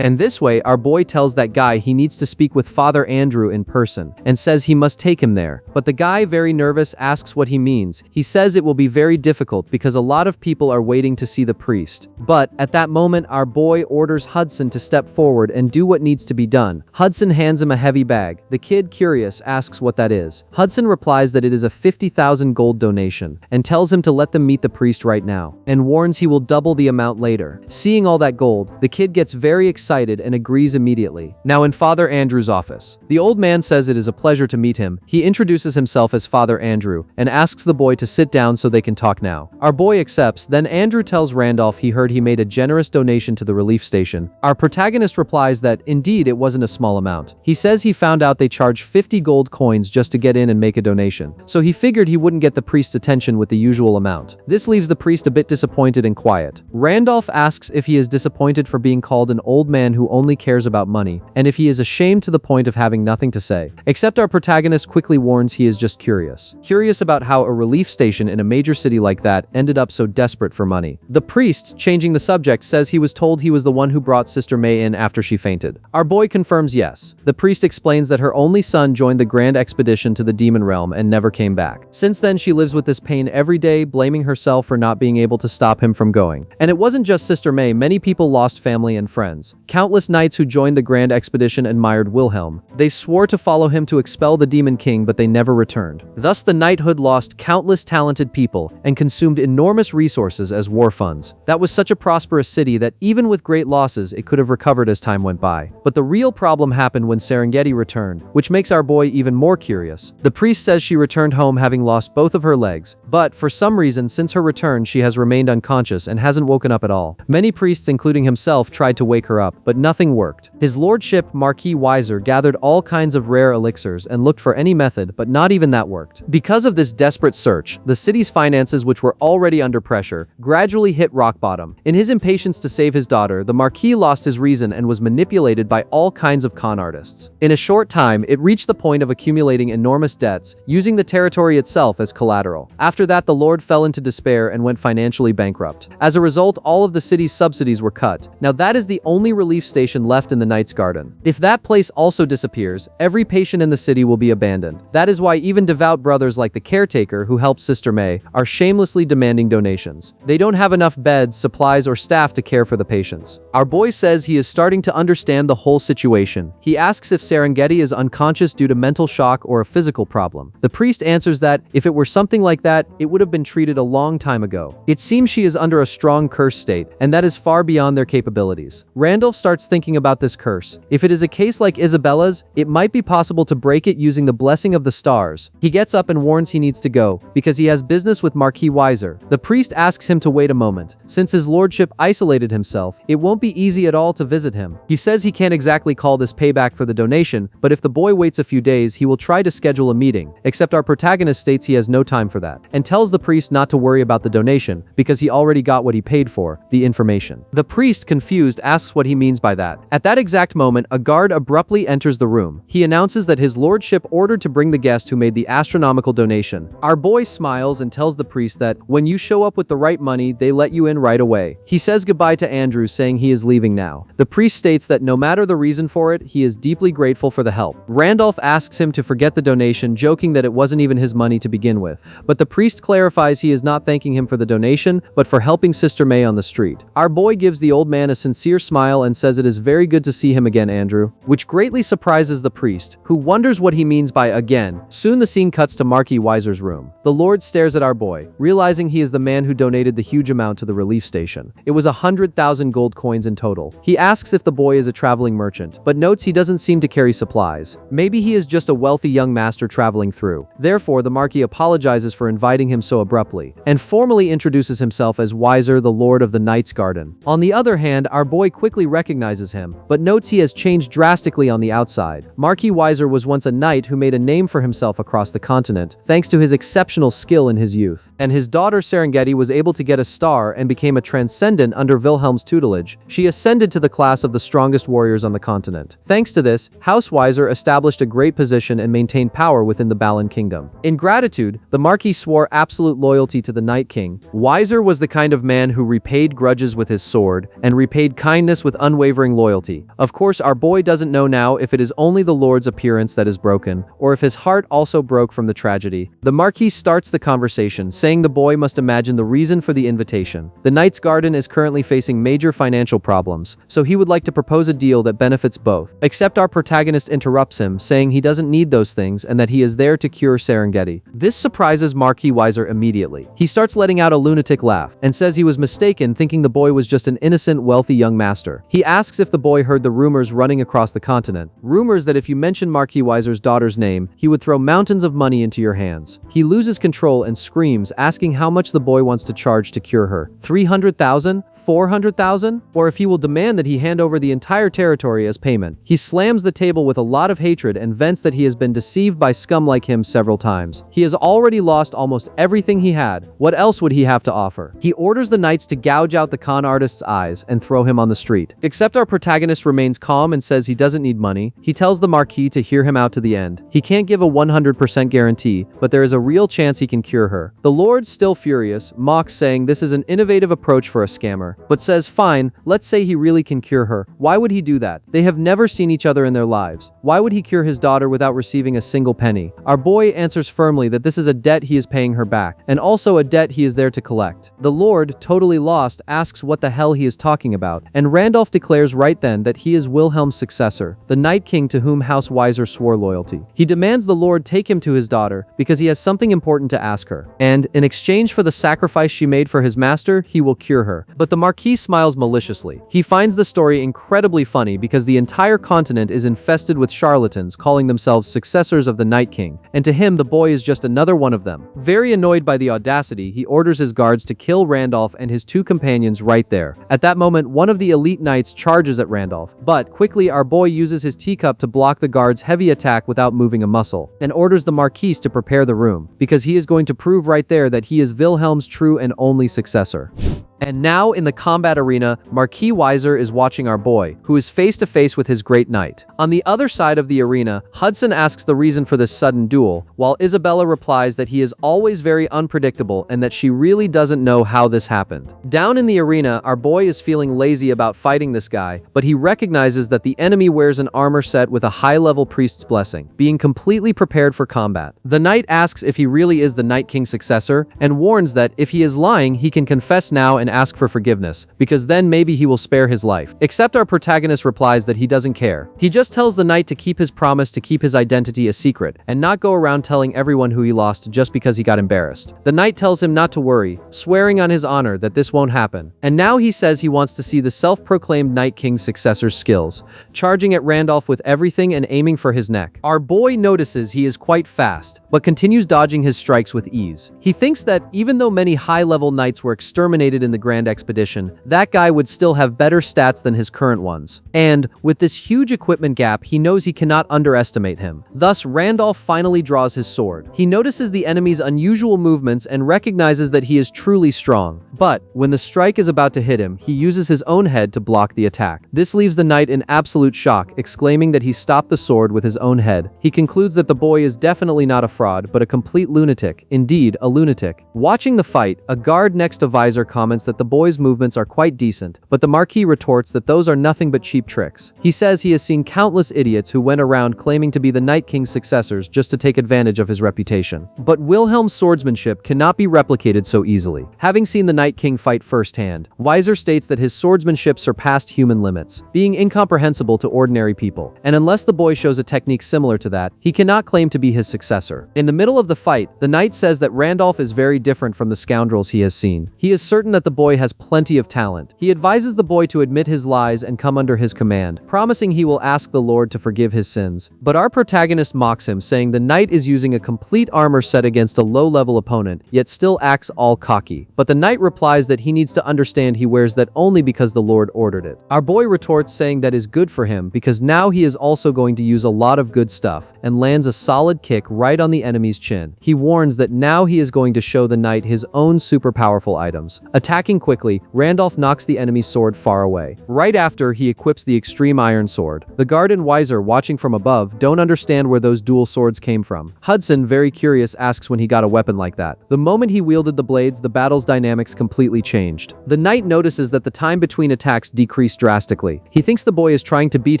And this way, our boy tells that guy he needs to speak with Father Andrew in person, and says he must take him there. But the guy, very nervous, asks what he means. He says it will be very difficult because a lot of people are waiting to see the priest. But, at that moment, our boy orders Hudson to step forward and do what needs to be done. Hudson hands him a heavy bag. The kid, curious, asks what that is. Hudson replies that it is a 50,000 gold donation, and tells him to let them meet the priest right now, and warns he will double the amount later. Seeing all that gold, the kid gets very excited excited and agrees immediately. Now in Father Andrew's office, the old man says it is a pleasure to meet him. He introduces himself as Father Andrew and asks the boy to sit down so they can talk now. Our boy accepts, then Andrew tells Randolph he heard he made a generous donation to the relief station. Our protagonist replies that indeed it wasn't a small amount. He says he found out they charge 50 gold coins just to get in and make a donation, so he figured he wouldn't get the priest's attention with the usual amount. This leaves the priest a bit disappointed and quiet. Randolph asks if he is disappointed for being called an old man who only cares about money, and if he is ashamed to the point of having nothing to say. Except our protagonist quickly warns he is just curious. Curious about how a relief station in a major city like that ended up so desperate for money. The priest, changing the subject, says he was told he was the one who brought Sister May in after she fainted. Our boy confirms yes. The priest explains that her only son joined the grand expedition to the demon realm and never came back. Since then, she lives with this pain every day, blaming herself for not being able to stop him from going. And it wasn't just Sister May, many people lost family and friends. Countless knights who joined the grand expedition admired Wilhelm. They swore to follow him to expel the demon king, but they never returned. Thus, the knighthood lost countless talented people and consumed enormous resources as war funds. That was such a prosperous city that even with great losses, it could have recovered as time went by. But the real problem happened when Serengeti returned, which makes our boy even more curious. The priest says she returned home having lost both of her legs, but for some reason since her return she has remained unconscious and hasn't woken up at all. Many priests, including himself, tried to wake her up, but nothing worked. His lordship, Marquis Weiser, gathered all kinds of rare elixirs and looked for any method, but not even that worked. Because of this desperate search, the city's finances, which were already under pressure, gradually hit rock bottom. In his impatience to save his daughter, the Marquis lost his reason and was manipulated by all kinds of con artists. In a short time, it reached the point of accumulating enormous debts, using the territory itself as collateral. After that, the lord fell into despair and went financially bankrupt. As a result, all of the city's subsidies were cut. Now that is the only relief station left in the Knight's Garden. If that place also disappears, every patient in the city will be abandoned. That is why even devout brothers like the caretaker who helped Sister May are shamelessly demanding donations. They don't have enough beds, supplies, or staff to care for the patients. Our boy says he is starting to understand the whole situation. He asks if Serengeti is unconscious due to mental shock or a physical problem. The priest answers that if it were something like that, it would have been treated a long time ago. It seems she is under a strong curse state, and that is far beyond their capabilities. Randolph starts thinking about this curse. If it is a case like Isabella's, it might be possible to break it using the blessing of the stars. He gets up and warns he needs to go, because he has business with Marquis Weiser. The priest asks him to wait a moment. Since his lordship isolated himself, it won't be easy at all to visit him. He says he can't exactly call this payback for the donation, but if the boy waits a few days, he will try to schedule a meeting, except our protagonist states he has no time for that, and tells the priest not to worry about the donation, because he already got what he paid for, the information. The priest, confused, asks what he means by that. At that exact moment, a guard abruptly enters the room. He announces that his lordship ordered to bring the guest who made the astronomical donation. Our boy smiles and tells the priest that when you show up with the right money, they let you in right away. He says goodbye to Andrew, saying he is leaving now. The priest states that no matter the reason for it, he is deeply grateful for the help. Randolph asks him to forget the donation, joking that it wasn't even his money to begin with. But the priest clarifies he is not thanking him for the donation, but for helping Sister May on the street. Our boy gives the old man a sincere smile and says it is very good to see him again, Andrew, which greatly surprises the priest, who wonders what he means by again. Soon the scene cuts to Marquis Weiser's room. The lord stares at our boy, realizing he is the man who donated the huge amount to the relief station. It was 100,000 gold coins in total. He asks if the boy is a traveling merchant, but notes he doesn't seem to carry supplies. Maybe he is just a wealthy young master traveling through. Therefore, the Marquis apologizes for inviting him so abruptly, and formally introduces himself as Weiser, the Lord of the Knight's Garden. On the other hand, our boy quickly recognizes him, but notes he has changed drastically on the outside. Marquis Weiser was once a knight who made a name for himself across the continent, thanks to his exceptional skill in his youth. And his daughter Serengeti was able to get a star and became a transcendent under Wilhelm's tutelage. She ascended to the class of the strongest warriors on the continent. Thanks to this, House Weiser established a great position and maintained power within the Balan kingdom. In gratitude, the Marquis swore absolute loyalty to the Night King. Weiser was the kind of man who repaid grudges with his sword and repaid kindness with unwavering loyalty. Of course, our boy doesn't know now if it is only the Lord's appearance that is broken, or if his heart also broke from the tragedy. The Marquis starts the conversation, saying the boy must imagine the reason for the invitation. The Knight's Garden is currently facing major financial problems, so he would like to propose a deal that benefits both. Except our protagonist interrupts him, saying he doesn't need those things and that he is there to cure Serengeti. This surprises Marquis Weiser immediately. He starts letting out a lunatic laugh and says he was mistaken, thinking the boy was just an innocent, wealthy young master. He He asks if the boy heard the rumors running across the continent. Rumors that if you mention Marquis Weiser's daughter's name, he would throw mountains of money into your hands. He loses control and screams, asking how much the boy wants to charge to cure her. 300,000? 400,000? Or if he will demand that he hand over the entire territory as payment. He slams the table with a lot of hatred and vents that he has been deceived by scum like him several times. He has already lost almost everything he had. What else would he have to offer? He orders the knights to gouge out the con artist's eyes and throw him on the street. Except our protagonist remains calm and says he doesn't need money. He tells the Marquis to hear him out to the end. He can't give a 100% guarantee, but there is a real chance he can cure her. The Lord, still furious, mocks, saying this is an innovative approach for a scammer, but says fine, let's say he really can cure her. Why would he do that? They have never seen each other in their lives. Why would he cure his daughter without receiving a single penny? Our boy answers firmly that this is a debt he is paying her back, and also a debt he is there to collect. The Lord, totally lost, asks what the hell he is talking about, and Randolph declares right then that he is Wilhelm's successor, the Night King to whom House Weiser swore loyalty. He demands the Lord take him to his daughter because he has something important to ask her, and in exchange for the sacrifice she made for his master, he will cure her. But the Marquis smiles maliciously. He finds the story incredibly funny because the entire continent is infested with charlatans calling themselves successors of the Night King, and to him the boy is just another one of them. Very annoyed by the audacity, he orders his guards to kill Randolph and his two companions right there. At that moment, one of the elite knights charges at Randolph, but quickly our boy uses his teacup to block the guard's heavy attack without moving a muscle, and orders the Marquis to prepare the room, because he is going to prove right there that he is Wilhelm's true and only successor. And now, in the combat arena, Marquis Weiser is watching our boy, who is face to face with his great knight. On the other side of the arena, Hudson asks the reason for this sudden duel, while Isabella replies that he is always very unpredictable and that she really doesn't know how this happened. Down in the arena, our boy is feeling lazy about fighting this guy, but he recognizes that the enemy wears an armor set with a high-level priest's blessing, being completely prepared for combat. The knight asks if he really is the Night King's successor, and warns that if he is lying, he can confess now and ask for forgiveness, because then maybe he will spare his life. Except our protagonist replies that he doesn't care. He just tells the knight to keep his promise to keep his identity a secret, and not go around telling everyone who he lost just because he got embarrassed. The knight tells him not to worry, swearing on his honor that this won't happen. And now he says he wants to see the self-proclaimed Night King's successor's skills, charging at Randolph with everything and aiming for his neck. Our boy notices he is quite fast, but continues dodging his strikes with ease. He thinks that even though many high-level knights were exterminated in the Grand Expedition, that guy would still have better stats than his current ones. And with this huge equipment gap, he knows he cannot underestimate him. Thus, Randolph finally draws his sword. He notices the enemy's unusual movements and recognizes that he is truly strong. But when the strike is about to hit him, he uses his own head to block the attack. This leaves the knight in absolute shock, exclaiming that he stopped the sword with his own head. He concludes that the boy is definitely not a fraud, but a complete lunatic. Indeed, a lunatic. Watching the fight, a guard next to Weiser comments that the boy's movements are quite decent, but the Marquis retorts that those are nothing but cheap tricks. He says he has seen countless idiots who went around claiming to be the Night King's successors just to take advantage of his reputation. But Wilhelm's swordsmanship cannot be replicated so easily. Having seen the Night King fight firsthand, Weiser states that his swordsmanship surpassed human limits, being incomprehensible to ordinary people, and unless the boy shows a technique similar to that, he cannot claim to be his successor. In the middle of the fight, the knight says that Randolph is very different from the scoundrels he has seen. He is certain that the boy has plenty of talent. He advises the boy to admit his lies and come under his command, promising he will ask the Lord to forgive his sins. But our protagonist mocks him, saying the knight is using a complete armor set against a low-level opponent, yet still acts all cocky. But the knight replies that he needs to understand he wears that only because the Lord ordered it. Our boy retorts, saying that is good for him because now he is also going to use a lot of good stuff, and lands a solid kick right on the enemy's chin. He warns that now he is going to show the knight his own super powerful items. Attacking quickly, Randolph knocks the enemy's sword far away. Right after, he equips the extreme iron sword. The guard and Weiser, watching from above, don't understand where those dual swords came from. Hudson, very curious, asks when he got a weapon like that. The moment he wielded the blades, the battle's dynamics completely changed. The knight notices that the time between attacks decreased drastically. He thinks the boy is trying to beat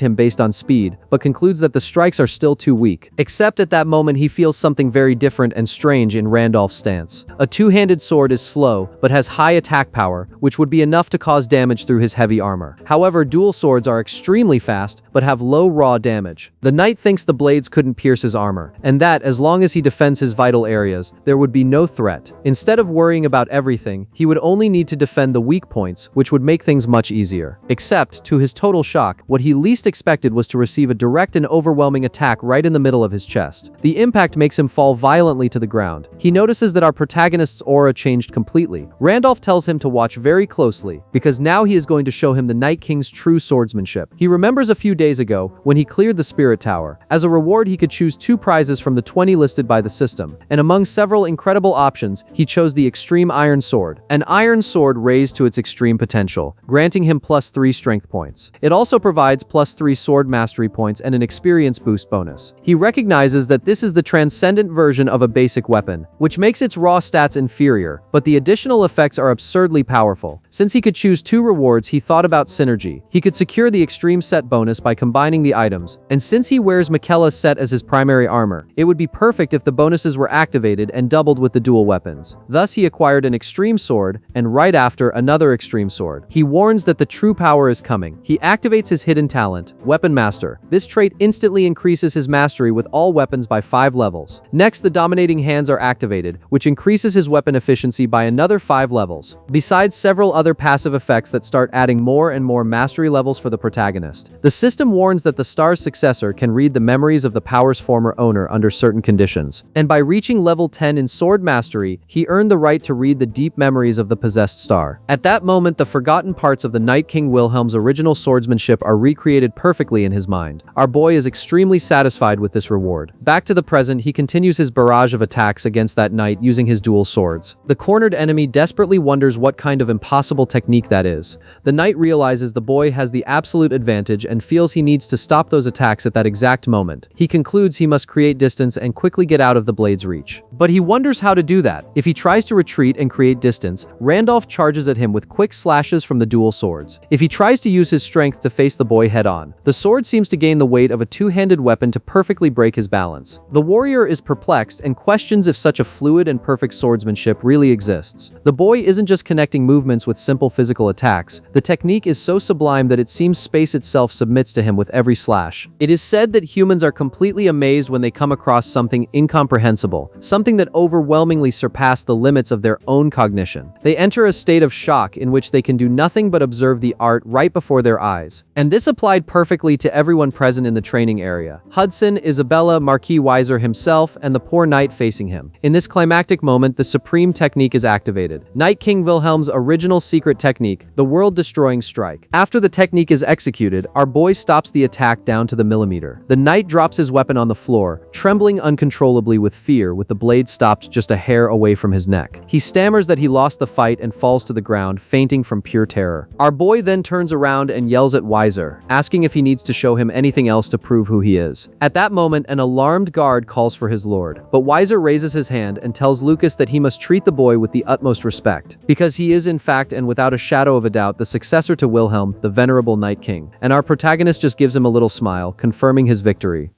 him based on speed, but concludes that the strikes are still too weak. Except at that moment he feels something very different and strange in Randolph's stance. A two-handed sword is slow, but has high attack attack power, which would be enough to cause damage through his heavy armor. However, dual swords are extremely fast, but have low raw damage. The knight thinks the blades couldn't pierce his armor, and that, as long as he defends his vital areas, there would be no threat. Instead of worrying about everything, he would only need to defend the weak points, which would make things much easier. Except, to his total shock, what he least expected was to receive a direct and overwhelming attack right in the middle of his chest. The impact makes him fall violently to the ground. He notices that our protagonist's aura changed completely. Randolph tells him to watch very closely, because now he is going to show him the Night King's true swordsmanship. He remembers a few days ago, when he cleared the Spirit Tower. As a reward, he could choose 2 prizes from the 20 listed by the system, and among several incredible options, he chose the Extreme Iron Sword. An iron sword raised to its extreme potential, granting him +3 strength points. It also provides +3 sword mastery points and an experience boost bonus. He recognizes that this is the transcendent version of a basic weapon, which makes its raw stats inferior, but the additional effects are absurdly powerful. Since he could choose 2 rewards, he thought about synergy. He could secure the extreme set bonus by combining the items, and since he wears Michaela's set as his primary armor, it would be perfect if the bonuses were activated and doubled with the dual weapons. Thus, he acquired an extreme sword, and right after, another extreme sword. He warns that the true power is coming. He activates his hidden talent, Weapon Master. This trait instantly increases his mastery with all weapons by 5 levels. Next, the Dominating Hands are activated, which increases his weapon efficiency by another 5 levels, besides several other passive effects that start adding more and more mastery levels for the protagonist. The system warns that the star's successor can read the memories of the power's former owner under certain conditions, and by reaching level 10 in sword mastery, he earned the right to read the deep memories of the possessed star. At that moment, the forgotten parts of the Night King Wilhelm's original swordsmanship are recreated perfectly in his mind. Our boy is extremely satisfied with this reward. Back to the present, he continues his barrage of attacks against that knight using his dual swords. The cornered enemy desperately wonders what kind of impossible technique that is. The knight realizes the boy has the absolute advantage and feels he needs to stop those attacks at that exact moment. He concludes he must create distance and quickly get out of the blade's reach. But he wonders how to do that. If he tries to retreat and create distance, Randolph charges at him with quick slashes from the dual swords. If he tries to use his strength to face the boy head-on, the sword seems to gain the weight of a two-handed weapon to perfectly break his balance. The warrior is perplexed and questions if such a fluid and perfect swordsmanship really exists. The boy isn't just connecting movements with simple physical attacks. The technique is so sublime that it seems space itself submits to him with every slash. It is said that humans are completely amazed when they come across something incomprehensible, something that overwhelmingly surpasses the limits of their own cognition. They enter a state of shock in which they can do nothing but observe the art right before their eyes. And this applied perfectly to everyone present in the training area. Hudson, Isabella, Marquis Weiser himself, and the poor knight facing him. In this climactic moment, the supreme technique is activated. Night King Wilhelm's original secret technique, the world-destroying strike. After the technique is executed, our boy stops the attack down to the millimeter. The knight drops his weapon on the floor, trembling uncontrollably with fear, with the blade stopped just a hair away from his neck. He stammers that he lost the fight and falls to the ground, fainting from pure terror. Our boy then turns around and yells at Weiser, asking if he needs to show him anything else to prove who he is. At that moment, an alarmed guard calls for his lord, but Weiser raises his hand and tells Lucas that he must treat the boy with the utmost respect, because he is in fact and without a shadow of a doubt the successor to Wilhelm, the venerable Night King. And our protagonist just gives him a little smile, confirming his victory.